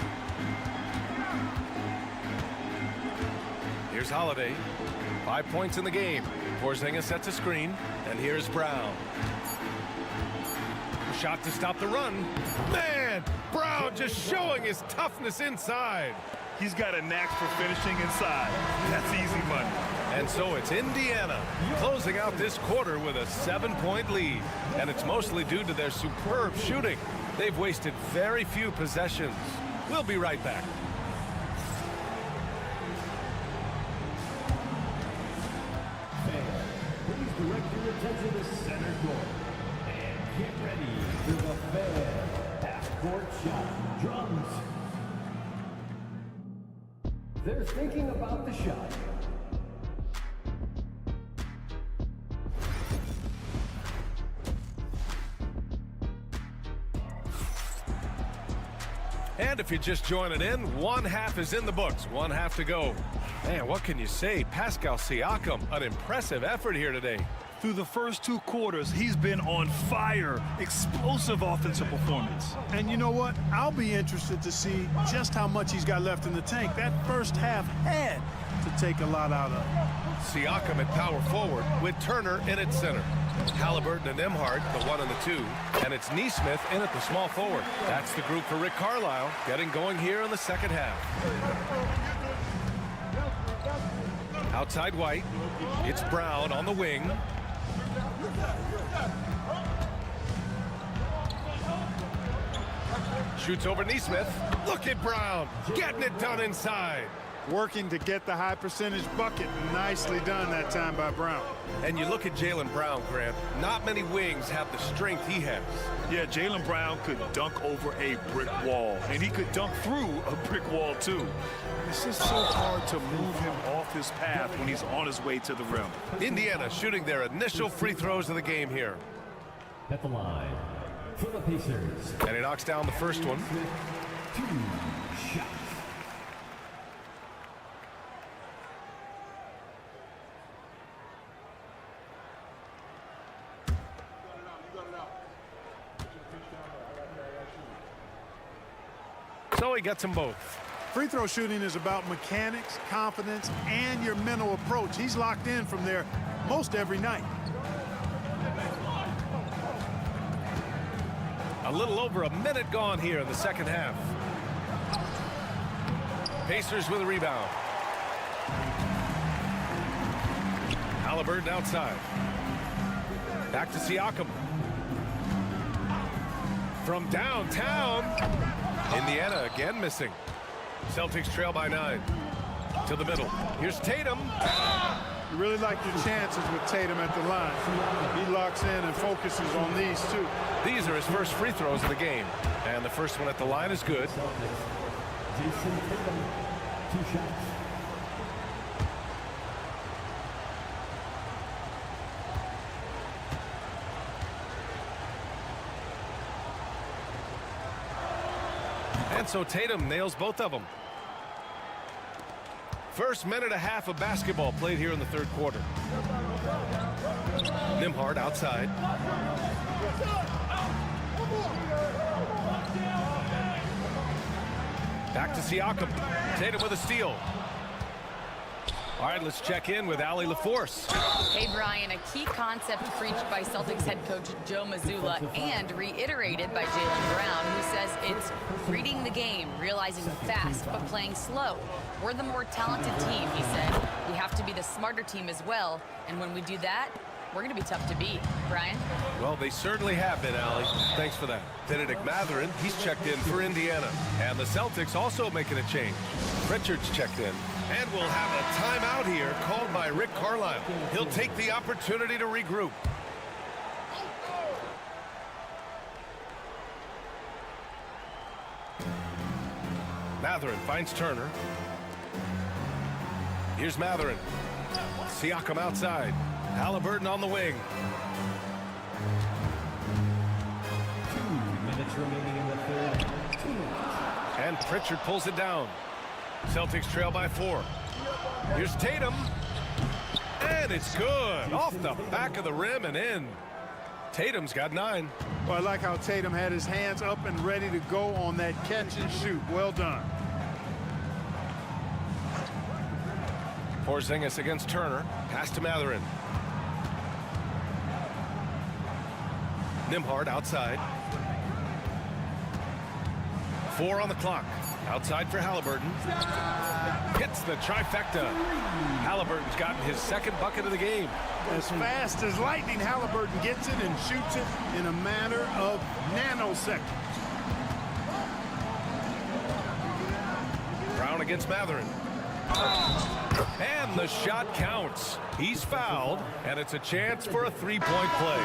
G: Here's Holiday. 5 points in the game. Porzingis sets a screen, and here's Brown. Shot to stop the run. Man, Brown just showing his toughness inside.
H: He's got a knack for finishing inside. That's easy money.
G: And so it's Indiana closing out this quarter with a 7-point lead. And it's mostly due to their superb shooting. They've wasted very few possessions. We'll be right back.
F: Please direct your attention to center court. And get ready for the Fan half-court shot drums. They're thinking about the shot.
G: And if you're just joining in, one half is in the books, one half to go. Man, what can you say? Pascal Siakam, an impressive effort here today.
H: Through the first 2 quarters, he's been on fire. Explosive offensive performance.
B: And you know what? I'll be interested to see just how much he's got left in the tank. That first half had to take a lot out of it.
G: Siakam at power forward with Turner in at center. Halliburton and Nembhard, the 1 and the 2. And it's Nesmith in at the small forward. That's the group for Rick Carlisle, getting going here in the second half. Outside White. It's Brown on the wing. Shoots over Nesmith. Look at Brown, getting it done inside.
B: Working to get the high percentage bucket. Nicely done that time by Brown.
G: And you look at Jaylen Brown, Grant. Not many wings have the strength he has.
H: Yeah, Jaylen Brown could dunk over a brick wall, and he could dunk through a brick wall, too. It's just so hard to move him off his path when he's on his way to the rim.
G: Indiana shooting their initial free throws of the game here.
F: At the line for the Pacers.
G: And he knocks down the first one.
F: 2 shots.
G: So he gets them both.
B: Free throw shooting is about mechanics, confidence, and your mental approach. He's locked in from there most every night.
G: A little over a minute gone here in the second half. Pacers with a rebound. Halliburton outside. Back to Siakam. From downtown. Indiana again missing. Celtics trail by 9. To the middle. Here's Tatum.
B: You really like your chances with Tatum at the line. He locks in and focuses on these 2.
G: These are his first free throws of the game. And the first one at the line is good.
F: Jason Tatum, 2 shots.
G: And so Tatum nails both of them. First minute and a half of basketball played here in the third quarter. Nembhard outside. Back to Siakam. Tatum with a steal. All right, let's check in with Allie LaForce.
I: Hey, Brian, a key concept preached by Celtics head coach Joe Mazzulla and reiterated by Jaylen Brown, who says it's reading the game, realizing fast, but playing slow. We're the more talented team, he said. We have to be the smarter team as well, and when we do that, we're going to be tough to beat. Brian?
G: Well, they certainly have been, Allie. Thanks for that. Benedict Mathurin, he's checked in for Indiana. And the Celtics also making a change. Pritchard's checked in. And we'll have a timeout here called by Rick Carlisle. He'll take the opportunity to regroup. Mathurin finds Turner. Here's Mathurin. Siakam outside. Halliburton on the wing.
F: 2 minutes remaining in the third. 2 minutes.
G: And Pritchard pulls it down. Celtics trail by 4. Here's Tatum. And it's good. Off the back of the rim and in. Tatum's got 9.
B: Well, I like how Tatum had his hands up and ready to go on that catch and shoot. Well done.
G: Porzingis against Turner. Pass to Mathurin. Nembhard outside. 4 on the clock. Outside for Halliburton. Hits the trifecta. Halliburton's gotten his second bucket of the game.
B: As fast as lightning, Halliburton gets it and shoots it in a matter of nanoseconds.
G: Brown against Matherin. And the shot counts. He's fouled, and it's a chance for a three-point play.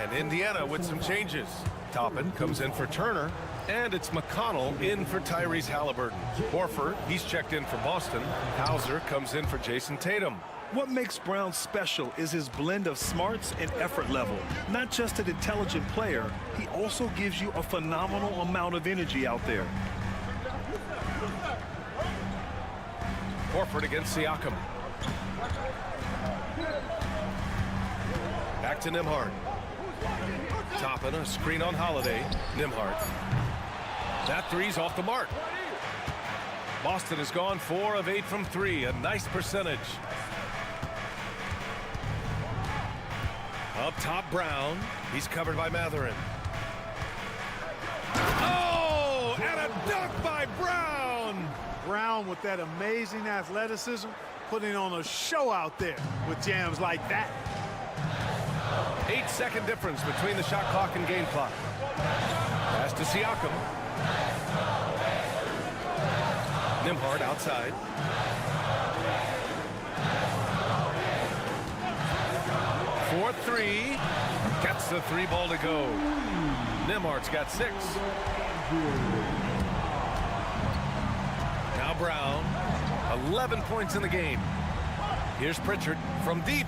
G: And Indiana with some changes. Toppin comes in for Turner, and it's McConnell in for Tyrese Halliburton. Horford, he's checked in for Boston. Hauser comes in for Jason Tatum.
H: What makes Brown special is his blend of smarts and effort level. Not just an intelligent player, he also gives you a phenomenal amount of energy out there.
G: Horford against Siakam. Back to Nembhard. Toppin, a screen on Holiday. Nembhard. That three's off the mark. Boston has gone 4 of 8 from 3. A nice percentage. Up top, Brown. He's covered by Matherin. Oh, and a dunk by Brown.
B: Brown with that amazing athleticism, putting on a show out there with jams like that.
G: 8-second difference between the shot clock and game clock. Pass to Siakam. Nembhard outside. For 3. Gets the 3 ball to go. Nembhard's got 6. Now Brown. 11 points in the game. Here's Pritchard from deep.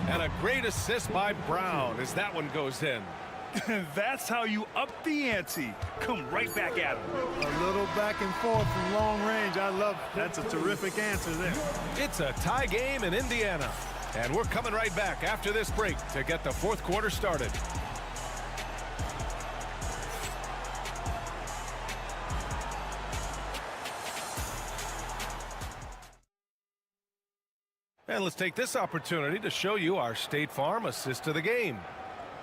G: And a great assist by Brown as that one goes in.
H: That's how you up the ante. Come right back at him.
B: A little back and forth from long range. I love it. That's a terrific answer there.
G: It's a tie game in Indiana. And we're coming right back after this break to get the fourth quarter started. And let's take this opportunity to show you our State Farm assist of the game.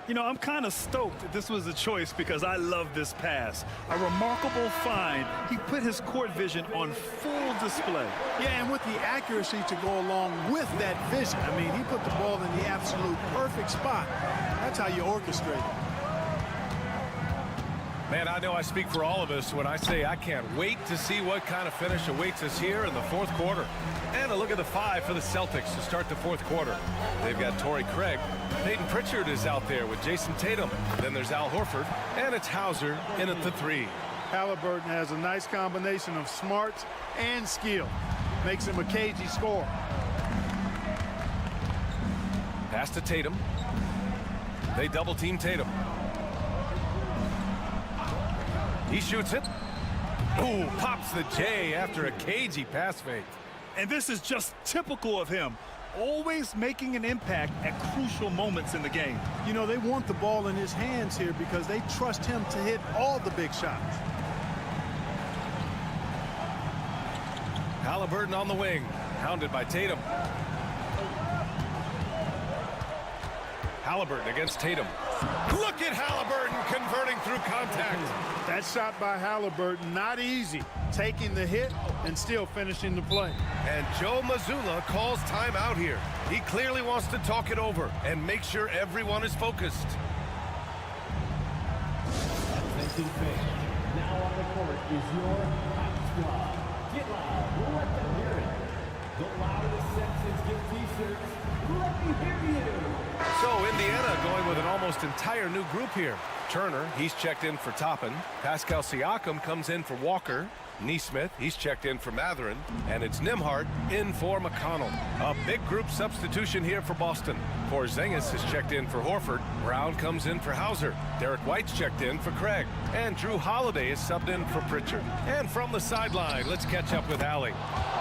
H: You know, I'm kind of stoked that this was a choice because I love this pass. A remarkable find. He put his court vision on full display.
B: Yeah, and with the accuracy to go along with that vision. I mean, he put the ball in the absolute perfect spot. That's how you orchestrate it.
G: Man, I know I speak for all of us when I say I can't wait to see what kind of finish awaits us here in the fourth quarter. And a look at the 5 for the Celtics to start the fourth quarter. They've got Torrey Craig. Peyton Pritchard is out there with Jason Tatum. Then there's Al Horford. And it's Hauser in at the 3.
B: Halliburton has a nice combination of smarts and skill. Makes him a cagey scorer.
G: Pass to Tatum. They double team Tatum. He shoots it. Ooh, pops the J after a cagey pass fake.
H: And this is just typical of him. Always making an impact at crucial moments in the game.
B: You know, they want the ball in his hands here because they trust him to hit all the big shots.
G: Halliburton on the wing, hounded by Tatum. Halliburton against Tatum. Look at Halliburton converting through contact.
B: That shot by Halliburton, not easy. Taking the hit and still finishing the play.
G: And Joe Mazzulla calls timeout here. He clearly wants to talk it over and make sure everyone is focused.
F: Now on the court is your hot squad. Get loud. Let them hear it. The loudest sections get t-shirts. Let me hear you.
G: So Indiana going with an almost entire new group here. Turner, he's checked in for Toppin. Pascal Siakam comes in for Walker. Nesmith, he's checked in for Matherin. And it's Nembhard in for McConnell. A big group substitution here for Boston. Porzingis is checked in for Horford. Brown comes in for Hauser. Derek White's checked in for Craig. And Drew Holiday is subbed in for Pritchard. And from the sideline, let's catch up with Allie.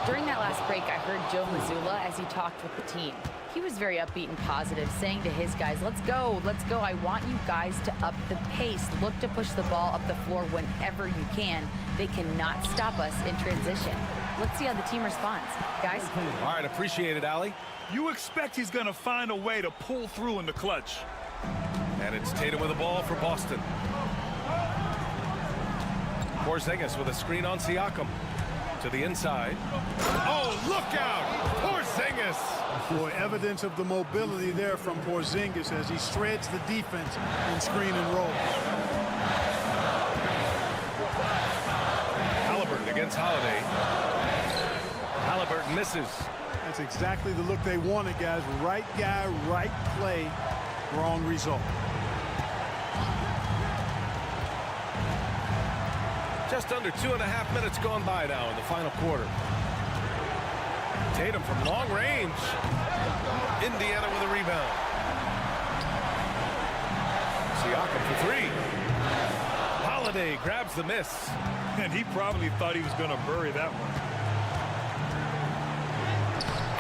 I: During that last break, I heard Joe Mazzulla as he talked with the team. He was very upbeat and positive, saying to his guys, let's go. I want you guys to up the pace. Look to push the ball up the floor whenever you can. They cannot stop us in transition. Let's see how the team responds. Guys?
G: All right, appreciate it, Allie.
H: You expect he's going to find a way to pull through in the clutch.
G: And it's Tatum with the ball for Boston. Porzingis with a screen on Siakam. To the inside. Oh, look out! Porzingis!
B: Boy, evidence of the mobility there from Porzingis as he shreds the defense in screen and roll.
G: Halliburton against Holiday. Halliburton misses.
B: That's exactly the look they wanted, guys. Right guy, right play, wrong result.
G: Just under 2.5 minutes gone by now in the final quarter. Tatum from long range. Indiana with a rebound. Siakam for three. Holiday grabs the miss.
H: And he probably thought he was going to bury that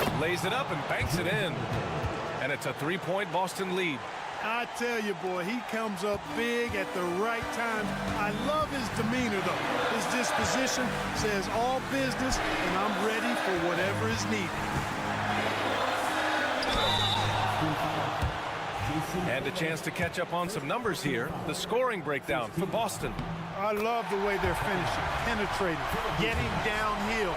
H: one.
G: Lays it up and banks it in. And it's a three-point Boston lead.
B: I tell you, boy, he comes up big at the right time. I love his demeanor, though. His disposition says all business, and I'm ready for whatever is needed.
G: And a chance to catch up on some numbers here. The scoring breakdown for Boston.
B: I love the way they're finishing, penetrating, getting downhill,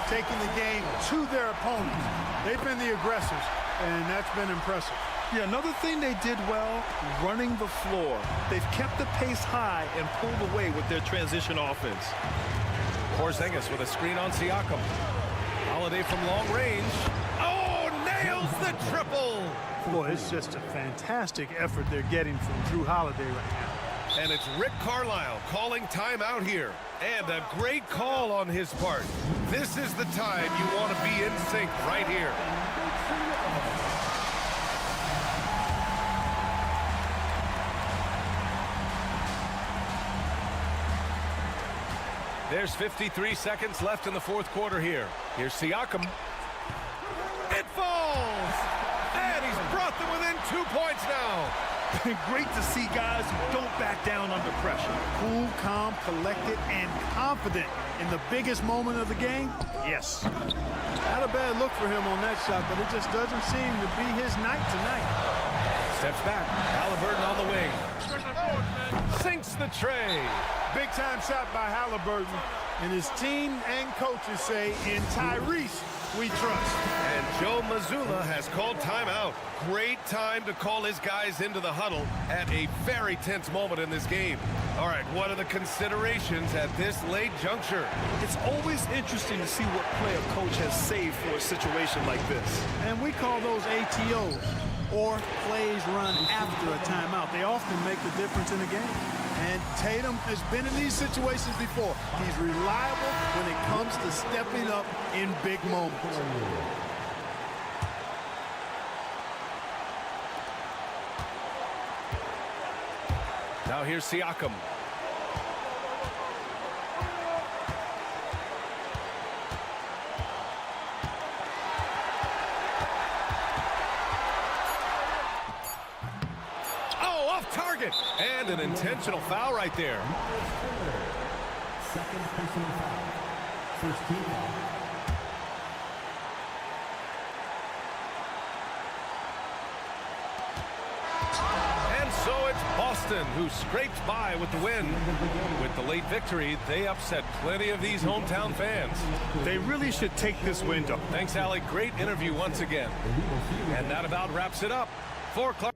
B: taking the game to their opponents. They've been the aggressors, and that's been impressive.
H: Yeah, another thing they did well, running the floor. They've kept the pace high and pulled away with their transition offense.
G: Porzingis with a screen on Siakam. Holiday from long range. Oh, nails the triple!
B: Boy, it's just a fantastic effort they're getting from Drew Holiday right now.
G: And it's Rick Carlisle calling timeout here. And a great call on his part. This is the time you want to be in sync right here. There's 53 seconds left in the fourth quarter here. Here's Siakam. It falls! And he's brought them within 2 points now.
H: Great to see guys who don't back down under pressure.
B: Cool, calm, collected, and confident in the biggest moment of the game. Yes. Not a bad look for him on that shot, but it just doesn't seem to be his night tonight.
G: Steps back. Halliburton on the wing. Sinks the tray.
B: Big-time shot by Halliburton, and his team and coaches say, in Tyrese, we trust.
G: And Joe Mazzulla has called timeout. Great time to call his guys into the huddle at a very tense moment in this game. All right, what are the considerations at this late juncture?
H: It's always interesting to see what play a coach has saved for a situation like this.
B: And we call those ATOs, or plays run after a timeout. They often make the difference in a game. And Tatum has been in these situations before. He's reliable when it comes to stepping up in big moments.
G: Now here's Siakam. Target and an intentional foul right there.
F: Second personal foul. First team foul.
G: And so it's Boston who scrapes by with the win. With the late victory, they upset plenty of these hometown fans.
H: They really should take this win to.
G: Thanks, Allie. Great interview once again. And that about wraps it up. For Clark.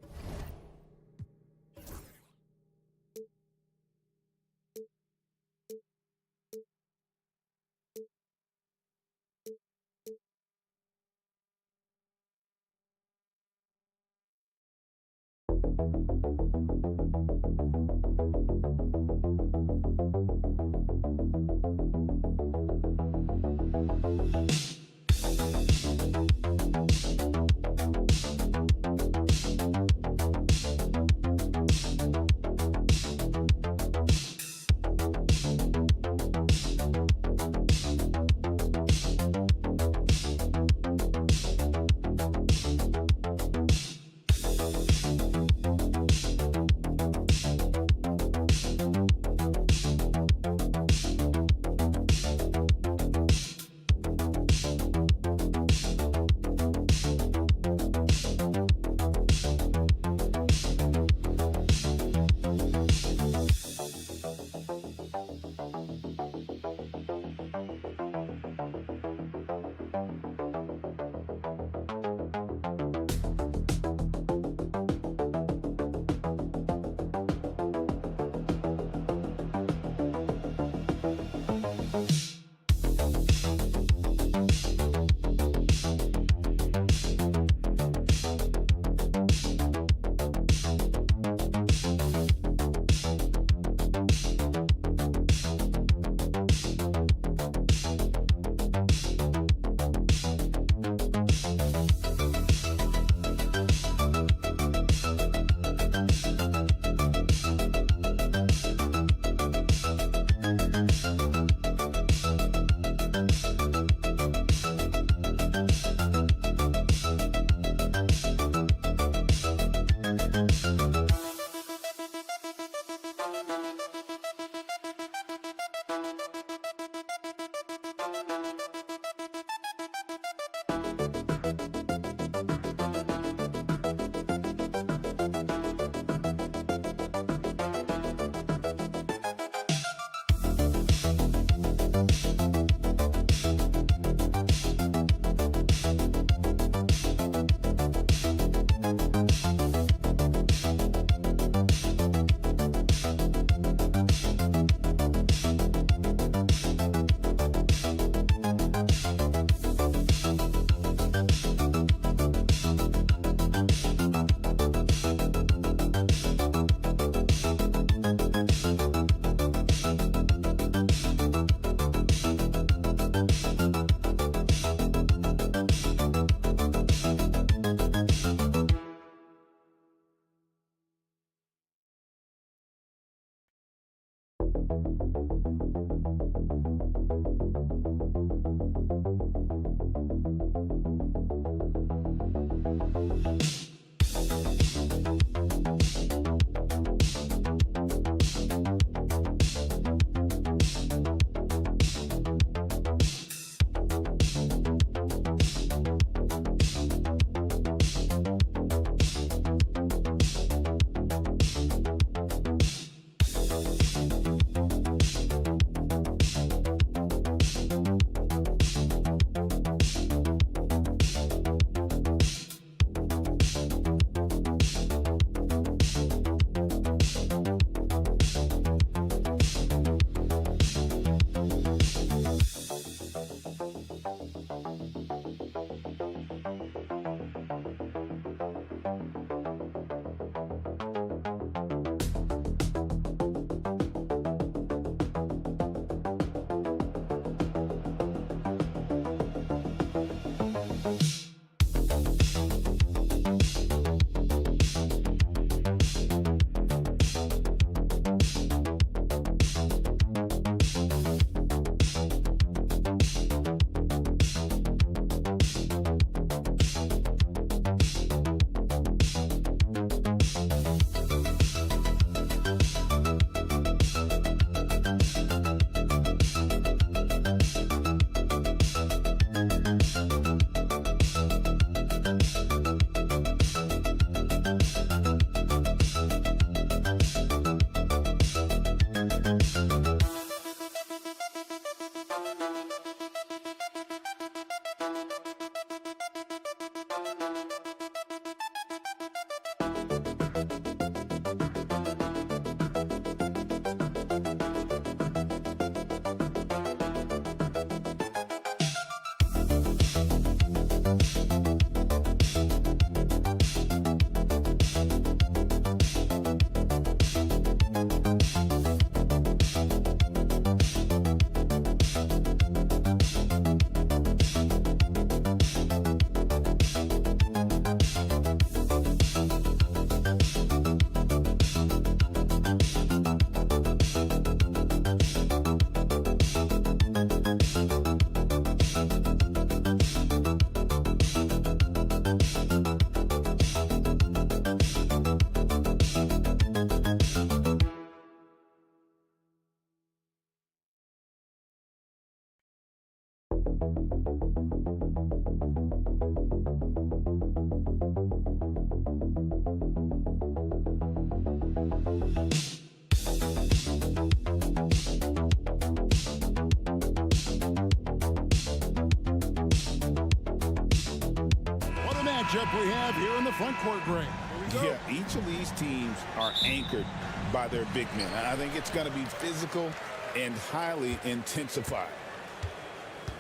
A: matchup we have here in the front court, Greg.
C: Yeah, each of these teams are anchored by their big men. I think it's going to be physical and highly intensified.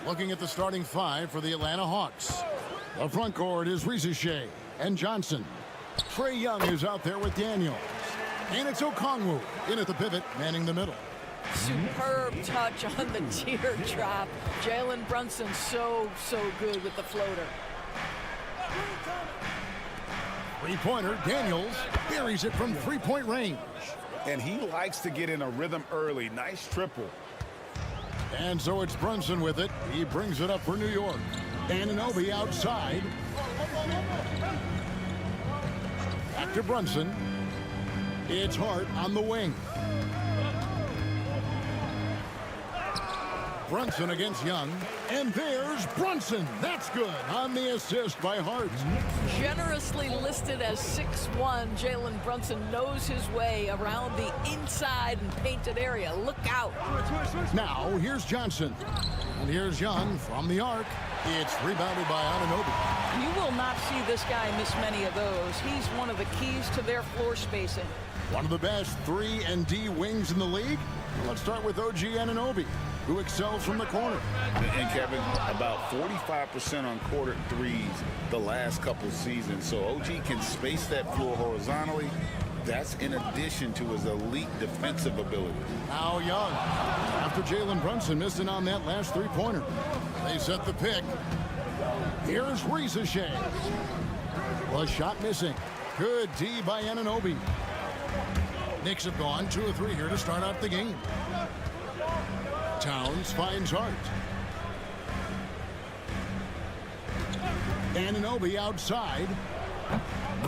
A: Looking at the starting five for the Atlanta Hawks. The front court is Shea and Johnson. Trae Young is out there with Daniels. And it's Okongwu in at the pivot, manning the middle.
J: Superb touch on the teardrop. Jalen Brunson so good with the floater.
A: Three-pointer, Daniels buries it from three-point range.
C: And he likes to get in a rhythm early. Nice triple.
A: And so it's Brunson with it. He brings it up for New York. Anunoby outside. Back to Brunson. It's Hart on the wing. Brunson against Young. And there's Brunson. That's good on the assist by Hart.
J: Generously listed as 6'1", Jalen Brunson knows his way around the inside and painted area. Look out.
A: Now here's Johnson. And here's Young from the arc. It's rebounded by Anunoby.
J: You will not see this guy miss many of those. He's one of the keys to their floor spacing.
A: One of the best 3 and D wings in the league. Let's start with OG Anunoby, who excels from the corner.
C: And Kevin, about 45% on quarter threes the last couple seasons. So OG can space that floor horizontally. That's in addition to his elite defensive ability.
A: Now Young, after Jalen Brunson missing on that last three-pointer. They set the pick. Here's Shea. The shot missing. Good D by Anunoby. Knicks have gone 2 of 3 here to start out the game. Towns finds Hart. Anunoby outside.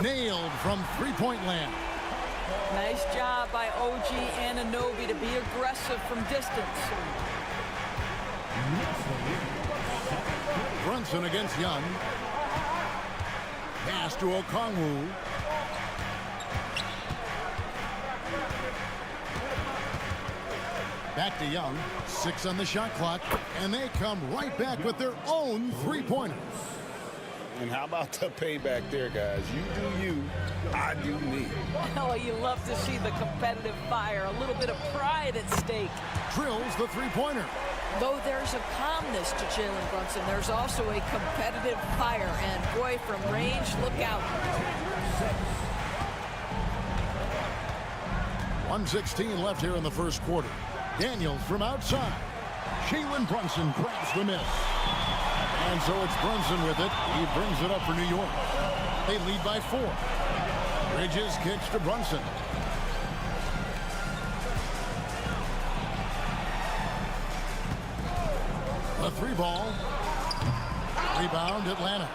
A: Nailed from three-point land.
J: Nice job by OG Anunoby to be aggressive from distance.
A: Brunson against Young. Pass to Okongwu. Back to Young. 6 on the shot clock. And they come right back with their own three-pointers.
C: And how about the payback there, guys? You do you, I do me.
J: Oh, you love to see the competitive fire. A little bit of pride at stake.
A: Drills the three-pointer.
J: Though there's a calmness to Jalen Brunson, there's also a competitive fire. And boy, from range, look out.
A: 1:16 left here in the first quarter. Daniels from outside. Jalen Brunson grabs the miss. And so it's Brunson with it. He brings it up for New York. They lead by 4. Bridges kicks to Brunson. A 3-ball. Rebound Atlanta.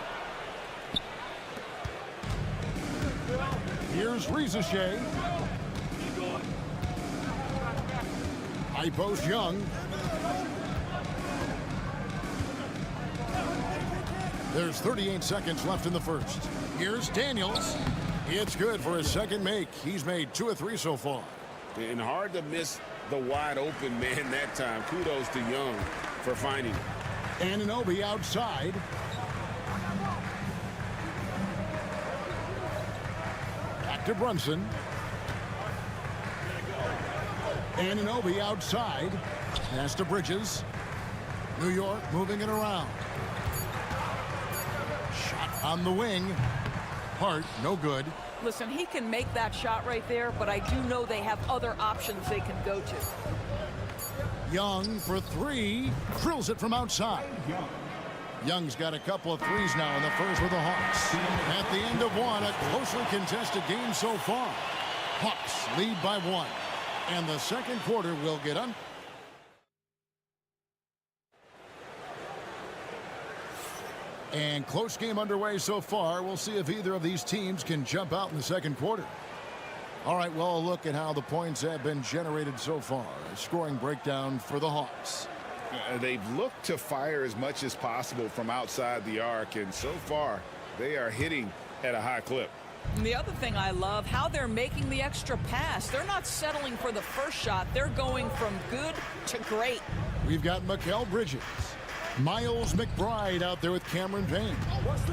A: Here's Rizeshay. High post Young. There's 38 seconds left in the first. Here's Daniels. It's good for his second make. He's made 2 of 3 so far.
C: And hard to miss the wide open man that time. Kudos to Young for finding him.
A: Anunoby outside. Back to Brunson. Anunoby outside. Pass to Bridges. New York moving it around. Shot on the wing. Hart, no good.
J: Listen, he can make that shot right there, but I do know they have other options they can go to.
A: Young for 3. Drills it from outside. Young's got a couple of threes now in the first with the Hawks. At the end of one, a closely contested game so far. Hawks lead by 1. And the second quarter will get on. And close game underway so far. We'll see if either of these teams can jump out in the second quarter. All right, well, a look at how the points have been generated so far. A scoring breakdown for the Hawks.
C: They've looked to fire as much as possible from outside the arc, and so far they are hitting at a high clip.
J: And the other thing I love, how they're making the extra pass. They're not settling for the first shot. They're going from good to great.
A: We've got Mikal Bridges. Miles McBride out there with Cameron Payne.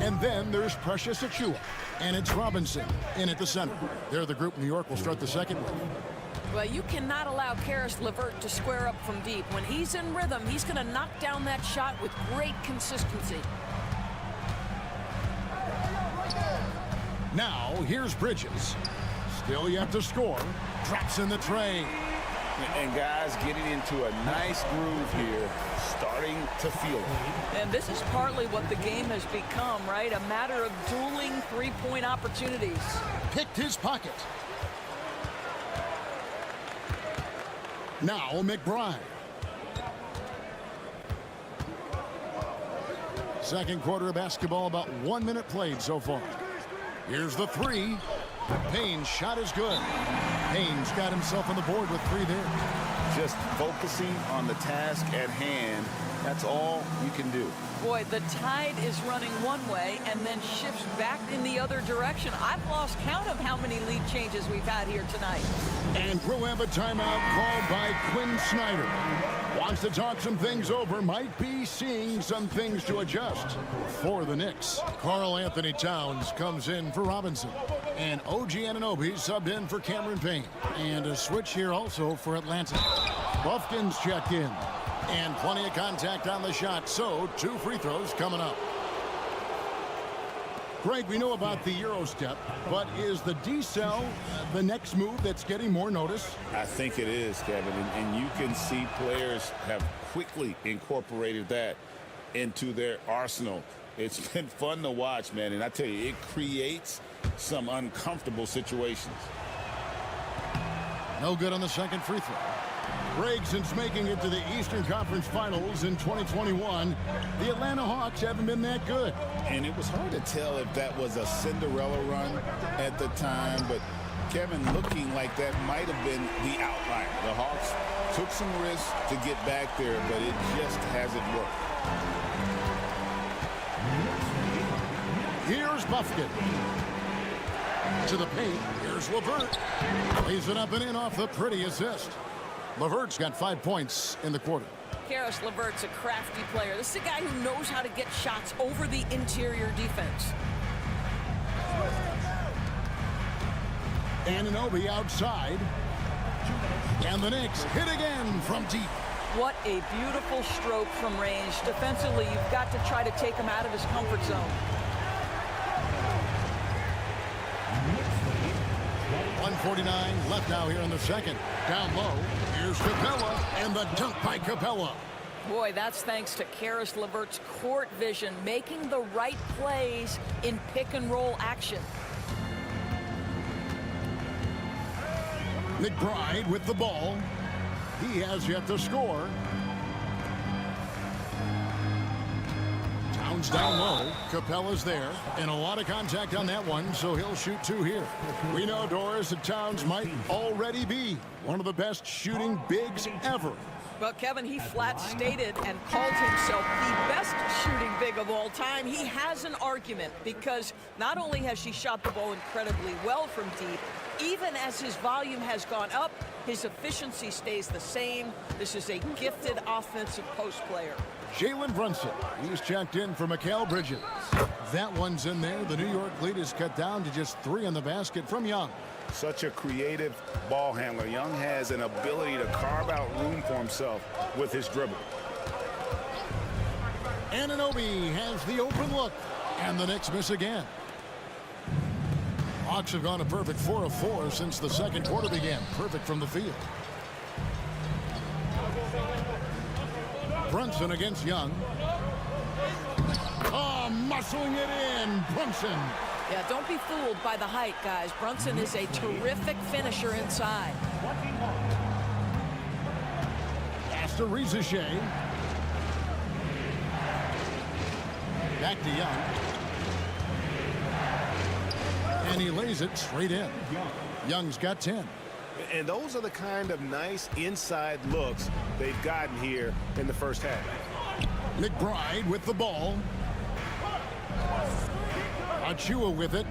A: And then there's Precious Achiuwa. And it's Robinson in at the center. They're the group New York will start the second with.
J: Well, you cannot allow Karis LeVert to square up from deep. When he's in rhythm, he's going to knock down that shot with great consistency.
A: Now, here's Bridges. Still yet to score. Drops in the tray.
C: And guys getting into a nice groove here, starting to feel it.
J: And this is partly what the game has become, right? A matter of dueling three-point opportunities.
A: Picked his pocket. Now McBride. Second quarter of basketball, about 1 minute played so far. Here's the 3. Payne's shot is good. Payne's got himself on the board with 3 there.
C: Just focusing on the task at hand. That's all you can do.
J: Boy, the tide is running one way and then shifts back in the other direction. I've lost count of how many lead changes we've had here tonight.
A: And we'll have a timeout called by Quinn Snyder. Wants to talk some things over. Might be seeing some things to adjust for the Knicks. Karl Anthony Towns comes in for Robinson. And OG Anunoby subbed in for Cameron Payne. And a switch here also for Atlanta. Buffkin's checked in. And plenty of contact on the shot, so 2 free throws coming up. Greg, we know about the Euro step, but is the decel the next move that's getting more notice?
C: I think it is, Kevin, and you can see players have quickly incorporated that into their arsenal. It's been fun to watch, man, and I tell you, it creates some uncomfortable situations.
A: No good on the second free throw. break since making it to the Eastern Conference Finals in 2021, the Atlanta Hawks haven't been that good.
C: And it was hard to tell if that was a Cinderella run at the time, but Kevin, looking like that might have been the outlier. The Hawks took some risks to get back there, but it just hasn't worked.
A: Here's Buffkin. To the paint. Here's LeVert. Lays it up and in off the pretty assist. LeVert's got 5 points in the quarter.
J: Karis LeVert's a crafty player. This is a guy who knows how to get shots over the interior defense.
A: Anunoby outside. And the Knicks hit again from deep.
J: What a beautiful stroke from range. Defensively, you've got to try to take him out of his comfort zone.
A: 1:49 left now here in the second. Down low. Here's Capella and the dunk by Capella.
J: Boy, that's thanks to Karis LeVert's court vision, making the right plays in pick-and-roll action.
A: McBride with the ball. He has yet to score. Towns down low. Capella's there. And a lot of contact on that one, so he'll shoot 2 here. We know, Doris, that Towns might already be one of the best shooting bigs ever.
J: Well, Kevin, he flat stated and called himself the best shooting big of all time. He has an argument because not only has she shot the ball incredibly well from deep, even as his volume has gone up, his efficiency stays the same. This is a gifted offensive post player.
A: Jalen Brunson, he's checked in for Mikal Bridges. That one's in there. The New York lead is cut down to just 3 in the basket from Young.
C: Such a creative ball handler. Young has an ability to carve out room for himself with his dribble.
A: Anunoby has the open look, and the Knicks miss again. Hawks have gone a perfect 4 of 4 since the second quarter began. Perfect from the field. Brunson against Young. Oh, muscling it in. Brunson.
J: Yeah, don't be fooled by the height, guys. Brunson is a terrific finisher inside.
A: Pass to Rizachet. Back to Young. And he lays it straight in. Young's got 10.
M: And those are the kind of nice inside looks they've gotten here in the first half.
A: McBride with the ball. Achua with it.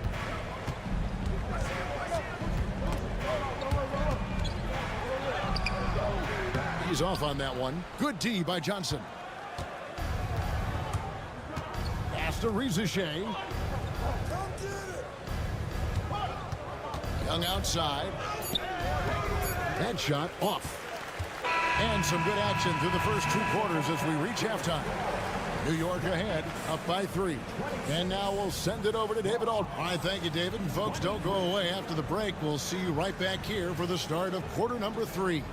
A: He's off on that one. Good D by Johnson. Pass to Rizachet. Young outside. That shot off. And some good action through the first 2 quarters as we reach halftime. New York ahead, up by 3. And now we'll send it over to David Aldridge. All right, thank you, David. And folks, don't go away. After the break, we'll see you right back here for the start of quarter number 3.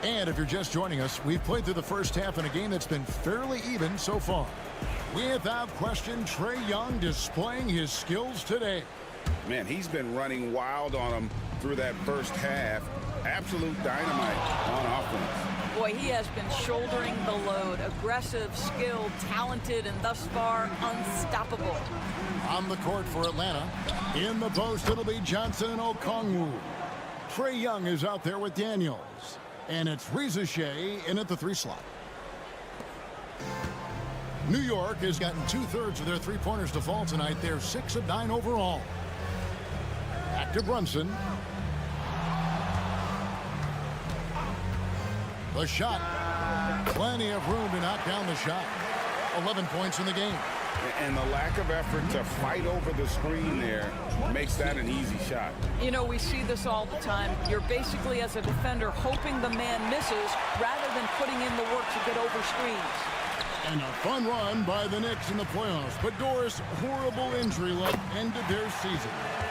A: And if you're just joining us, we've played through the first half in a game that's been fairly even so far. Without question, Trae Young displaying his skills today.
C: Man, he's been running wild on him through that first half. Absolute dynamite on offense.
J: Boy, he has been shouldering the load. Aggressive, skilled, talented, and thus far unstoppable.
A: On the court for Atlanta. In the post, it'll be Johnson and Okongwu. Trae Young is out there with Daniels. And it's Rizachet in at the 3 slot. New York has gotten 2/3 of their 3-pointers to fall tonight. They're 6 of 9 overall. Back to Brunson. The shot. Plenty of room to knock down the shot. 11 points in the game.
C: And the lack of effort to fight over the screen there makes that an easy shot.
J: You know, we see this all the time. You're basically, as a defender, hoping the man misses rather than putting in the work to get over screens.
A: And a fun run by the Knicks in the playoffs. But Doris, horrible injury luck ended their season.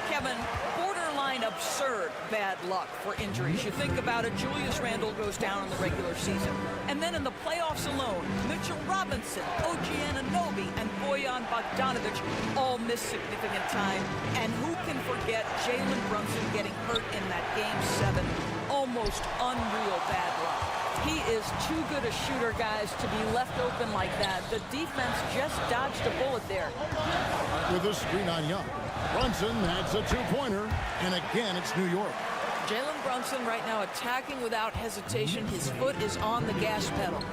J: Kevin, borderline borderline absurd bad luck for injuries. You think about it, Julius Randle goes down in the regular season. And then in the playoffs alone, Mitchell Robinson, OG Anunoby, and Bojan Bogdanovic all missed significant time. And who can forget Jalen Brunson getting hurt in that Game 7? Almost unreal bad luck. He is too good a shooter, guys, to be left open like that. The defense just dodged a bullet there.
A: With a screen on Young. Brunson, that's a two-pointer. And again, it's New York.
J: Jalen Brunson right now attacking without hesitation. His foot is on the gas pedal.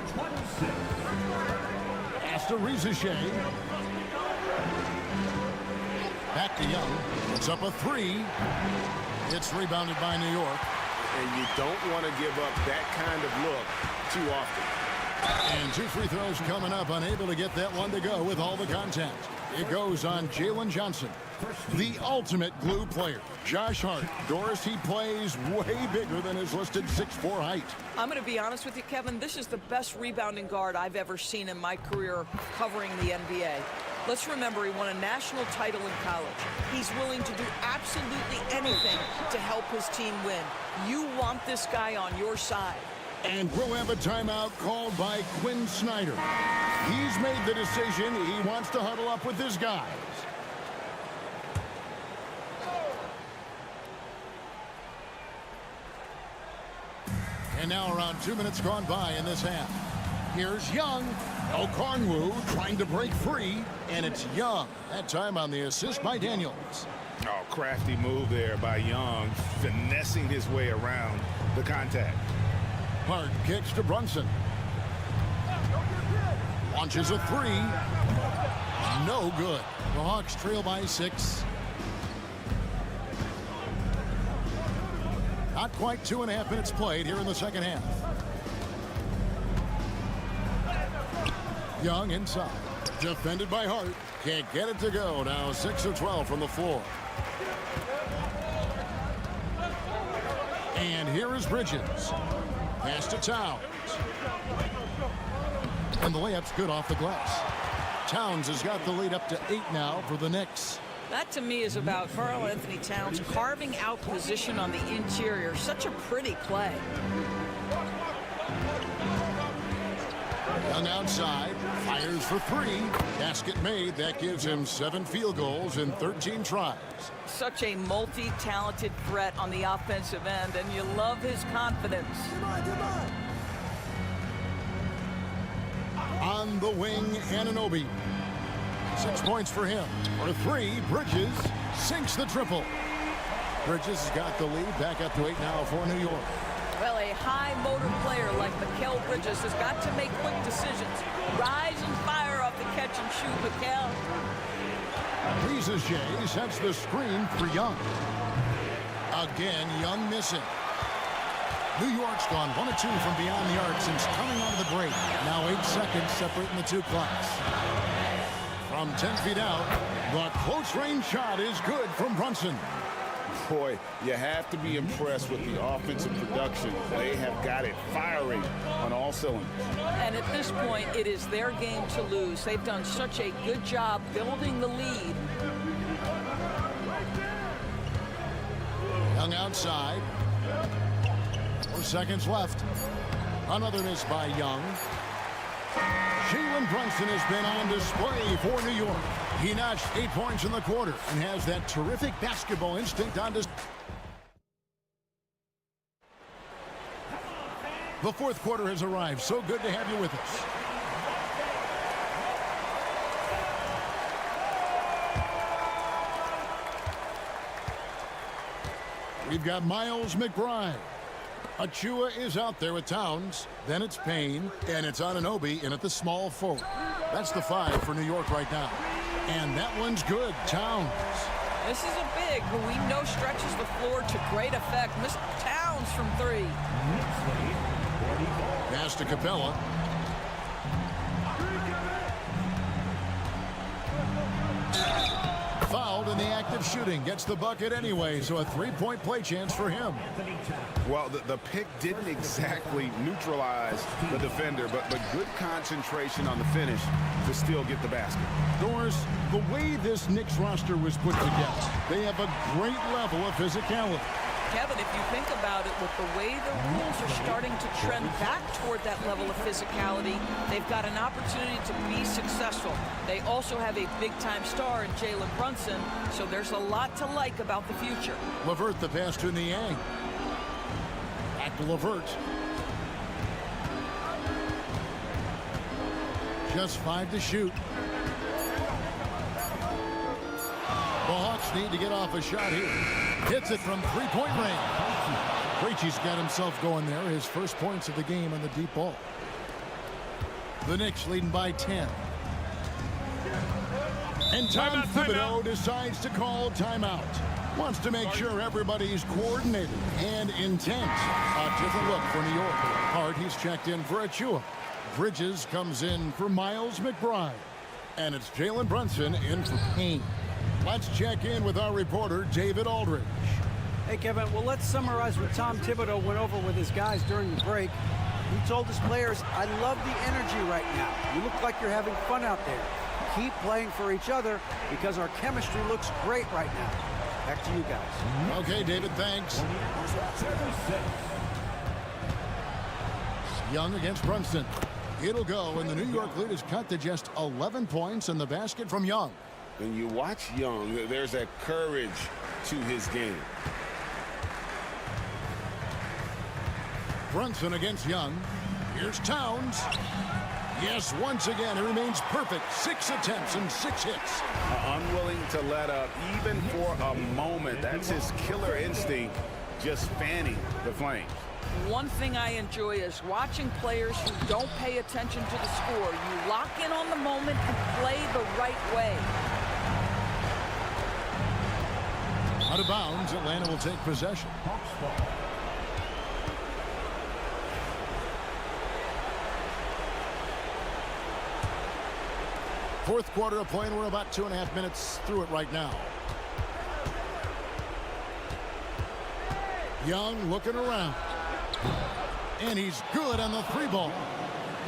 A: Pass to Rizachet. Back to Young. It's up a three. It's rebounded by New York.
M: And you don't want to give up that kind of look too often.
A: And 2 free throws coming up, unable to get that one to go with all the contact. It goes on Jalen Johnson, the ultimate glue player. Josh Hart, Doris, he plays way bigger than his listed 6'4" height.
J: I'm going to be honest with you, Kevin. This is the best rebounding guard I've ever seen in my career covering the NBA. Let's remember, he won a national title in college. He's willing to do absolutely anything to help his team win. You want this guy on your side.
A: And we'll have a timeout called by Quinn Snyder. He's made the decision. He wants to huddle up with his guys. And now around 2 minutes gone by in this half. Here's Young. Okongwu trying to break free, and it's Young. That time on the assist by Daniels.
C: Oh, crafty move there by Young, finessing his way around the contact.
A: Hart kicks to Brunson. Launches a three. No good. The Hawks trail by 6. Not quite 2.5 minutes played here in the second half. Young inside. Defended by Hart. Can't get it to go. Now 6 of 12 from the floor. And here is Bridges. Pass to Towns. And the layup's good off the glass. Towns has got the lead up to 8 now for the Knicks.
J: That, to me, is about Karl Anthony Towns carving out position on the interior. Such a pretty play.
A: Young outside, fires for 3. Basket made. That gives him 7 field goals in 13 tries.
J: Such a multi-talented threat on the offensive end, and you love his confidence.
A: On the wing, Anunoby. 6 points for him. For 3, Bridges sinks the triple. Bridges has got the lead. Back up to 8 now for New York.
J: Well, a high-motor player like Mikal Bridges has got to make quick decisions. Rise and fire off the catch and shoot, Mikal.
A: Rizachet sets the screen for Young. Again, Young missing. New York's gone 1 of 2 from beyond the arc since coming out of the break. Now 8 seconds separating the 2 clocks. From 10 feet out, the close-range shot is good from Brunson.
C: Boy, you have to be impressed with the offensive production. They have got it firing on all cylinders.
J: And at this point, it is their game to lose. They've done such a good job building the lead.
A: Young outside. 4 seconds left. Another miss by Young. Jalen Brunson has been on display for New York. He notched 8 points in the quarter and has that terrific basketball instinct on display. The 4th quarter has arrived. So good to have you with us. We've got Miles McBride. Achua is out there with Towns. Then it's Payne, and it's Anunoby in at the small forward. That's the 5 for New York right now. And that one's good. Towns.
J: This is a big who we know stretches the floor to great effect. Mr. Towns from 3.
A: Pass to Capella. Fouled in the act of shooting. Gets the bucket anyway, so a 3-point play chance for him.
C: Well, the pick didn't exactly neutralize the defender, but good concentration on the finish to still get the basket.
A: Doors, The way this Knicks roster was put together, they have a great level of physicality.
J: Kevin, if you think about it, with the way the rules are starting to trend back toward that level of physicality, they've got an opportunity to be successful. They also have a big-time star in Jalen Brunson, so there's a lot to like about the future.
A: LeVert the pass to Niang. Back to LeVert. Just 5 to shoot. The Hawks need to get off a shot here. Hits it from three-point range. Krejci's got himself going there. His first points of the game on the deep ball. The Knicks leading by 10. And Tom Thibodeau decides to call timeout. Wants to make sure everybody's coordinated and intent. A different look for New York. Hart, he's checked in for Achua. Bridges comes in for Miles McBride. And it's Jalen Brunson in for Payne. Let's check in with our reporter, David Aldridge.
D: Hey, Kevin, well, let's summarize what Tom Thibodeau went over with his guys during the break. He told his players, I love the energy right now. You look like you're having fun out there. Keep playing for each other because our chemistry looks great right now. Back to you guys.
A: Okay, David, thanks. Young against Brunson. It'll go, and the New York lead is cut to just 11 points in the basket from Young.
C: When you watch Young, there's a courage to his game.
A: Brunson against Young. Here's Towns. Yes, once again, he remains perfect. 6 attempts and 6 hits.
C: Unwilling to let up, even for a moment. That's his killer instinct, just fanning the flames.
J: One thing I enjoy is watching players who don't pay attention to the score. You lock in on the moment and play the right way.
A: Out of bounds, Atlanta will take possession. Fourth quarter of play, and we're about 2.5 minutes through it right now. Young looking around. And he's good on the 3-ball.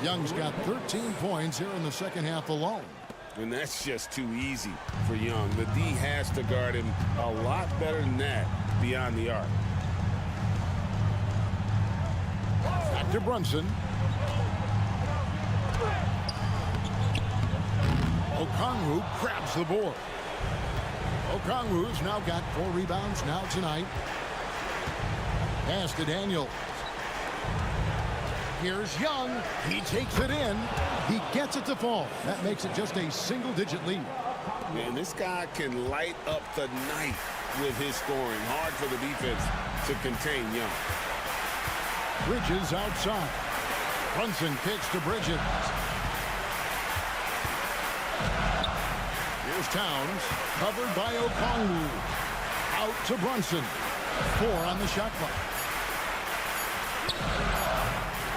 A: Young's got 13 points here in the second half alone.
C: And that's just too easy for Young. The D has to guard him a lot better than that beyond the arc.
A: Back to Brunson. Okongwu grabs the board. Okongwu's now got 4 rebounds now tonight. Pass to Daniels. Here's Young. He takes it in. He gets it to fall. That makes it just a single-digit lead.
C: Man, this guy can light up the night with his scoring. Hard for the defense to contain Young.
A: Bridges outside. Brunson kicks to Bridges. Here's Towns. Covered by Okongwu. Out to Brunson. 4 on the shot clock.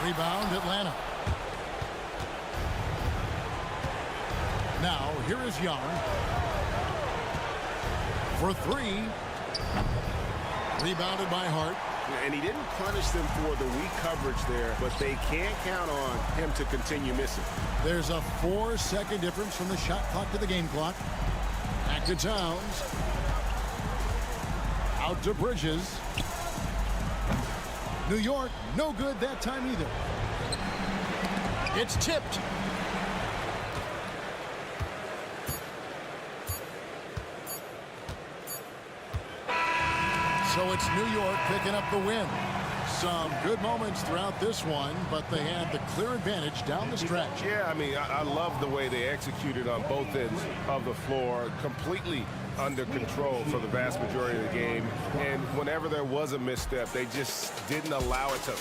A: Rebound, Atlanta. Now, here is Young. For 3. Rebounded by Hart.
C: And he didn't punish them for the weak coverage there, but they can't count on him to continue missing.
A: There's a 4-second difference from the shot clock to the game clock. Back to Towns. Out to Bridges. New York, no good that time either. It's tipped. So it's New York picking up the win. Some good moments throughout this one, but they had the clear advantage down the stretch.
G: Yeah, I mean, I love the way they executed on both ends of the floor. Completely under control for the vast majority of the game. And whenever there was a misstep, they just didn't allow it to